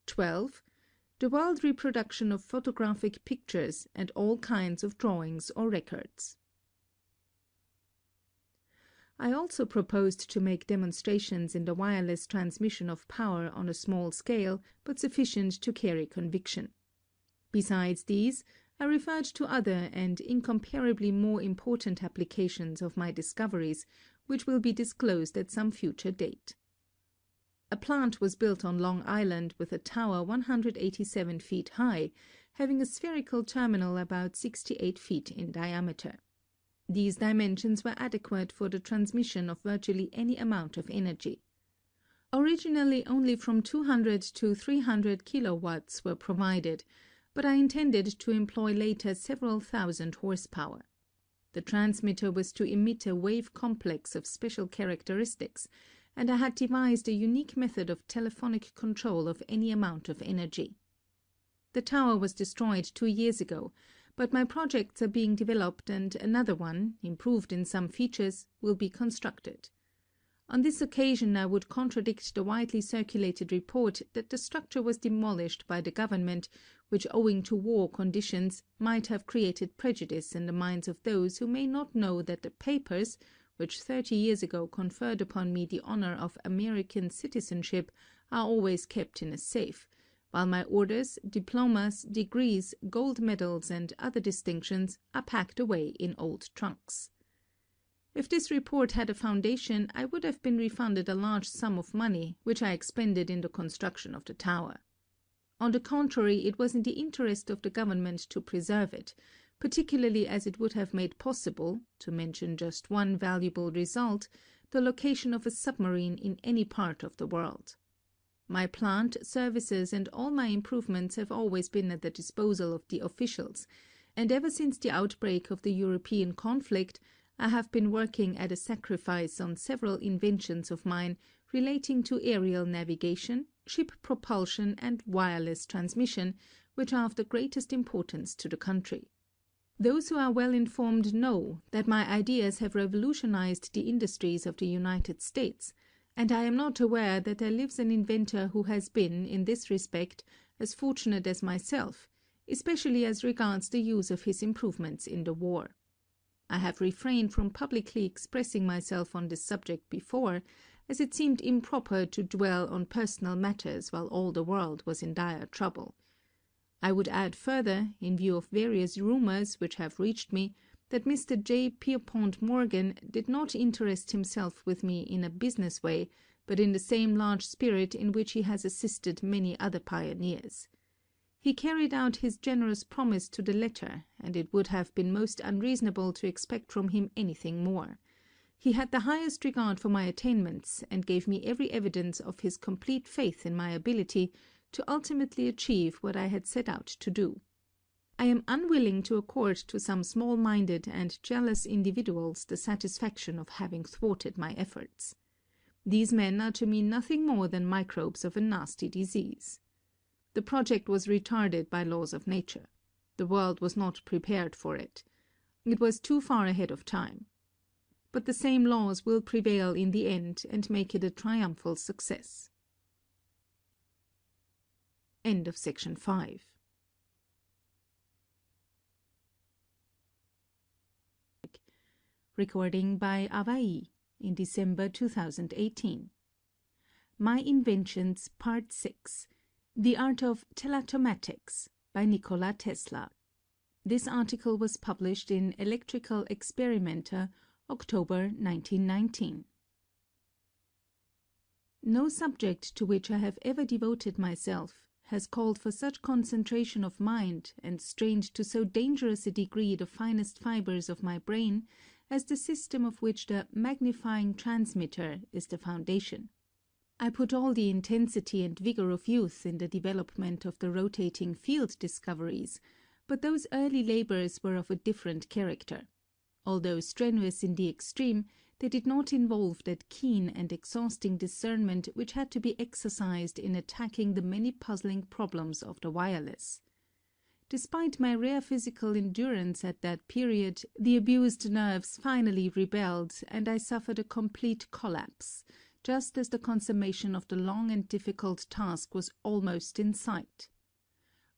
12. The world reproduction of photographic pictures and all kinds of drawings or records. I also proposed to make demonstrations in the wireless transmission of power on a small scale, but sufficient to carry conviction. Besides these, I referred to other and incomparably more important applications of my discoveries, which will be disclosed at some future date. A plant was built on Long Island with a tower 187 feet high, having a spherical terminal about 68 feet in diameter. These dimensions were adequate for the transmission of virtually any amount of energy. Originally only from 200 to 300 kilowatts were provided, but I intended to employ later several thousand horsepower. The transmitter was to emit a wave complex of special characteristics, and I had devised a unique method of telephonic control of any amount of energy. The tower was destroyed 2 years ago, but my projects are being developed and another one, improved in some features, will be constructed. On this occasion I would contradict the widely circulated report that the structure was demolished by the government, which owing to war conditions might have created prejudice in the minds of those who may not know that the papers, which 30 years ago conferred upon me the honor of American citizenship, are always kept in a safe, while my orders, diplomas, degrees, gold medals, and other distinctions are packed away in old trunks. If this report had a foundation, I would have been refunded a large sum of money, which I expended in the construction of the tower. On the contrary, it was in the interest of the government to preserve it, particularly as it would have made possible, to mention just one valuable result, the location of a submarine in any part of the world. My plant, services, and all my improvements have always been at the disposal of the officials, and ever since the outbreak of the European conflict, I have been working at a sacrifice on several inventions of mine relating to aerial navigation, ship propulsion, and wireless transmission, which are of the greatest importance to the country. Those who are well informed know that my ideas have revolutionized the industries of the United States, and I am not aware that there lives an inventor who has been, in this respect, as fortunate as myself, especially as regards the use of his improvements in the war. I have refrained from publicly expressing myself on this subject before, as it seemed improper to dwell on personal matters while all the world was in dire trouble. I would add further, in view of various rumors which have reached me, that Mr. J. Pierpont Morgan did not interest himself with me in a business way, but in the same large spirit in which he has assisted many other pioneers. He carried out his generous promise to the letter, and it would have been most unreasonable to expect from him anything more. He had the highest regard for my attainments, and gave me every evidence of his complete faith in my ability to ultimately achieve what I had set out to do. I am unwilling to accord to some small-minded and jealous individuals the satisfaction of having thwarted my efforts. These men are to me nothing more than microbes of a nasty disease. The project was retarded by laws of nature. The world was not prepared for it. It was too far ahead of time. But the same laws will prevail in the end and make it a triumphal success. End of section 5. Recording by Avai in December 2018. My Inventions Part 6. The Art of Telatomatics by Nikola Tesla. This article was published in Electrical Experimenter, October 1919. No subject to which I have ever devoted myself has called for such concentration of mind and strained to so dangerous a degree the finest fibers of my brain as the system of which the magnifying transmitter is the foundation. I put all the intensity and vigor of youth in the development of the rotating field discoveries, but those early labors were of a different character. Although strenuous in the extreme, they did not involve that keen and exhausting discernment which had to be exercised in attacking the many puzzling problems of the wireless. Despite my rare physical endurance at that period, the abused nerves finally rebelled, and I suffered a complete collapse, just as the consummation of the long and difficult task was almost in sight.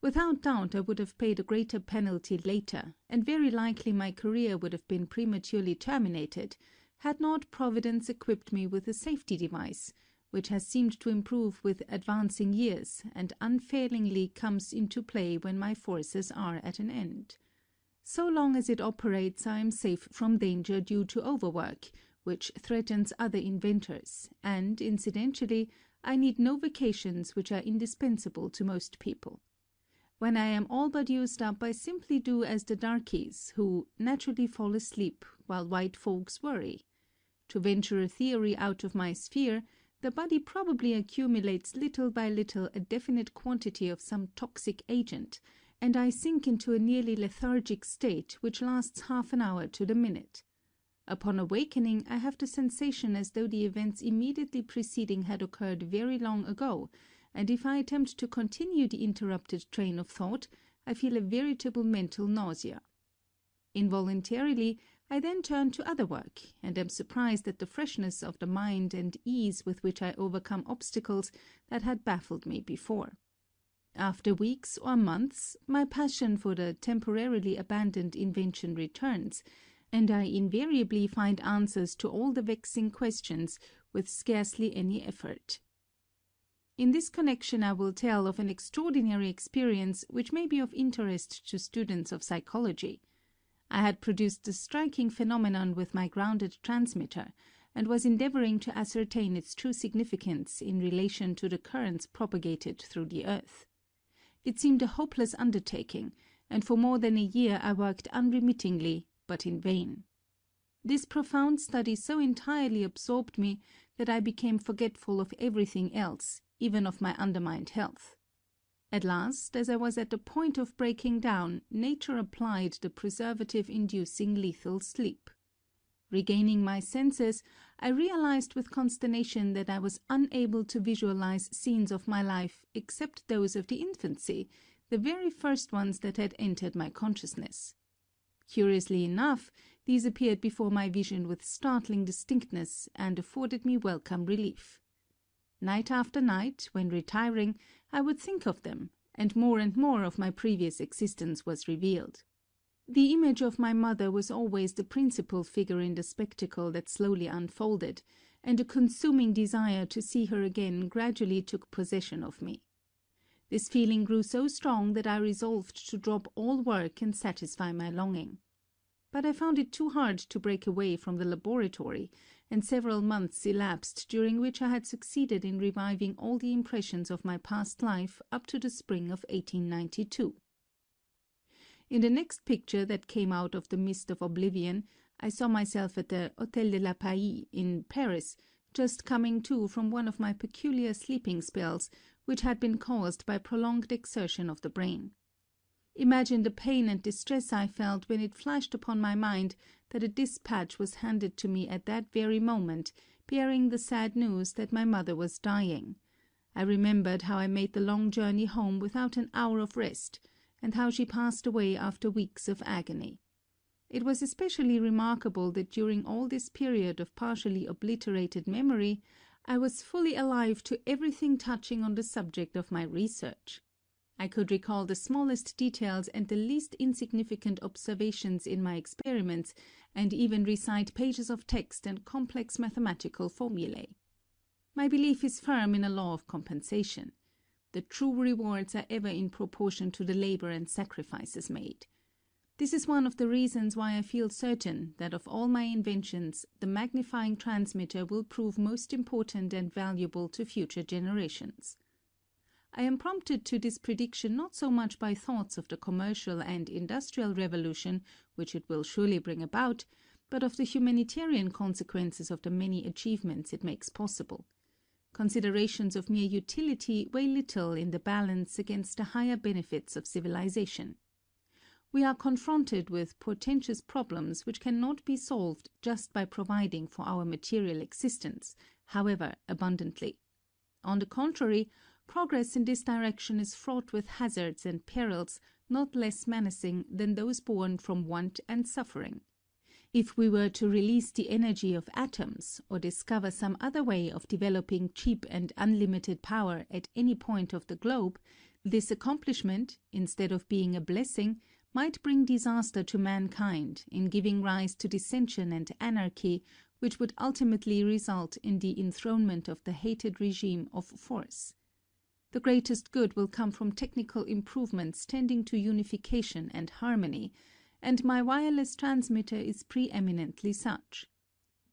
Without doubt I would have paid a greater penalty later, and very likely my career would have been prematurely terminated, had not Providence equipped me with a safety device, which has seemed to improve with advancing years and unfailingly comes into play when my forces are at an end. So long as it operates, I am safe from danger due to overwork, which threatens other inventors, and, incidentally, I need no vacations which are indispensable to most people. When I am all but used up, I simply do as the darkies, who naturally fall asleep while white folks worry. To venture a theory out of my sphere, the body probably accumulates little by little a definite quantity of some toxic agent, and I sink into a nearly lethargic state which lasts half an hour to the minute. Upon awakening, I have the sensation as though the events immediately preceding had occurred very long ago, and if I attempt to continue the interrupted train of thought, I feel a veritable mental nausea. Involuntarily, I then turn to other work, and am surprised at the freshness of the mind and ease with which I overcome obstacles that had baffled me before. After weeks or months, my passion for the temporarily abandoned invention returns, and I invariably find answers to all the vexing questions with scarcely any effort. In this connection I will tell of an extraordinary experience which may be of interest to students of psychology. I had produced a striking phenomenon with my grounded transmitter, and was endeavoring to ascertain its true significance in relation to the currents propagated through the earth. It seemed a hopeless undertaking, and for more than a year I worked unremittingly, but in vain. This profound study so entirely absorbed me that I became forgetful of everything else, even of my undermined health. At last, as I was at the point of breaking down, nature applied the preservative-inducing lethal sleep. Regaining my senses, I realized with consternation that I was unable to visualize scenes of my life except those of the infancy, the very first ones that had entered my consciousness. Curiously enough, these appeared before my vision with startling distinctness and afforded me welcome relief. Night after night, when retiring, I would think of them, and more of my previous existence was revealed. The image of my mother was always the principal figure in the spectacle that slowly unfolded, and a consuming desire to see her again gradually took possession of me. This feeling grew so strong that I resolved to drop all work and satisfy my longing. But I found it too hard to break away from the laboratory, and several months elapsed during which I had succeeded in reviving all the impressions of my past life up to the spring of 1892. In the next picture that came out of the mist of oblivion, I saw myself at the Hôtel de la Paix in Paris, just coming to from one of my peculiar sleeping spells, which had been caused by prolonged exertion of the brain. Imagine the pain and distress I felt when it flashed upon my mind that a dispatch was handed to me at that very moment, bearing the sad news that my mother was dying. I remembered how I made the long journey home without an hour of rest, and how she passed away after weeks of agony. It was especially remarkable that during all this period of partially obliterated memory, I was fully alive to everything touching on the subject of my research. I could recall the smallest details and the least insignificant observations in my experiments, and even recite pages of text and complex mathematical formulae. My belief is firm in a law of compensation. The true rewards are ever in proportion to the labor and sacrifices made. This is one of the reasons why I feel certain that of all my inventions, the magnifying transmitter will prove most important and valuable to future generations. I am prompted to this prediction not so much by thoughts of the commercial and industrial revolution which it will surely bring about, but of the humanitarian consequences of the many achievements it makes possible. Considerations of mere utility weigh little in the balance against the higher benefits of civilization. We are confronted with portentous problems which cannot be solved just by providing for our material existence, however abundantly. On the contrary, progress in this direction is fraught with hazards and perils not less menacing than those born from want and suffering. If we were to release the energy of atoms, or discover some other way of developing cheap and unlimited power at any point of the globe, this accomplishment, instead of being a blessing, might bring disaster to mankind in giving rise to dissension and anarchy which would ultimately result in the enthronement of the hated regime of force. The greatest good will come from technical improvements tending to unification and harmony, and my wireless transmitter is preeminently such.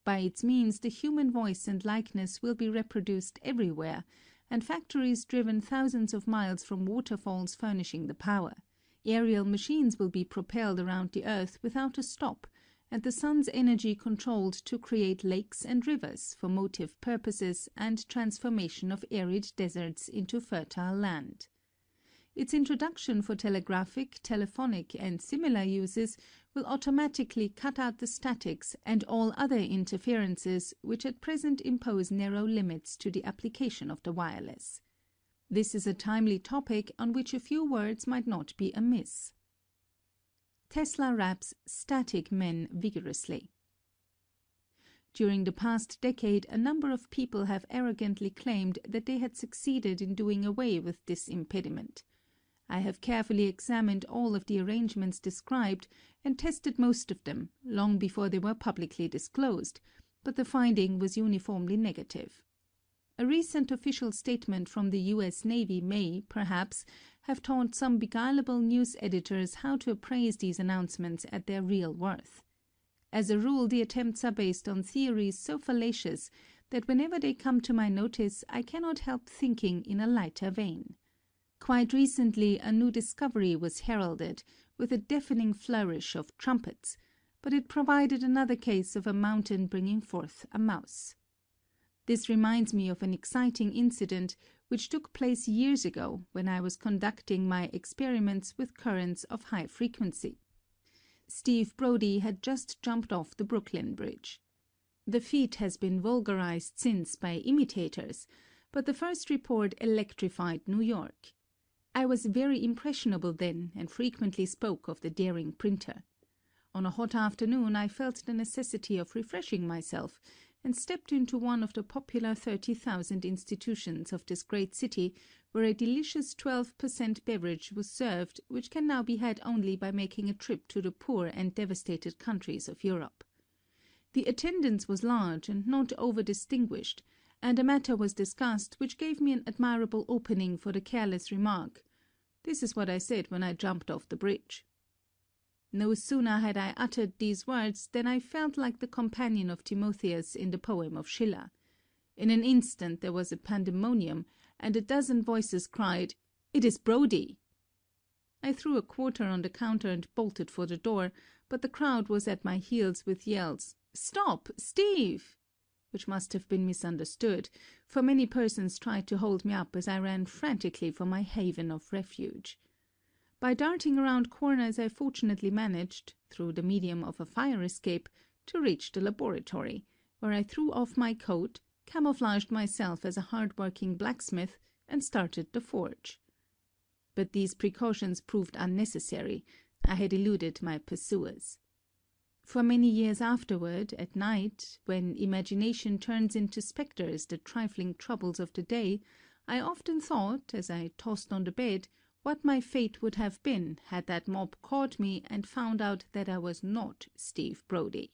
By its means, the human voice and likeness will be reproduced everywhere, and factories driven thousands of miles from waterfalls furnishing the power. Aerial machines will be propelled around the Earth without a stop, and the sun's energy controlled to create lakes and rivers for motive purposes and transformation of arid deserts into fertile land. Its introduction for telegraphic, telephonic, and similar uses will automatically cut out the statics and all other interferences which at present impose narrow limits to the application of the wireless. This is a timely topic on which a few words might not be amiss. Tesla raps static men vigorously. During the past decade, a number of people have arrogantly claimed that they had succeeded in doing away with this impediment. I have carefully examined all of the arrangements described and tested most of them long before they were publicly disclosed, but the finding was uniformly negative. A recent official statement from the U.S. Navy may, perhaps, have taught some beguilable news editors how to appraise these announcements at their real worth. As a rule, the attempts are based on theories so fallacious that whenever they come to my notice, I cannot help thinking in a lighter vein. Quite recently, a new discovery was heralded with a deafening flourish of trumpets, but it provided another case of a mountain bringing forth a mouse. This reminds me of an exciting incident which took place years ago when I was conducting my experiments with currents of high frequency. Steve Brody had just jumped off the Brooklyn Bridge. The feat has been vulgarized since by imitators, but the first report electrified New York. I was very impressionable then and frequently spoke of the daring printer. On a hot afternoon, I felt the necessity of refreshing myself and stepped into one of the popular 30,000 institutions of this great city where a delicious 12% beverage was served which can now be had only by making a trip to the poor and devastated countries of Europe. The attendance was large and not over-distinguished, and a matter was discussed which gave me an admirable opening for the careless remark, "This is what I said when I jumped off the bridge." No sooner had I uttered these words than I felt like the companion of Timotheus in the poem of Schiller. In an instant there was a pandemonium, and a dozen voices cried, "It is Brody!" I threw a quarter on the counter and bolted for the door, but the crowd was at my heels with yells, "Stop, Steve!" which must have been misunderstood, for many persons tried to hold me up as I ran frantically for my haven of refuge. By darting around corners I fortunately managed, through the medium of a fire escape, to reach the laboratory, where I threw off my coat, camouflaged myself as a hard-working blacksmith, and started the forge. But these precautions proved unnecessary. I had eluded my pursuers. For many years afterward, at night, when imagination turns into spectres the trifling troubles of the day, I often thought, as I tossed on the bed, what my fate would have been had that mob caught me and found out that I was not Steve Brody.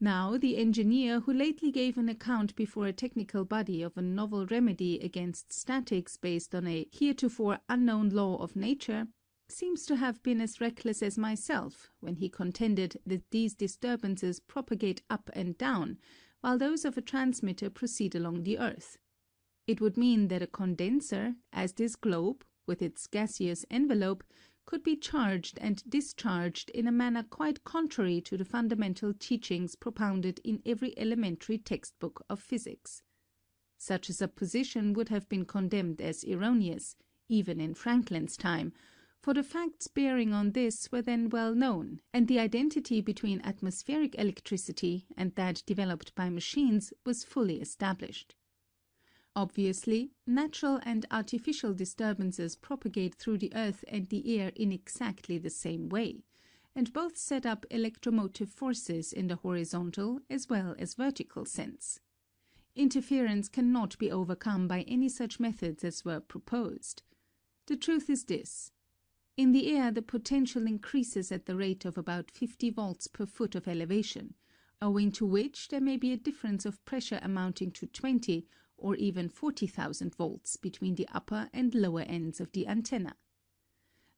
Now, the engineer who lately gave an account before a technical body of a novel remedy against statics based on a heretofore unknown law of nature seems to have been as reckless as myself when he contended that these disturbances propagate up and down, while those of a transmitter proceed along the earth. It would mean that a condenser, as this globe, with its gaseous envelope, could be charged and discharged in a manner quite contrary to the fundamental teachings propounded in every elementary textbook of physics. Such a supposition would have been condemned as erroneous, even in Franklin's time, for the facts bearing on this were then well known, and the identity between atmospheric electricity and that developed by machines was fully established. Obviously, natural and artificial disturbances propagate through the earth and the air in exactly the same way, and both set up electromotive forces in the horizontal as well as vertical sense. Interference cannot be overcome by any such methods as were proposed. The truth is this. In the air, the potential increases at the rate of about 50 volts per foot of elevation, owing to which there may be a difference of pressure amounting to 20 or even 40,000 volts between the upper and lower ends of the antenna.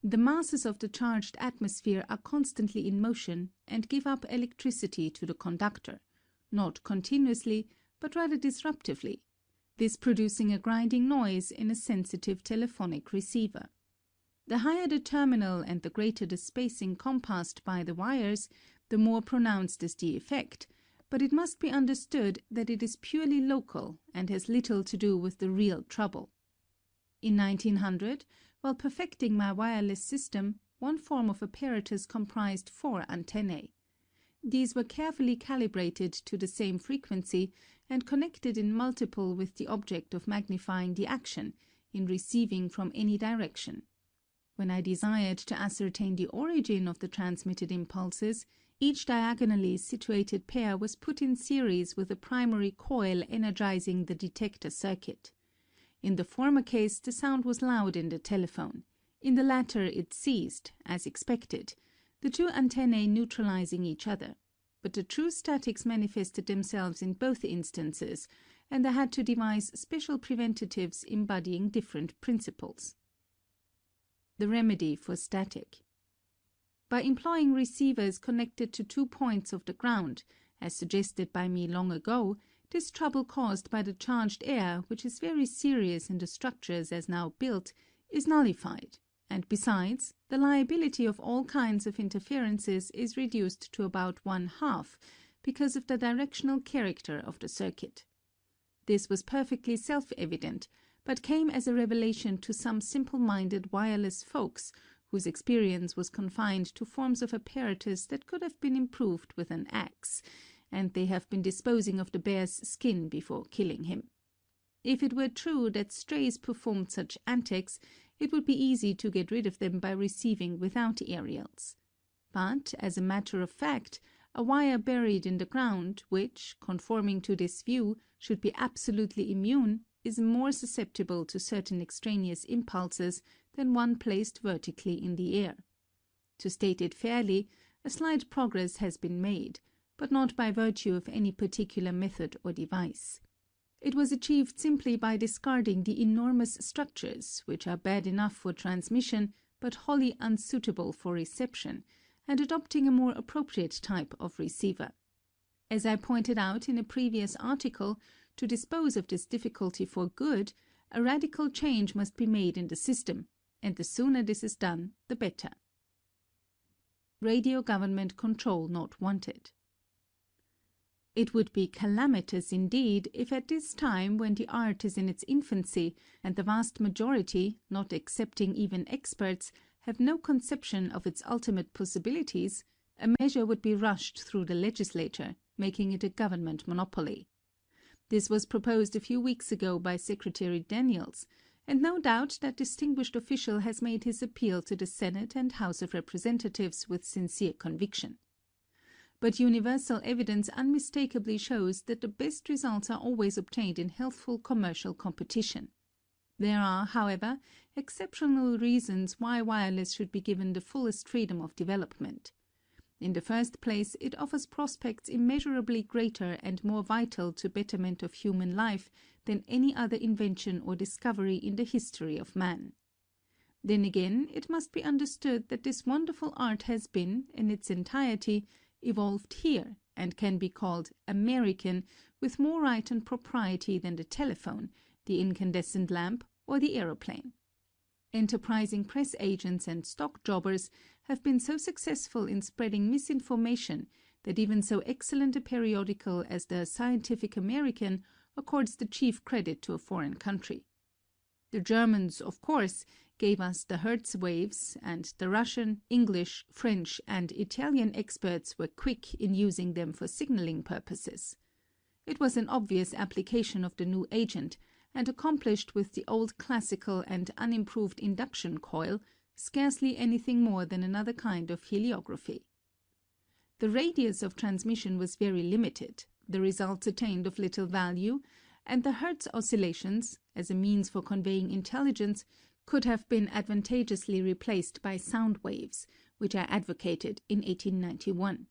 The masses of the charged atmosphere are constantly in motion and give up electricity to the conductor, not continuously, but rather disruptively, this producing a grinding noise in a sensitive telephonic receiver. The higher the terminal and the greater the space encompassed by the wires, the more pronounced is the effect, but it must be understood that it is purely local and has little to do with the real trouble. In 1900, while perfecting my wireless system, one form of apparatus comprised 4 antennae. These were carefully calibrated to the same frequency and connected in multiple with the object of magnifying the action in receiving from any direction. When I desired to ascertain the origin of the transmitted impulses, each diagonally situated pair was put in series with a primary coil energizing the detector circuit. In the former case, the sound was loud in the telephone. In the latter, it ceased, as expected, the 2 antennae neutralizing each other. But the true statics manifested themselves in both instances, and I had to devise special preventatives embodying different principles. The remedy for static. By employing receivers connected to 2 points of the ground, as suggested by me long ago, this trouble caused by the charged air, which is very serious in the structures as now built, is nullified, and besides, the liability of all kinds of interferences is reduced to about 1/2 because of the directional character of the circuit. This was perfectly self-evident, but came as a revelation to some simple-minded wireless folks whose experience was confined to forms of apparatus that could have been improved with an axe, and they have been disposing of the bear's skin before killing him. If it were true that strays performed such antics, it would be easy to get rid of them by receiving without aerials. But, as a matter of fact, a wire buried in the ground, which, conforming to this view, should be absolutely immune, is more susceptible to certain extraneous impulses than one placed vertically in the air. To state it fairly, a slight progress has been made, but not by virtue of any particular method or device. It was achieved simply by discarding the enormous structures, which are bad enough for transmission, but wholly unsuitable for reception, and adopting a more appropriate type of receiver. As I pointed out in a previous article, to dispose of this difficulty for good, a radical change must be made in the system, and the sooner this is done, the better. Radio government control not wanted. It would be calamitous indeed if at this time, when the art is in its infancy, and the vast majority, not excepting even experts, have no conception of its ultimate possibilities, a measure would be rushed through the legislature, making it a government monopoly. This was proposed a few weeks ago by Secretary Daniels, and no doubt that distinguished official has made his appeal to the Senate and House of Representatives with sincere conviction. But universal evidence unmistakably shows that the best results are always obtained in healthful commercial competition. There are, however, exceptional reasons why wireless should be given the fullest freedom of development. In the first place, it offers prospects immeasurably greater and more vital to betterment of human life than any other invention or discovery in the history of man. Then again, it must be understood that this wonderful art has been, in its entirety, evolved here, and can be called American with more right and propriety than the telephone, the incandescent lamp, or the aeroplane. Enterprising press agents and stock jobbers have been so successful in spreading misinformation that even so excellent a periodical as the Scientific American accords the chief credit to a foreign country. The Germans, of course, gave us the Hertz waves, and the Russian, English, French, and Italian experts were quick in using them for signaling purposes. It was an obvious application of the new agent, and accomplished with the old classical and unimproved induction coil, scarcely anything more than another kind of heliography. The radius of transmission was very limited, the results attained of little value, and the Hertz oscillations, as a means for conveying intelligence, could have been advantageously replaced by sound waves, which I advocated in 1891.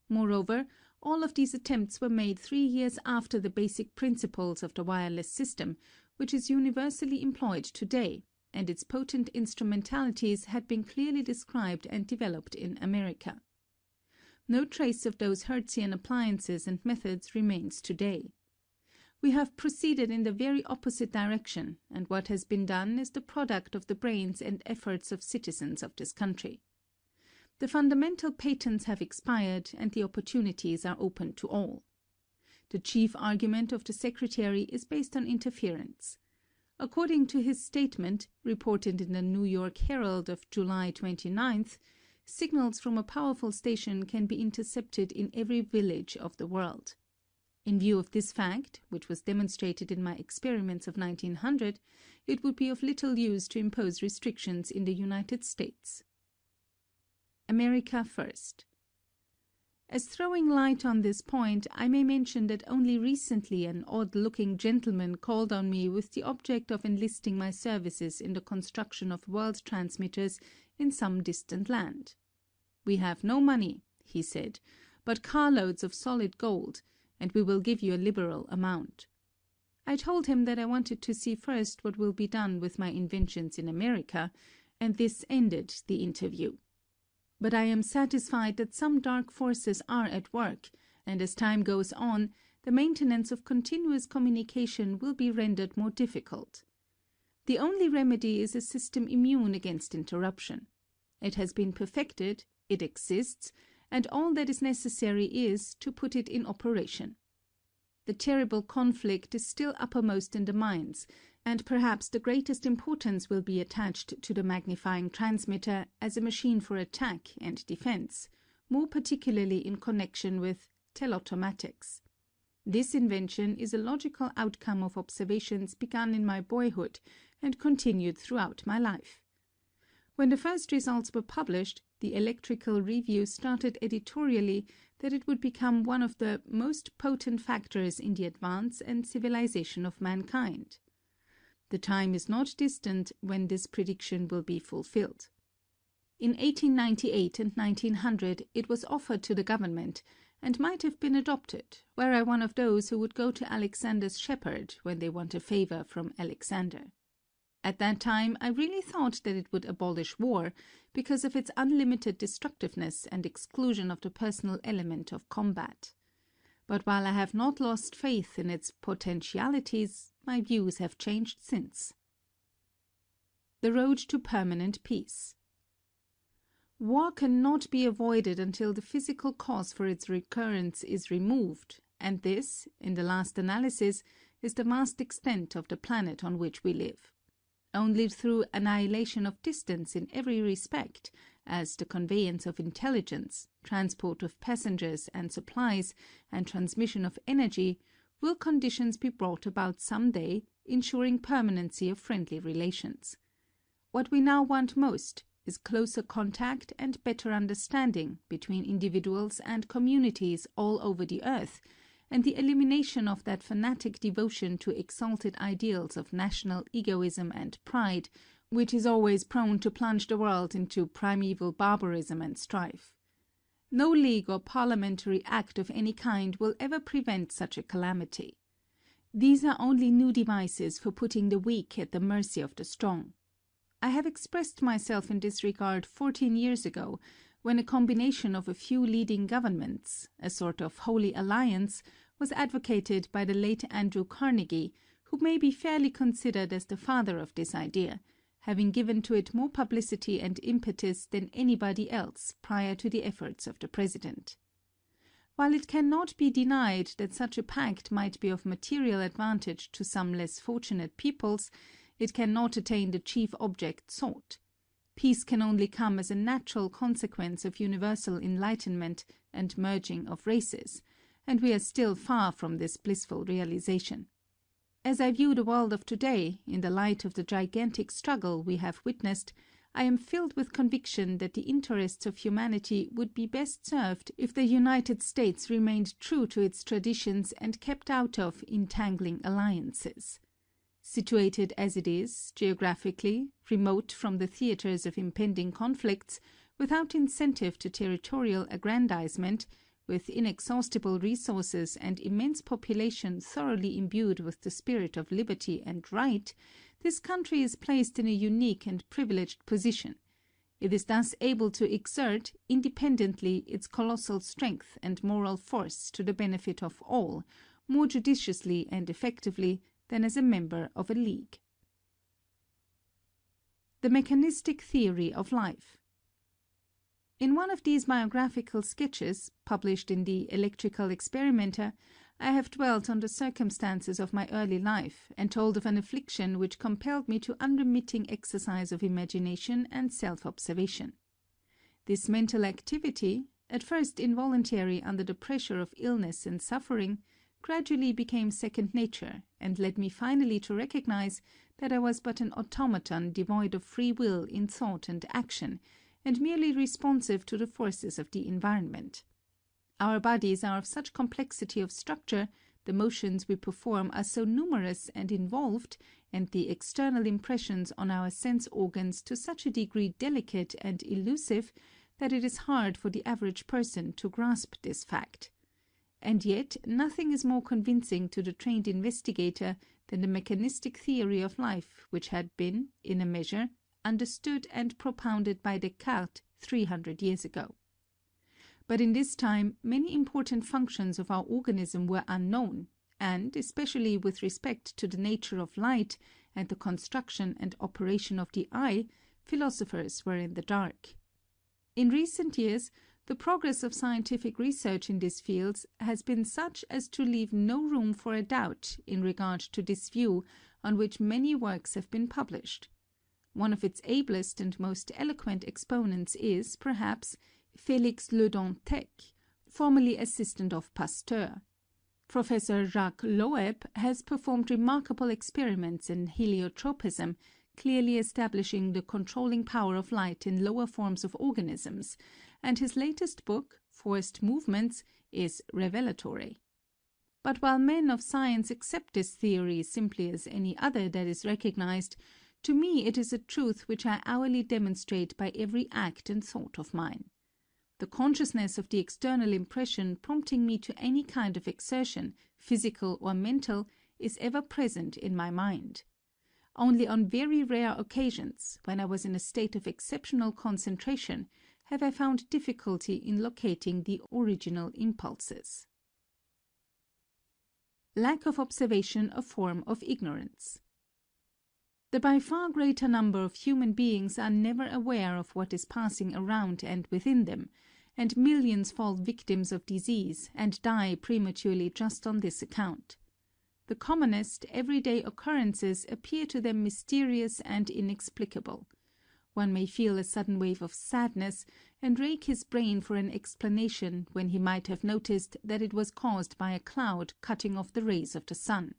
Moreover, All of these attempts were made 3 years after the basic principles of the wireless system, which is universally employed today, and its potent instrumentalities had been clearly described and developed in America. No trace of those Hertzian appliances and methods remains today. We have proceeded in the very opposite direction, and what has been done is the product of the brains and efforts of citizens of this country. The fundamental patents have expired, and the opportunities are open to all. The chief argument of the Secretary is based on interference. According to his statement, reported in the New York Herald of July 29th, signals from a powerful station can be intercepted in every village of the world. In view of this fact, which was demonstrated in my experiments of 1900, it would be of little use to impose restrictions in the United States. America first. As throwing light on this point, I may mention that only recently an odd-looking gentleman called on me with the object of enlisting my services in the construction of world transmitters in some distant land. "We have no money," he said, "but carloads of solid gold, and we will give you a liberal amount." I told him that I wanted to see first what will be done with my inventions in America, and this ended the interview. But I am satisfied that some dark forces are at work, and as time goes on, the maintenance of continuous communication will be rendered more difficult. The only remedy is a system immune against interruption. It has been perfected, it exists, and all that is necessary is to put it in operation. The terrible conflict is still uppermost in the minds, and perhaps the greatest importance will be attached to the magnifying transmitter as a machine for attack and defense, more particularly in connection with telautomatics. This invention is a logical outcome of observations begun in my boyhood and continued throughout my life. When the first results were published, the Electrical Review started editorially that it would become one of the most potent factors in the advance and civilization of mankind. The time is not distant when this prediction will be fulfilled. In 1898 and 1900 it was offered to the government, and might have been adopted, were I one of those who would go to Alexander's shepherd when they want a favor from Alexander. At that time I really thought that it would abolish war, because of its unlimited destructiveness and exclusion of the personal element of combat. But while I have not lost faith in its potentialities, my views have changed since. The road to permanent peace. War cannot be avoided until the physical cause for its recurrence is removed, and this, in the last analysis, is the vast extent of the planet on which we live. Only through annihilation of distance in every respect, as the conveyance of intelligence, transport of passengers and supplies, and transmission of energy, will conditions be brought about some day, ensuring permanency of friendly relations. What we now want most is closer contact and better understanding between individuals and communities all over the earth, and the elimination of that fanatic devotion to exalted ideals of national egoism and pride, which is always prone to plunge the world into primeval barbarism and strife. No league or parliamentary act of any kind will ever prevent such a calamity. These are only new devices for putting the weak at the mercy of the strong. I have expressed myself in this regard 14 years ago, when a combination of a few leading governments, a sort of holy alliance, was advocated by the late Andrew Carnegie, who may be fairly considered as the father of this idea, having given to it more publicity and impetus than anybody else prior to the efforts of the President. While it cannot be denied that such a pact might be of material advantage to some less fortunate peoples, it cannot attain the chief object sought. Peace can only come as a natural consequence of universal enlightenment and merging of races, and we are still far from this blissful realization. As I view the world of today, in the light of the gigantic struggle we have witnessed, I am filled with conviction that the interests of humanity would be best served if the United States remained true to its traditions and kept out of entangling alliances. Situated as it is, geographically, remote from the theaters of impending conflicts, without incentive to territorial aggrandizement, With inexhaustible resources and immense population thoroughly imbued with the spirit of liberty and right, this country is placed in a unique and privileged position. It is thus able to exert, independently, its colossal strength and moral force to the benefit of all, more judiciously and effectively than as a member of a league. The mechanistic theory of life. In one of these biographical sketches, published in the Electrical Experimenter, I have dwelt on the circumstances of my early life, and told of an affliction which compelled me to unremitting exercise of imagination and self-observation. This mental activity, at first involuntary under the pressure of illness and suffering, gradually became second nature, and led me finally to recognize that I was but an automaton devoid of free will in thought and action, and merely responsive to the forces of the environment. Our bodies are of such complexity of structure, the motions we perform are so numerous and involved, and the external impressions on our sense organs to such a degree delicate and elusive, that it is hard for the average person to grasp this fact. And yet nothing is more convincing to the trained investigator than the mechanistic theory of life which had been, in a measure, understood and propounded by Descartes 300 years ago. But in this time many important functions of our organism were unknown, and, especially with respect to the nature of light and the construction and operation of the eye, philosophers were in the dark. In recent years, the progress of scientific research in these fields has been such as to leave no room for a doubt in regard to this view, on which many works have been published. One of its ablest and most eloquent exponents is, perhaps, Félix Le Dantec, formerly assistant of Pasteur. Professor Jacques Loeb has performed remarkable experiments in heliotropism, clearly establishing the controlling power of light in lower forms of organisms, and his latest book, Forced Movements, is revelatory. But while men of science accept this theory simply as any other that is recognized, to me it is a truth which I hourly demonstrate by every act and thought of mine. The consciousness of the external impression prompting me to any kind of exertion, physical or mental, is ever present in my mind. Only on very rare occasions, when I was in a state of exceptional concentration, have I found difficulty in locating the original impulses. Lack of observation a form of ignorance. The by far greater number of human beings are never aware of what is passing around and within them, and millions fall victims of disease and die prematurely just on this account. The commonest, everyday occurrences appear to them mysterious and inexplicable. One may feel a sudden wave of sadness, and rake his brain for an explanation when he might have noticed that it was caused by a cloud cutting off the rays of the sun.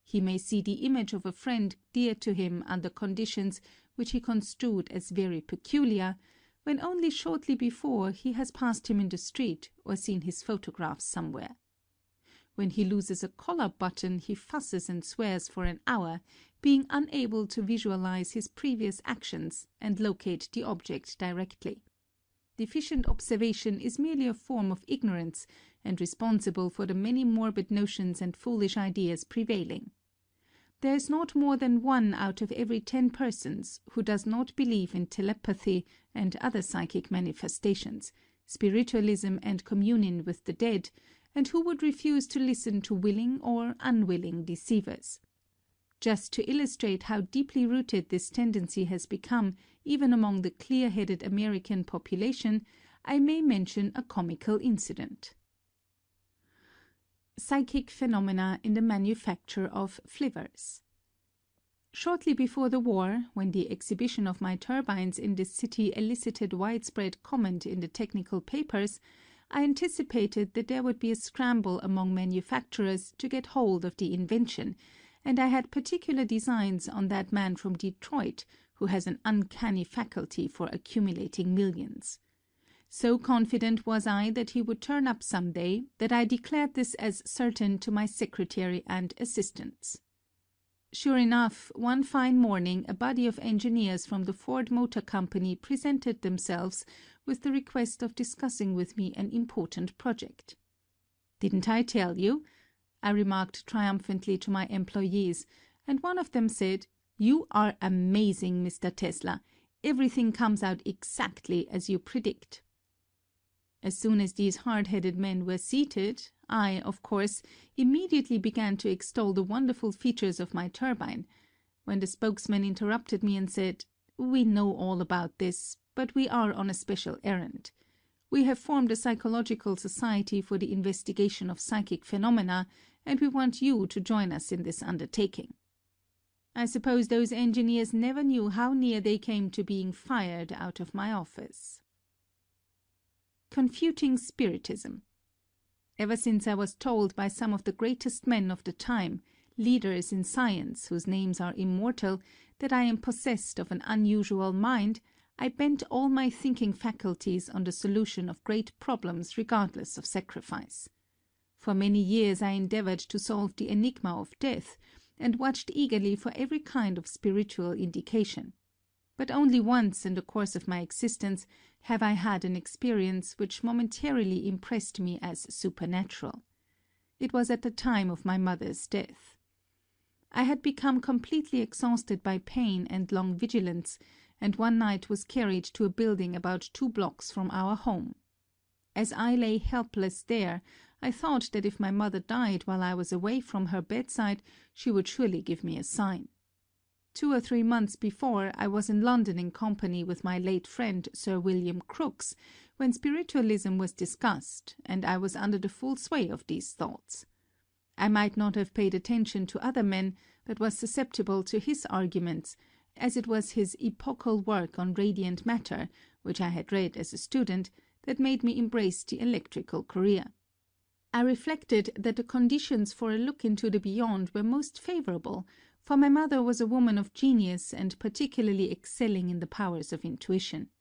He may see the image of a friend dear to him under conditions which he construed as very peculiar, when only shortly before he has passed him in the street or seen his photograph somewhere. When he loses a collar button, he fusses and swears for an hour, being unable to visualize his previous actions and locate the object directly. Deficient observation is merely a form of ignorance, and responsible for the many morbid notions and foolish ideas prevailing. There is not more than 1 out of every 10 persons who does not believe in telepathy and other psychic manifestations, spiritualism and communion with the dead, and who would refuse to listen to willing or unwilling deceivers. Just to illustrate how deeply rooted this tendency has become even among the clear-headed American population, I may mention a comical incident. Psychic phenomena in the manufacture of flivvers. Shortly before the war, when the exhibition of my turbines in this city elicited widespread comment in the technical papers, I anticipated that there would be a scramble among manufacturers to get hold of the invention, and I had particular designs on that man from Detroit who has an uncanny faculty for accumulating millions. So confident was I that he would turn up some day that I declared this as certain to my secretary and assistants. Sure enough, one fine morning a body of engineers from the Ford Motor Company presented themselves with the request of discussing with me an important project. "Didn't I tell you?" I remarked triumphantly to my employees, and one of them said, "You are amazing, Mr. Tesla. Everything comes out exactly as you predict." As soon as these hard-headed men were seated, I, of course, immediately began to extol the wonderful features of my turbine, when the spokesman interrupted me and said, "We know all about this, but we are on a special errand. We have formed a psychological society for the investigation of psychic phenomena, and we want you to join us in this undertaking." I suppose those engineers never knew how near they came to being fired out of my office. Confuting Spiritism. Ever since I was told by some of the greatest men of the time, leaders in science whose names are immortal, that I am possessed of an unusual mind, I bent all my thinking faculties on the solution of great problems regardless of sacrifice. For many years I endeavored to solve the enigma of death, and watched eagerly for every kind of spiritual indication. But only once in the course of my existence have I had an experience which momentarily impressed me as supernatural. It was at the time of my mother's death. I had become completely exhausted by pain and long vigilance, and one night was carried to a building about 2 blocks from our home. As I lay helpless there, I thought that if my mother died while I was away from her bedside, she would surely give me a sign. 2 or 3 months before, I was in London in company with my late friend Sir William Crookes, when spiritualism was discussed, and I was under the full sway of these thoughts. I might not have paid attention to other men, but was susceptible to his arguments, as it was his epochal work on radiant matter, which I had read as a student, that made me embrace the electrical career. I reflected that the conditions for a look into the beyond were most favorable, for my mother was a woman of genius and particularly excelling in the powers of intuition.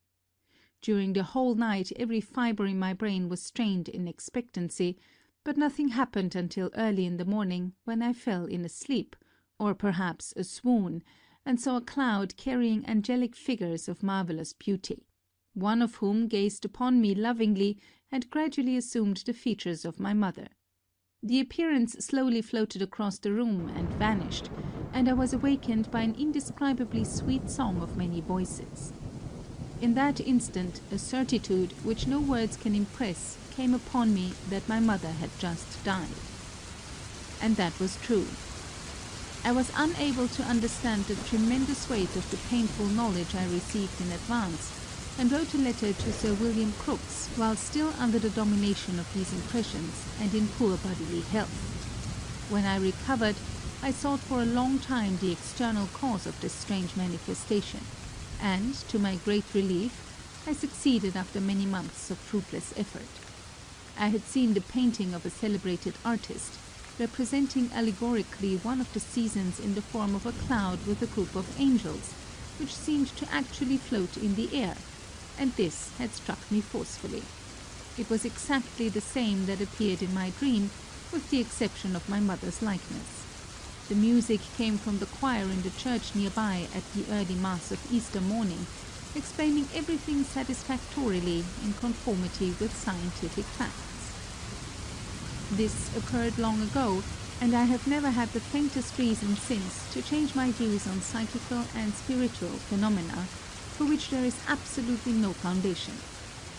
During the whole night every fibre in my brain was strained in expectancy, but nothing happened until early in the morning, when I fell in a sleep, or perhaps a swoon, and saw a cloud carrying angelic figures of marvellous beauty, one of whom gazed upon me lovingly and gradually assumed the features of my mother. The appearance slowly floated across the room and vanished, and I was awakened by an indescribably sweet song of many voices. In that instant a certitude which no words can impress came upon me that my mother had just died. And that was true. I was unable to understand the tremendous weight of the painful knowledge I received in advance, and wrote a letter to Sir William Crookes while still under the domination of these impressions and in poor bodily health. When I recovered, I sought for a long time the external cause of this strange manifestation, and, to my great relief, I succeeded after many months of fruitless effort. I had seen the painting of a celebrated artist, representing allegorically one of the seasons in the form of a cloud with a group of angels, which seemed to actually float in the air, and this had struck me forcefully. It was exactly the same that appeared in my dream, with the exception of my mother's likeness. The music came from the choir in the church nearby at the early Mass of Easter morning, explaining everything satisfactorily in conformity with scientific facts. This occurred long ago, and I have never had the faintest reason since to change my views on psychical and spiritual phenomena, for which there is absolutely no foundation.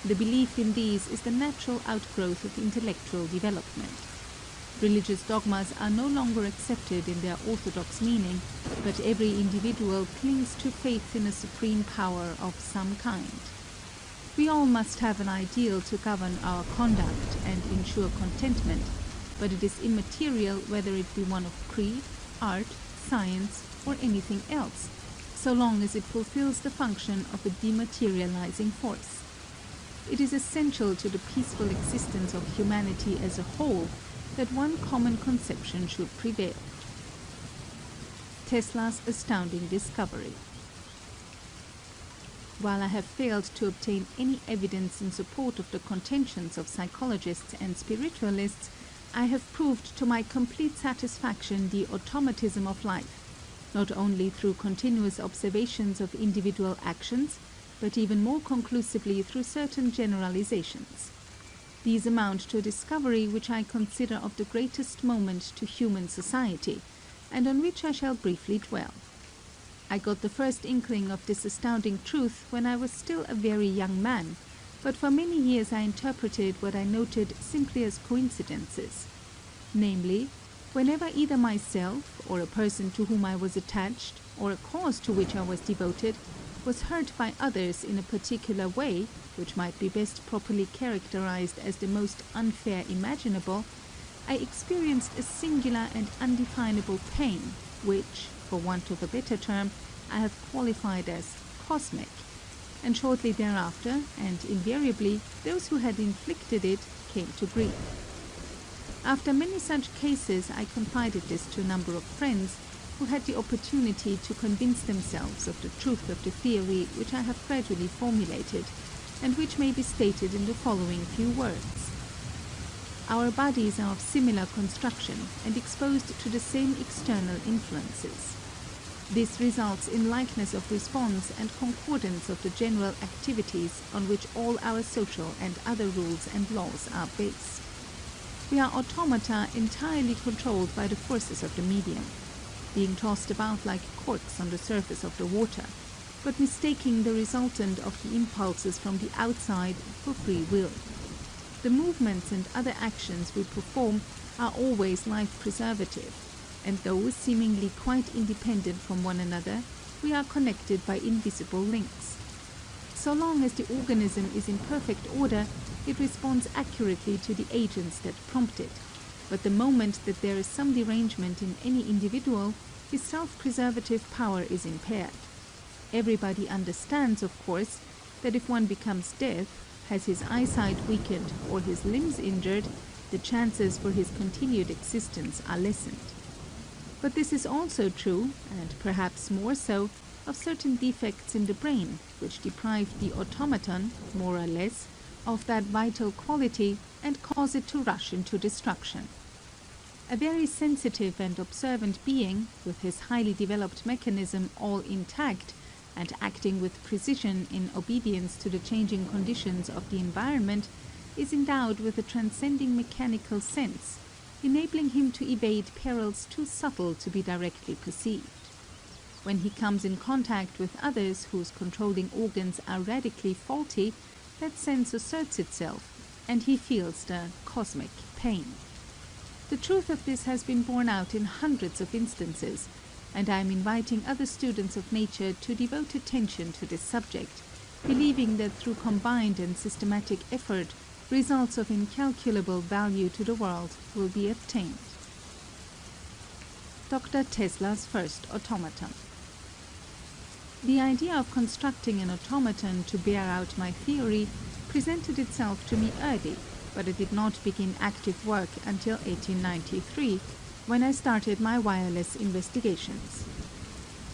The belief in these is the natural outgrowth of intellectual development. Religious dogmas are no longer accepted in their orthodox meaning, but every individual clings to faith in a supreme power of some kind. We all must have an ideal to govern our conduct and ensure contentment, but it is immaterial whether it be one of creed, art, science, or anything else, so long as it fulfills the function of a dematerializing force. It is essential to the peaceful existence of humanity as a whole that one common conception should prevail. Tesla's astounding discovery. While I have failed to obtain any evidence in support of the contentions of psychologists and spiritualists, I have proved to my complete satisfaction the automatism of life, not only through continuous observations of individual actions, but even more conclusively through certain generalizations. These amount to a discovery which I consider of the greatest moment to human society, and on which I shall briefly dwell. I got the first inkling of this astounding truth when I was still a very young man, but for many years I interpreted what I noted simply as coincidences. Namely, whenever either myself, or a person to whom I was attached, or a cause to which I was devoted, was hurt by others in a particular way, which might be best properly characterized as the most unfair imaginable, I experienced a singular and undefinable pain, which, for want of a better term, I have qualified as cosmic, and shortly thereafter, and invariably, those who had inflicted it came to grief. After many such cases, I confided this to a number of friends, who had the opportunity to convince themselves of the truth of the theory which I have gradually formulated, and which may be stated in the following few words. Our bodies are of similar construction and exposed to the same external influences. This results in likeness of response and concordance of the general activities on which all our social and other rules and laws are based. We are automata entirely controlled by the forces of the medium, being tossed about like corks on the surface of the water, but mistaking the resultant of the impulses from the outside for free will. The movements and other actions we perform are always life-preservative, and though seemingly quite independent from one another, we are connected by invisible links. So long as the organism is in perfect order, it responds accurately to the agents that prompt it, but the moment that there is some derangement in any individual, his self-preservative power is impaired. Everybody understands, of course, that if one becomes deaf, has his eyesight weakened or his limbs injured, the chances for his continued existence are lessened. But this is also true, and perhaps more so, of certain defects in the brain, which deprive the automaton, more or less, of that vital quality and cause it to rush into destruction. A very sensitive and observant being, with his highly developed mechanism all intact, and acting with precision in obedience to the changing conditions of the environment, is endowed with a transcending mechanical sense, enabling him to evade perils too subtle to be directly perceived. When he comes in contact with others whose controlling organs are radically faulty, that sense asserts itself, and he feels the cosmic pain. The truth of this has been borne out in hundreds of instances, and I am inviting other students of nature to devote attention to this subject, believing that through combined and systematic effort, results of incalculable value to the world will be obtained. Dr. Tesla's first automaton. The idea of constructing an automaton to bear out my theory presented itself to me early, but it did not begin active work until 1893, when I started my wireless investigations.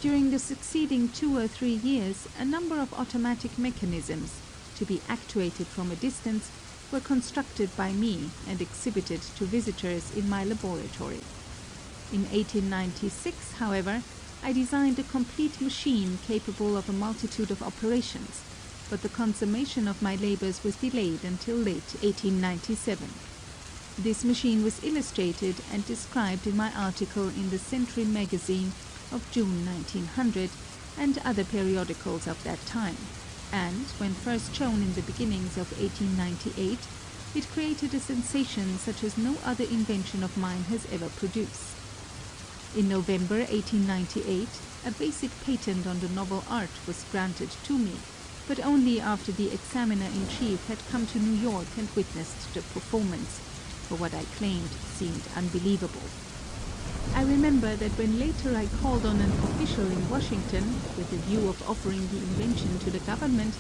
During the succeeding 2 or 3 years, a number of automatic mechanisms, to be actuated from a distance, were constructed by me and exhibited to visitors in my laboratory. In 1896, however, I designed a complete machine capable of a multitude of operations, but the consummation of my labors was delayed until late 1897. This machine was illustrated and described in my article in the Century magazine of June 1900 and other periodicals of that time, and, when first shown in the beginnings of 1898, it created a sensation such as no other invention of mine has ever produced. In November 1898, a basic patent on the novel art was granted to me, but only after the examiner-in-chief had come to New York and witnessed the performance, for what I claimed seemed unbelievable. I remember that when later I called on an official in Washington with the view of offering the invention to the government,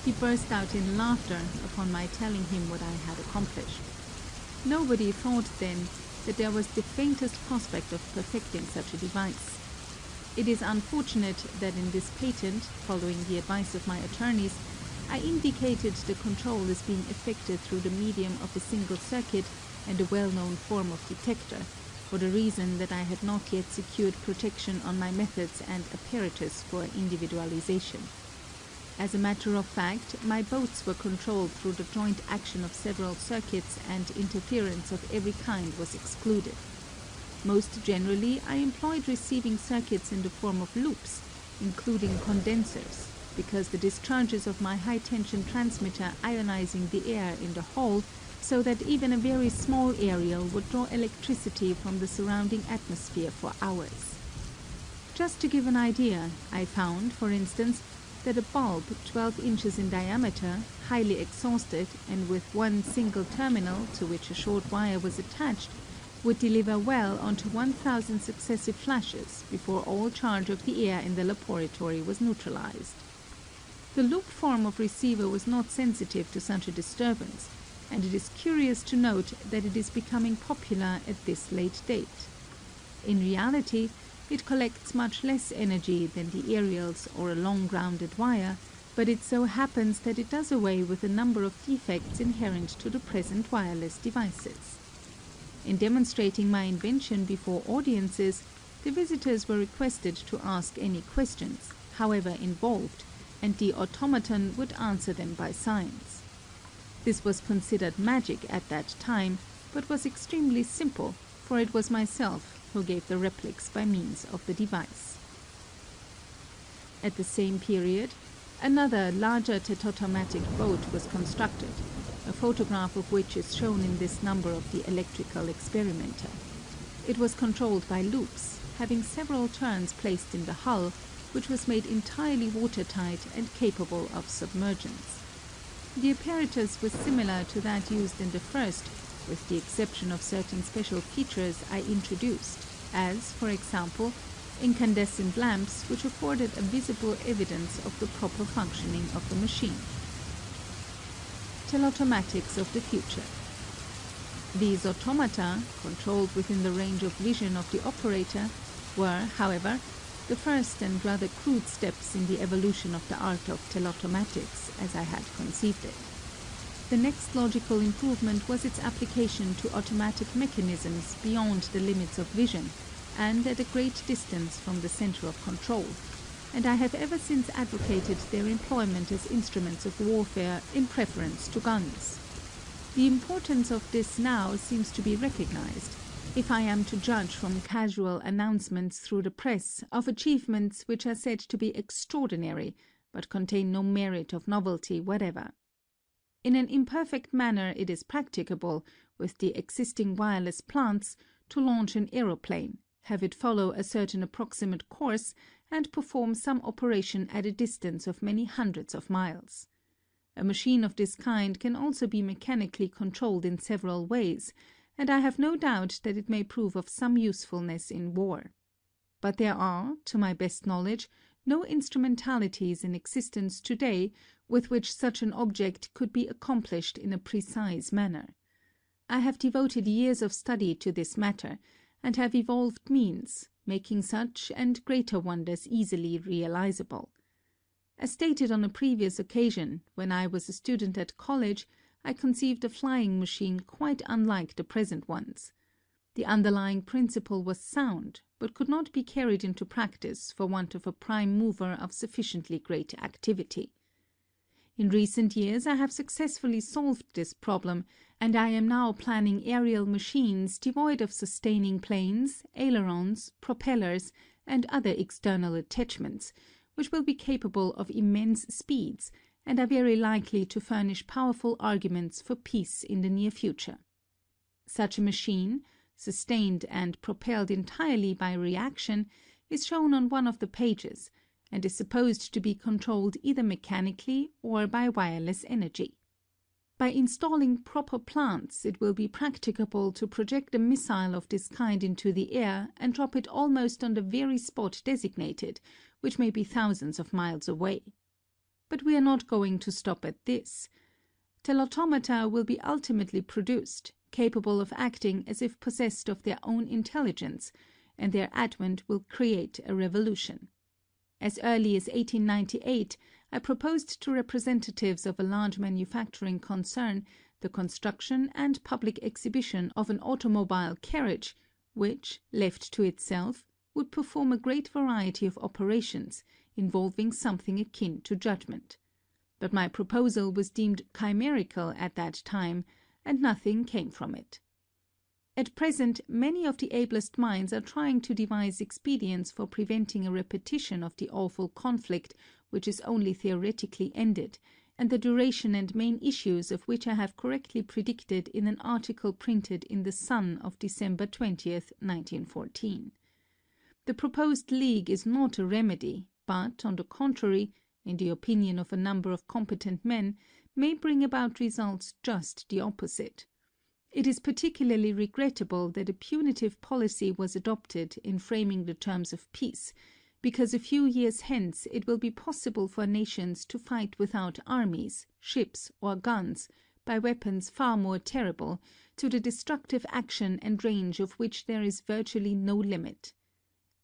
he burst out in laughter upon my telling him what I had accomplished. Nobody thought then that there was the faintest prospect of perfecting such a device. It is unfortunate that in this patent, following the advice of my attorneys, I indicated the control as being effected through the medium of a single circuit and a well-known form of detector, for the reason that I had not yet secured protection on my methods and apparatus for individualization. As a matter of fact, my boats were controlled through the joint action of several circuits, and interference of every kind was excluded. Most generally, I employed receiving circuits in the form of loops, including condensers, because the discharges of my high-tension transmitter ionizing the air in the hull, so that even a very small aerial would draw electricity from the surrounding atmosphere for hours. Just to give an idea, I found, for instance, that a bulb 12 inches in diameter, highly exhausted, and with one single terminal to which a short wire was attached, would deliver well onto 1,000 successive flashes before all charge of the air in the laboratory was neutralized. The loop form of receiver was not sensitive to such a disturbance, and it is curious to note that it is becoming popular at this late date. In reality, it collects much less energy than the aerials or a long-grounded wire, but it so happens that it does away with a number of defects inherent to the present wireless devices. In demonstrating my invention before audiences, the visitors were requested to ask any questions, however involved, and the automaton would answer them by signs. This was considered magic at that time, but was extremely simple, for it was myself who gave the replics by means of the device. At the same period, another larger tetotomatic boat was constructed, a photograph of which is shown in this number of the Electrical Experimenter. It was controlled by loops, having several turns placed in the hull, which was made entirely watertight and capable of submergence. The apparatus was similar to that used in the first, with the exception of certain special features I introduced, as, for example, incandescent lamps which afforded a visible evidence of the proper functioning of the machine. Telautomatics of the future. These automata, controlled within the range of vision of the operator, were, however, the first and rather crude steps in the evolution of the art of telautomatics as I had conceived it. The next logical improvement was its application to automatic mechanisms beyond the limits of vision and at a great distance from the center of control, and I have ever since advocated their employment as instruments of warfare in preference to guns. The importance of this now seems to be recognized, if I am to judge from casual announcements through the press of achievements which are said to be extraordinary, but contain no merit of novelty whatever. In an imperfect manner it is practicable, with the existing wireless plants, to launch an aeroplane, have it follow a certain approximate course, and perform some operation at a distance of many hundreds of miles. A machine of this kind can also be mechanically controlled in several ways, and I have no doubt that it may prove of some usefulness in war. But there are, to my best knowledge, no instrumentalities in existence today with which such an object could be accomplished in a precise manner. I have devoted years of study to this matter, and have evolved means, making such and greater wonders easily realizable. As stated on a previous occasion, when I was a student at college, I conceived a flying machine quite unlike the present ones. The underlying principle was sound, but could not be carried into practice for want of a prime mover of sufficiently great activity. In recent years I have successfully solved this problem, and I am now planning aerial machines devoid of sustaining planes, ailerons, propellers, and other external attachments, which will be capable of immense speeds, and are very likely to furnish powerful arguments for peace in the near future. Such a machine, sustained and propelled entirely by reaction, is shown on one of the pages, and is supposed to be controlled either mechanically or by wireless energy. By installing proper plants, it will be practicable to project a missile of this kind into the air and drop it almost on the very spot designated, which may be thousands of miles away. But we are not going to stop at this. Telautomata will be ultimately produced, capable of acting as if possessed of their own intelligence, and their advent will create a revolution. As early as 1898, I proposed to representatives of a large manufacturing concern the construction and public exhibition of an automobile carriage, which, left to itself, would perform a great variety of operations, involving something akin to judgment. But my proposal was deemed chimerical at that time, and nothing came from it. At present, many of the ablest minds are trying to devise expedients for preventing a repetition of the awful conflict which is only theoretically ended, and the duration and main issues of which I have correctly predicted in an article printed in The Sun of December 20th, 1914. The proposed league is not a remedy, but, on the contrary, in the opinion of a number of competent men, may bring about results just the opposite. It is particularly regrettable that a punitive policy was adopted in framing the terms of peace, because a few years hence it will be possible for nations to fight without armies, ships, or guns, by weapons far more terrible, to the destructive action and range of which there is virtually no limit.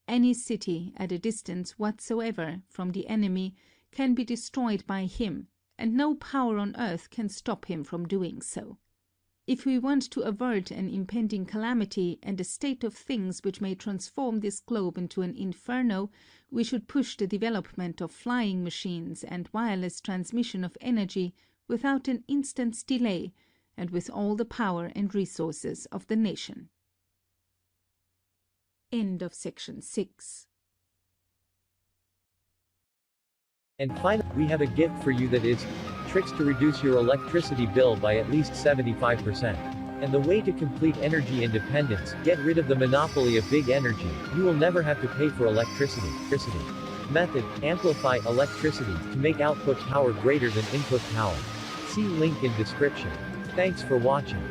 Any city, at a distance whatsoever from the enemy, can be destroyed by him, and no power on earth can stop him from doing so. If we want to avert an impending calamity and a state of things which may transform this globe into an inferno, we should push the development of flying machines and wireless transmission of energy without an instant's delay, and with all the power and resources of the nation. End of section 6. And finally, we have a gift for you that is tricks to reduce your electricity bill by at least 75%. And the way to complete energy independence, get rid of the monopoly of big energy. You will never have to pay for electricity. Method, amplify electricity to make output power greater than input power. See link in description. Thanks for watching.